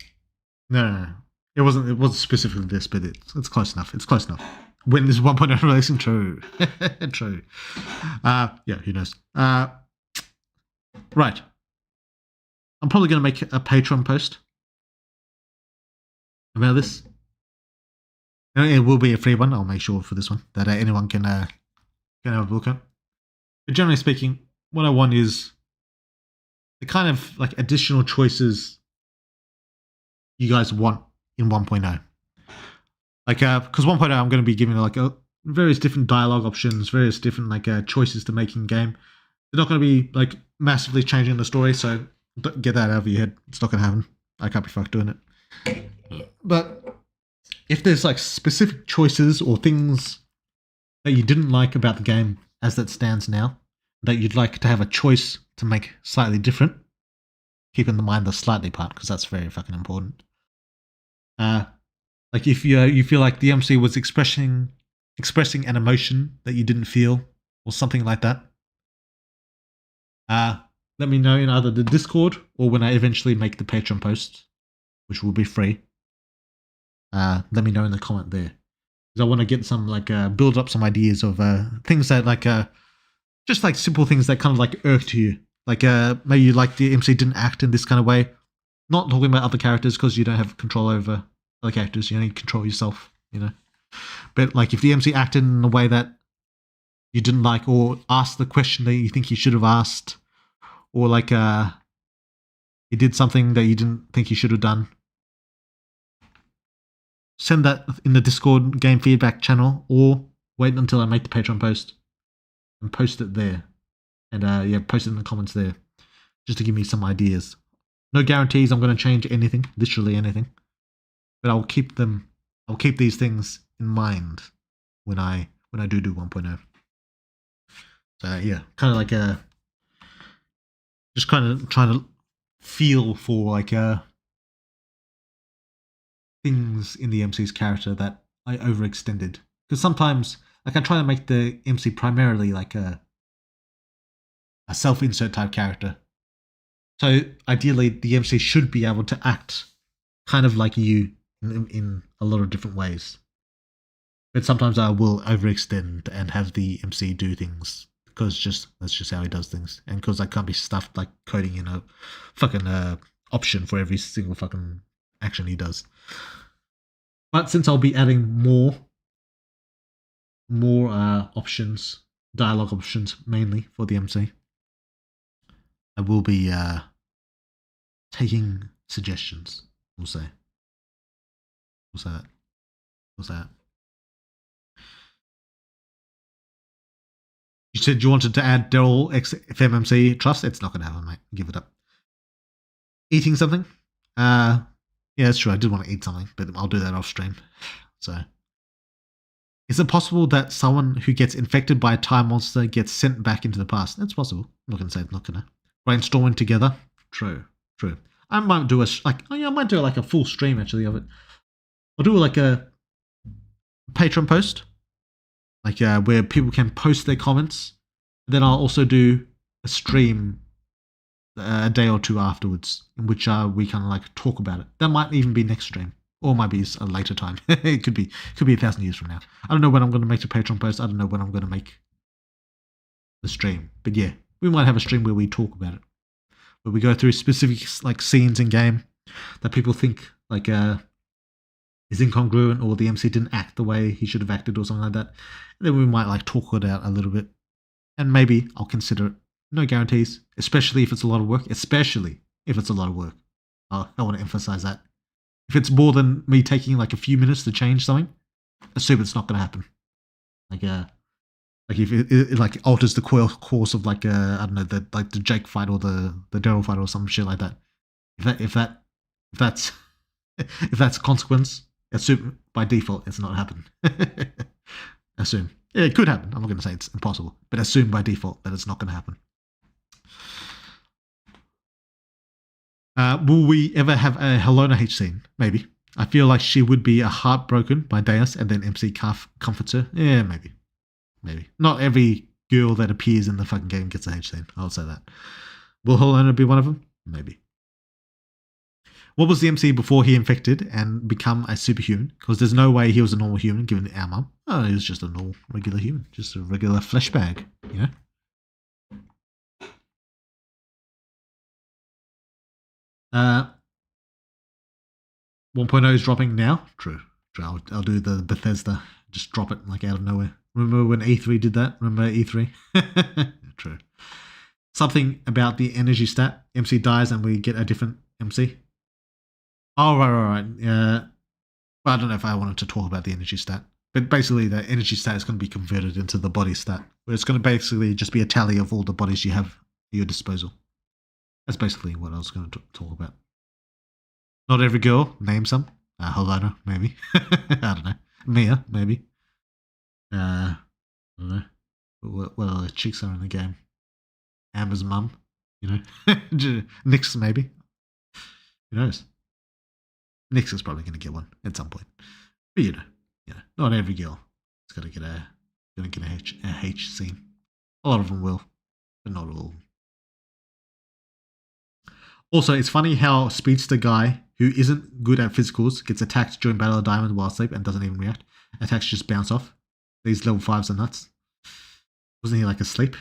No. It wasn't specifically this, but it's close enough. When this 1.0 releasing, true. True. Yeah, who knows? Right. I'm probably going to make a Patreon post about this. It will be a free one. I'll make sure for this one that anyone can have a look at. But generally speaking, what I want is the kind of like additional choices you guys want in 1.0. Like, because 1.0, I'm going to be giving like various different dialogue options, various different like choices to make in game. They're not going to be like massively changing the story, so get that out of your head. It's not going to happen. I can't be fucked doing it. But if there's like specific choices or things that you didn't like about the game as that stands now, that you'd like to have a choice to make slightly different, keep in mind the slightly part because that's very fucking important. Like if you feel like the MC was expressing an emotion that you didn't feel or something like that, let me know in either the Discord or when I eventually make the Patreon post, which will be free. Let me know in the comment there, because I want to get some like build up some ideas of things that like just like simple things that kind of like irk to you. Like maybe you like the MC didn't act in this kind of way. Not talking about other characters because you don't have control over other characters. You only control yourself, you know. But like if the MC acted in a way that you didn't like, or asked the question that you think you should have asked, or like he did something that you didn't think you should have done, send that in the Discord game feedback channel, or wait until I make the Patreon post and post it there. And yeah, post it in the comments there, just to give me some ideas. No guarantees I'm going to change anything, literally anything, but I'll keep these things in mind when I do 1.0. So yeah, kind of like just kind of trying to feel for like things in the MC's character that I overextended, because sometimes like I try to make the MC primarily like a self-insert type character. So ideally, the MC should be able to act kind of like you in a lot of different ways. But sometimes I will overextend and have the MC do things because that's just how he does things, and because I can't be stuffed like coding in a fucking option for every single fucking action he does. But since I'll be adding more options, dialogue options mainly for the MC, I will be taking suggestions. We'll say. We'll say that. We'll say that. You said you wanted to add Daryl FMMC Trust. It's not going to happen, mate. Give it up. Eating something? Yeah, that's true. I did want to eat something, but I'll do that off stream. So, is it possible that someone who gets infected by a time monster gets sent back into the past? That's possible. I'm not going to say it's not going to. Brainstorming together. True. I might do a full stream actually of it. I'll do like a Patreon post, like where people can post their comments. Then I'll also do a stream a day or two afterwards, in which we kind of like talk about it. That might even be next stream, or might be a later time. It could be 1,000 years from now. I don't know when I'm going to make the Patreon post. I don't know when I'm going to make the stream, but yeah, we might have a stream where we talk about it, where we go through specific like scenes in game that people think like is incongruent, or the MC didn't act the way he should have acted, or something like that. And then we might like talk it out a little bit, and maybe I'll consider it. No guarantees, especially if it's a lot of work. I want to emphasize that. If it's more than me taking like a few minutes to change something, assume it's not going to happen. Like if it like alters the course of like I don't know, the Jake fight or the Daryl fight or some shit like that. If that's if that's a consequence, assume by default it's not happened. Assume. Yeah, it could happen. I'm not going to say it's impossible, but assume by default that it's not going to happen. Will we ever have a Helena H scene? Maybe. I feel like she would be heartbroken by Deus and then MC comforts her. Yeah, maybe. Not every girl that appears in the fucking game gets a H scene. I'll say that. Will Helena be one of them? Maybe. What was the MC before he infected and become a superhuman? Because there's no way he was a normal human given our mum. Oh, he was just a normal, regular human. Just a regular flesh bag, you know? 1.0 is dropping now. True. I'll do the Bethesda. Just drop it like out of nowhere. Remember when E3 did that? Remember E3? True. Something about the energy stat. MC dies and we get a different MC. Oh, right. Well, I don't know if I wanted to talk about the energy stat. But basically, the energy stat is going to be converted into the body stat, where it's going to basically just be a tally of all the bodies you have at your disposal. That's basically what I was going to talk about. Not every girl. Name some. Helena, maybe. I don't know. Mia, maybe. I don't know. What other chicks are in the game? Amber's mum, you know. Nyx, maybe. Who knows? Nyx is probably going to get one at some point. But you know, not every girl is going to get a H scene. A lot of them will, but not all. Also, it's funny how Speedster guy who isn't good at physicals gets attacked during Battle of Diamonds while asleep and doesn't even react. Attacks just bounce off. These level 5s are nuts. Wasn't he like asleep?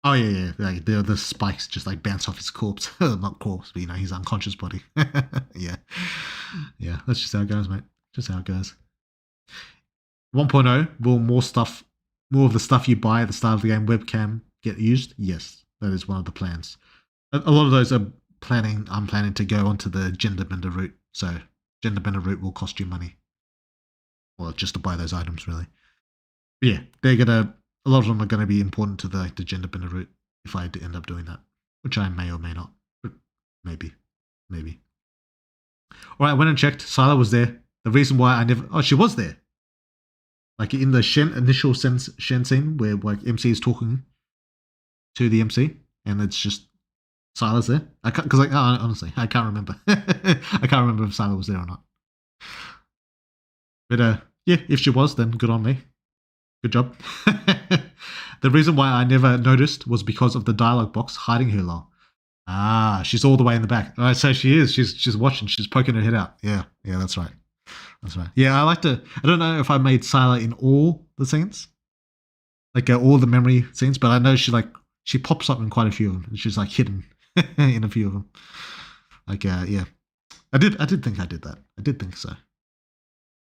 Oh yeah. Like the spikes just like bounce off his corpse. Not corpse, but you know, his unconscious body. Yeah. That's just how it goes, mate. Just how it goes. 1.0, will more of the stuff you buy at the start of the game webcam get used? Yes, that is one of the plans. A lot of those I'm planning to go onto the gender bender route. So gender bender route will cost you money. Well, just to buy those items, really. But yeah, a lot of them are going to be important to the gender bender route if I end up doing that, which I may or may not, but maybe. All right, I went and checked. Sila was there. The reason why I never... Oh, she was there. Like in the initial Shen scene where like MC is talking to the MC and it's just Sila's there. Honestly, I can't remember. I can't remember if Sila was there or not. But yeah, if she was, then good on me. Good job. The reason why I never noticed was because of the dialogue box hiding her lol. Ah, she's all the way in the back. All right, so she is. She's watching. She's poking her head out. Yeah, that's right. That's right. Yeah, I like to. I don't know if I made Sila in all the scenes, like all the memory scenes, but I know she pops up in quite a few of them, and she's like hidden in a few of them. Like yeah, I did think I did that. I did think so.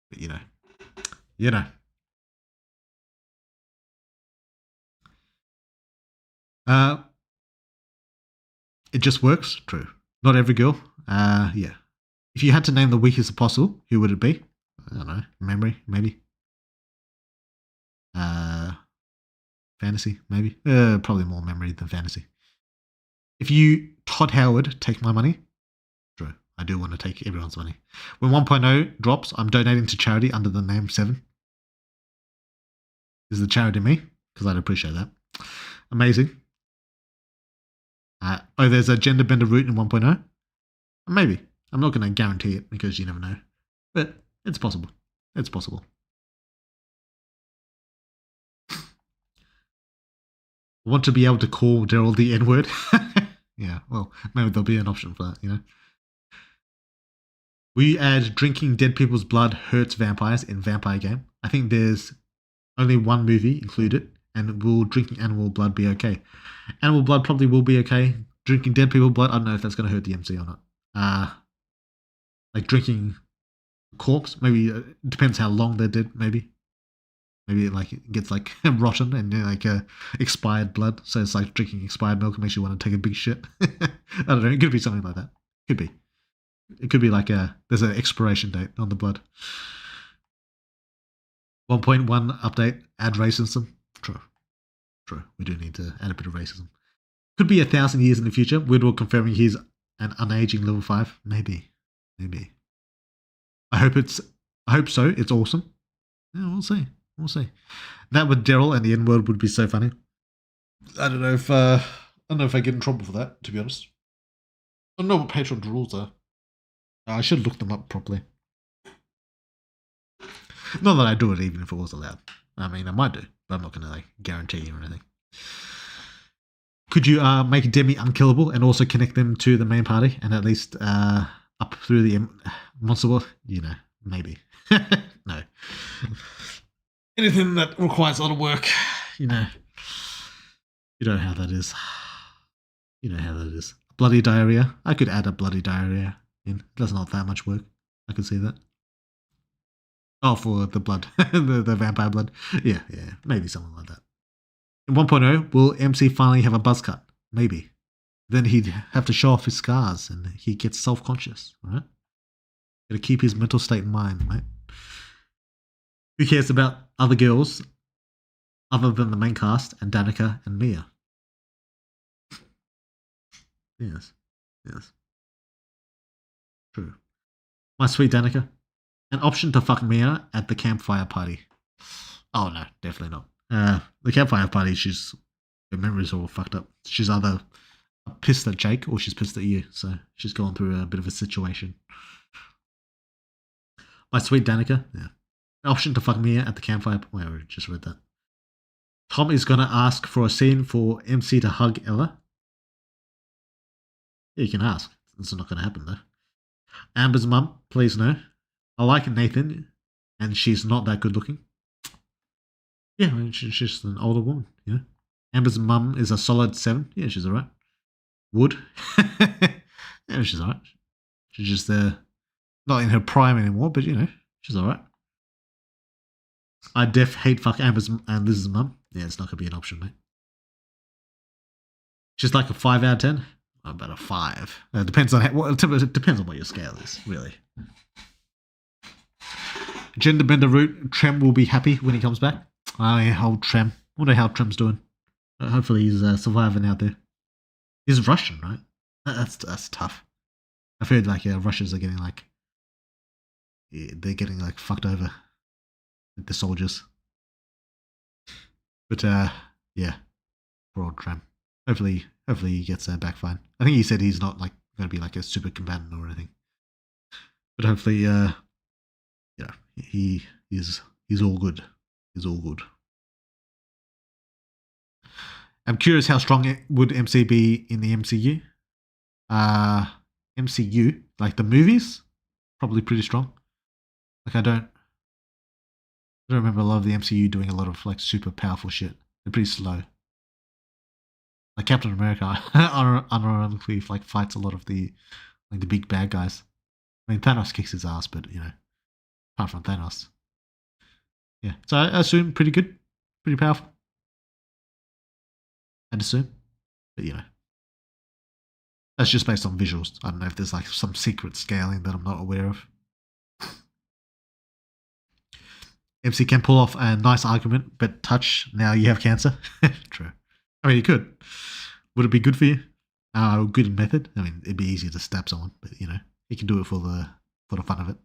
But you know. Uh, it just works. True. Not every girl. Yeah. If you had to name the weakest apostle, who would it be? I don't know. Memory, maybe. Uh, fantasy, maybe. Probably more memory than fantasy. If you, Todd Howard, take my money, true. I do want to take everyone's money. When 1.0 drops, I'm donating to charity under the name 7. Is the charity me? Because I'd appreciate that. Amazing. There's a gender bender route in 1.0? Maybe. I'm not going to guarantee it because you never know. But it's possible. It's possible. I want to be able to call Daryl the N-word. Yeah, well, maybe there'll be an option for that, We add drinking dead people's blood hurts vampires in vampire game. I think there's only one movie included, and will drinking animal blood be okay? Animal blood probably will be okay. Drinking dead people's blood, I don't know if that's going to hurt the MC or not. Like drinking corpse, maybe depends how long they're dead, maybe. Maybe it gets rotten and expired blood. So it's like drinking expired milk. It makes you want to take a big shit. I don't know. It could be something like that. Could be. It could be there's an expiration date on the blood. 1.1 update. Add racism. True. We do need to add a bit of racism. Could be 1,000 years in the future. Woodward confirming he's an unaging level 5. Maybe. I hope so. It's awesome. Yeah, we'll see. That with Daryl and the N-word would be so funny. I don't know if I get in trouble for that, to be honest. I don't know what Patreon rules are. I should look them up properly. Not that I do it even if it was allowed. I mean, I might do, but I'm not going to guarantee or anything. Could you make Demi unkillable and also connect them to the main party and at least up through the monster world? Maybe. No. Anything that requires a lot of work, you know how that is. Bloody diarrhea. I could add a bloody diarrhea in. That's not that much work. I could see that. Oh, for the blood. the vampire blood. Yeah. Maybe something like that. In 1.0, will MC finally have a buzz cut? Maybe. Then he'd have to show off his scars and he gets self-conscious, right? Gotta keep his mental state in mind, mate. Who cares about other girls other than the main cast and Danica and Mia? Yes. True. My sweet Danica. An option to fuck Mia at the campfire party. Oh no, definitely not. The campfire party, her memories are all fucked up. She's either pissed at Jake or she's pissed at you. So she's going through a bit of a situation. My sweet Danica. Yeah. Option to fuck Mia at the campfire. Wait, I just read that. Tom is going to ask for a scene for MC to hug Ella. Yeah, you can ask. It's not going to happen, though. Amber's mum, please no. I like Nathan, and she's not that good looking. Yeah, I mean, she's just an older woman, Amber's mum is a solid 7. Yeah, she's alright. Wood. Yeah, she's alright. She's just not in her prime anymore, but, she's alright. I hate fuck Amber's and Liz's mum. Yeah, it's not going to be an option, mate. She's like a 5 out of 10. About a 5. It depends on it depends on what your scale is, really. Gender bender route. Trem will be happy when he comes back. Oh yeah, old Trem. I wonder how Trem's doing. Hopefully he's surviving out there. He's Russian, right? That's tough. I've heard Russians are getting they're getting fucked over. The soldiers. But yeah, poor old Trem. Hopefully he gets back fine. I think he said he's not going to be a super combatant or anything. But hopefully, he's all good. He's all good. I'm curious how strong it would MC be in the MCU. MCU, like the movies, probably pretty strong. Like I don't remember a lot of the MCU doing a lot of like super powerful shit. They're pretty slow. Like Captain America, unironically like fights a lot of the big bad guys. I mean Thanos kicks his ass, but apart from Thanos, yeah. So I assume pretty good, pretty powerful. I'd assume, but that's just based on visuals. I don't know if there's like some secret scaling that I'm not aware of. MC can pull off a nice argument, but touch, now you have cancer. True. I mean, you could. Would it be good for you? Good method. I mean, it'd be easier to stab someone, but you can do it for the fun of it.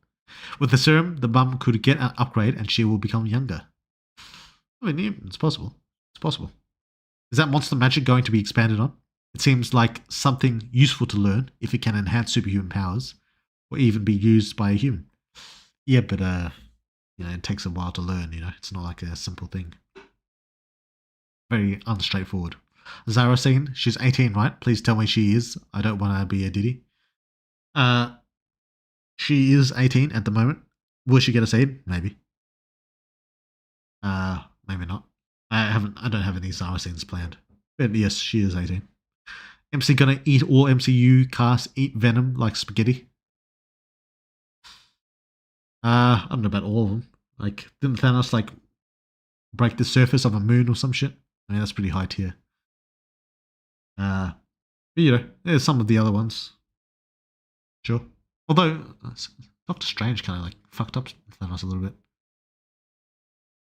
With the serum, the mum could get an upgrade and she will become younger. I mean, yeah, it's possible. It's possible. Is that monster magic going to be expanded on? It seems like something useful to learn if it can enhance superhuman powers, or even be used by a human. Yeah, but it takes a while to learn. It's not like a simple thing. Very unstraightforward. Zara saying she's 18, right? Please tell me she is. I don't want to be a diddy. She is 18 at the moment. Will she get a seed? Maybe. Maybe not. I don't have any Zara scenes planned. But yes, she is 18. MC gonna eat all MCU cast eat venom like spaghetti? I don't know about all of them. Like, didn't Thanos like break the surface of a moon or some shit? I mean, that's pretty high tier. But there's some of the other ones. Sure. Although Doctor Strange kind of like fucked up Thanos a little bit.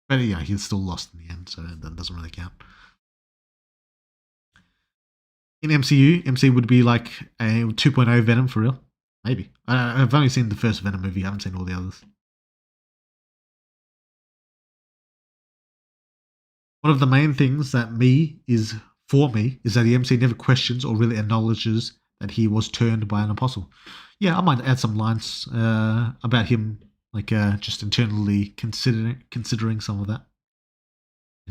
But he's still lost in the end, so that doesn't really count. In MCU, MC would be like a 2.0 Venom for real. Maybe. I've only seen the first Venom movie. I haven't seen all the others. One of the main things that is that the MC never questions or really acknowledges that he was turned by an apostle. Yeah, I might add some lines about him, like just internally considering some of that.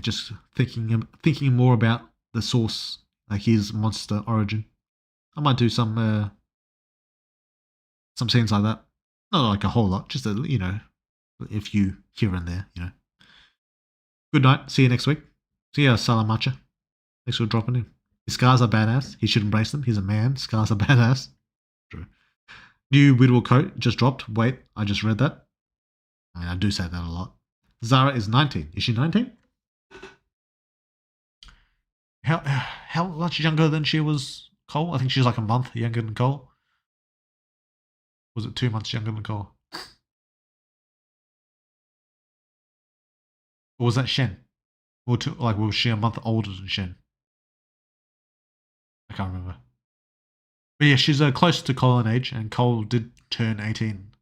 Just thinking more about the source, like his monster origin. I might do some scenes like that. Not like a whole lot, just a few here and there. Good night. See you next week. See ya, Salamacha. Thanks for dropping in. His scars are badass. He should embrace them. He's a man. Scars are badass. True. New Whittle coat just dropped. Wait, I just read that. I mean, I do say that a lot. Zara is 19. Is she 19? How much younger than she was Cole? I think she's like a month younger than Cole. Was it 2 months younger than Cole? Or was that Shen? Or was she a month older than Shen? I can't remember. But yeah, she's close to Cole in age, and Cole did turn 18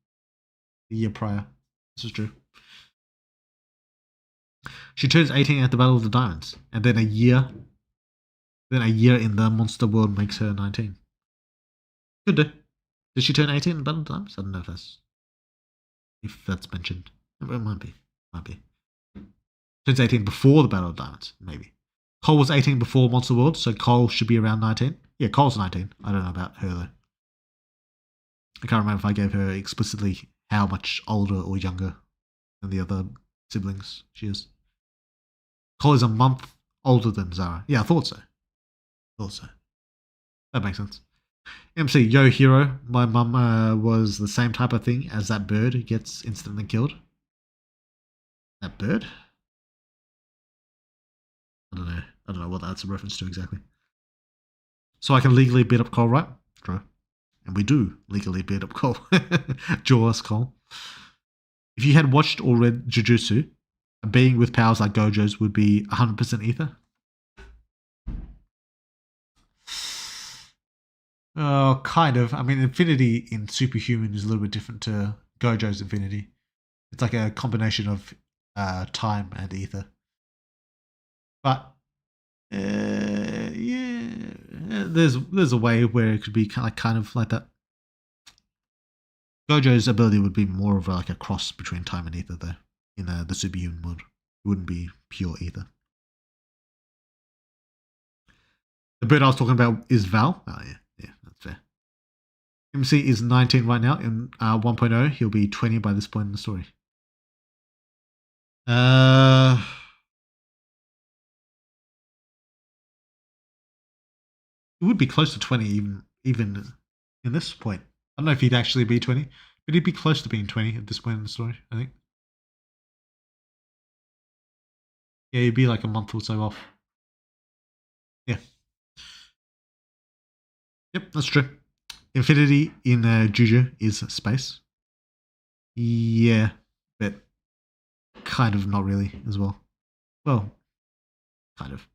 the year prior. This is true. She turns 18 at the Battle of the Diamonds, and then a year in the monster world makes her 19. Good day. Did she turn 18 in the Battle of the Diamonds? I don't know if that's mentioned. It might be. Turns 18 before the Battle of the Diamonds, maybe. Cole was 18 before Monster World, so Cole should be around 19. Yeah, Cole's 19. I don't know about her, though. I can't remember if I gave her explicitly how much older or younger than the other siblings she is. Cole is a month older than Zara. Yeah, I thought so. That makes sense. MC, yo, hero. My mum was the same type of thing as that bird who gets instantly killed. That bird? I don't know what that's a reference to exactly. So I can legally beat up Cole, right? True. And we do legally beat up Cole. Jaws Cole. If you had watched or read Jujutsu, a being with powers like Gojo's would be 100% ether? Oh, kind of. I mean, Infinity in Superhuman is a little bit different to Gojo's Infinity. It's like a combination of time and ether. But yeah, there's a way where it could be kind of like that. Gojo's ability would be more of like a cross between time and ether, though. In the Superhuman world, it wouldn't be pure ether. The bird I was talking about is Val. Oh yeah, that's fair. MC is 19 right now. In 1.0, he'll be 20 by this point in the story. It would be close to 20 even in this point. I don't know if he'd actually be 20, but he'd be close to being 20 at this point in the story, I think. Yeah, he'd be like a month or so off. Yeah. Yep, that's true. Infinity in Juju is space. Yeah, but kind of not really as well. Well, kind of.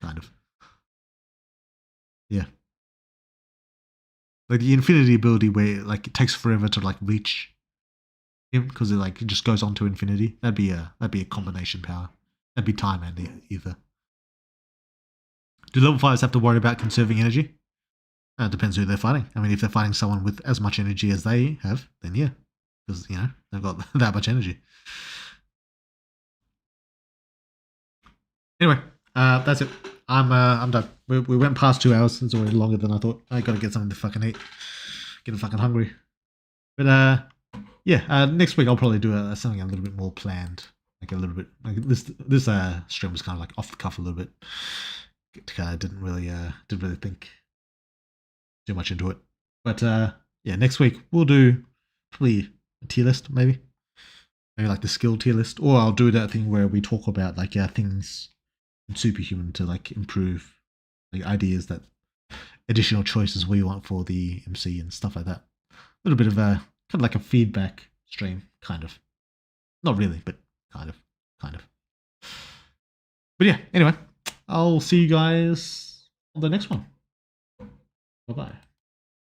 Kind of. Yeah. Like the infinity ability where like it takes forever to like reach him because it just goes on to infinity. That'd be a combination power. That'd be time and ether. Do level 5s have to worry about conserving energy? It depends who they're fighting. I mean, if they're fighting someone with as much energy as they have, then yeah, because they've got that much energy. Anyway, that's it. I'm done. We went past 2 hours. It's already longer than I thought. I got to get something to fucking eat. Getting fucking hungry. But yeah. Next week I'll probably do something a little bit more planned. Like a little bit. Like this stream was kind of like off the cuff a little bit. Didn't really think too much into it. But yeah, next week we'll do probably a tier list, maybe like the skill tier list, or I'll do that thing where we talk about like things in Superhuman to like improve, like ideas that additional choices we want for the MC and stuff like that. A little bit of a kind of like a feedback stream, kind of. Not really, but kind of. But yeah, anyway, I'll see you guys on the next one.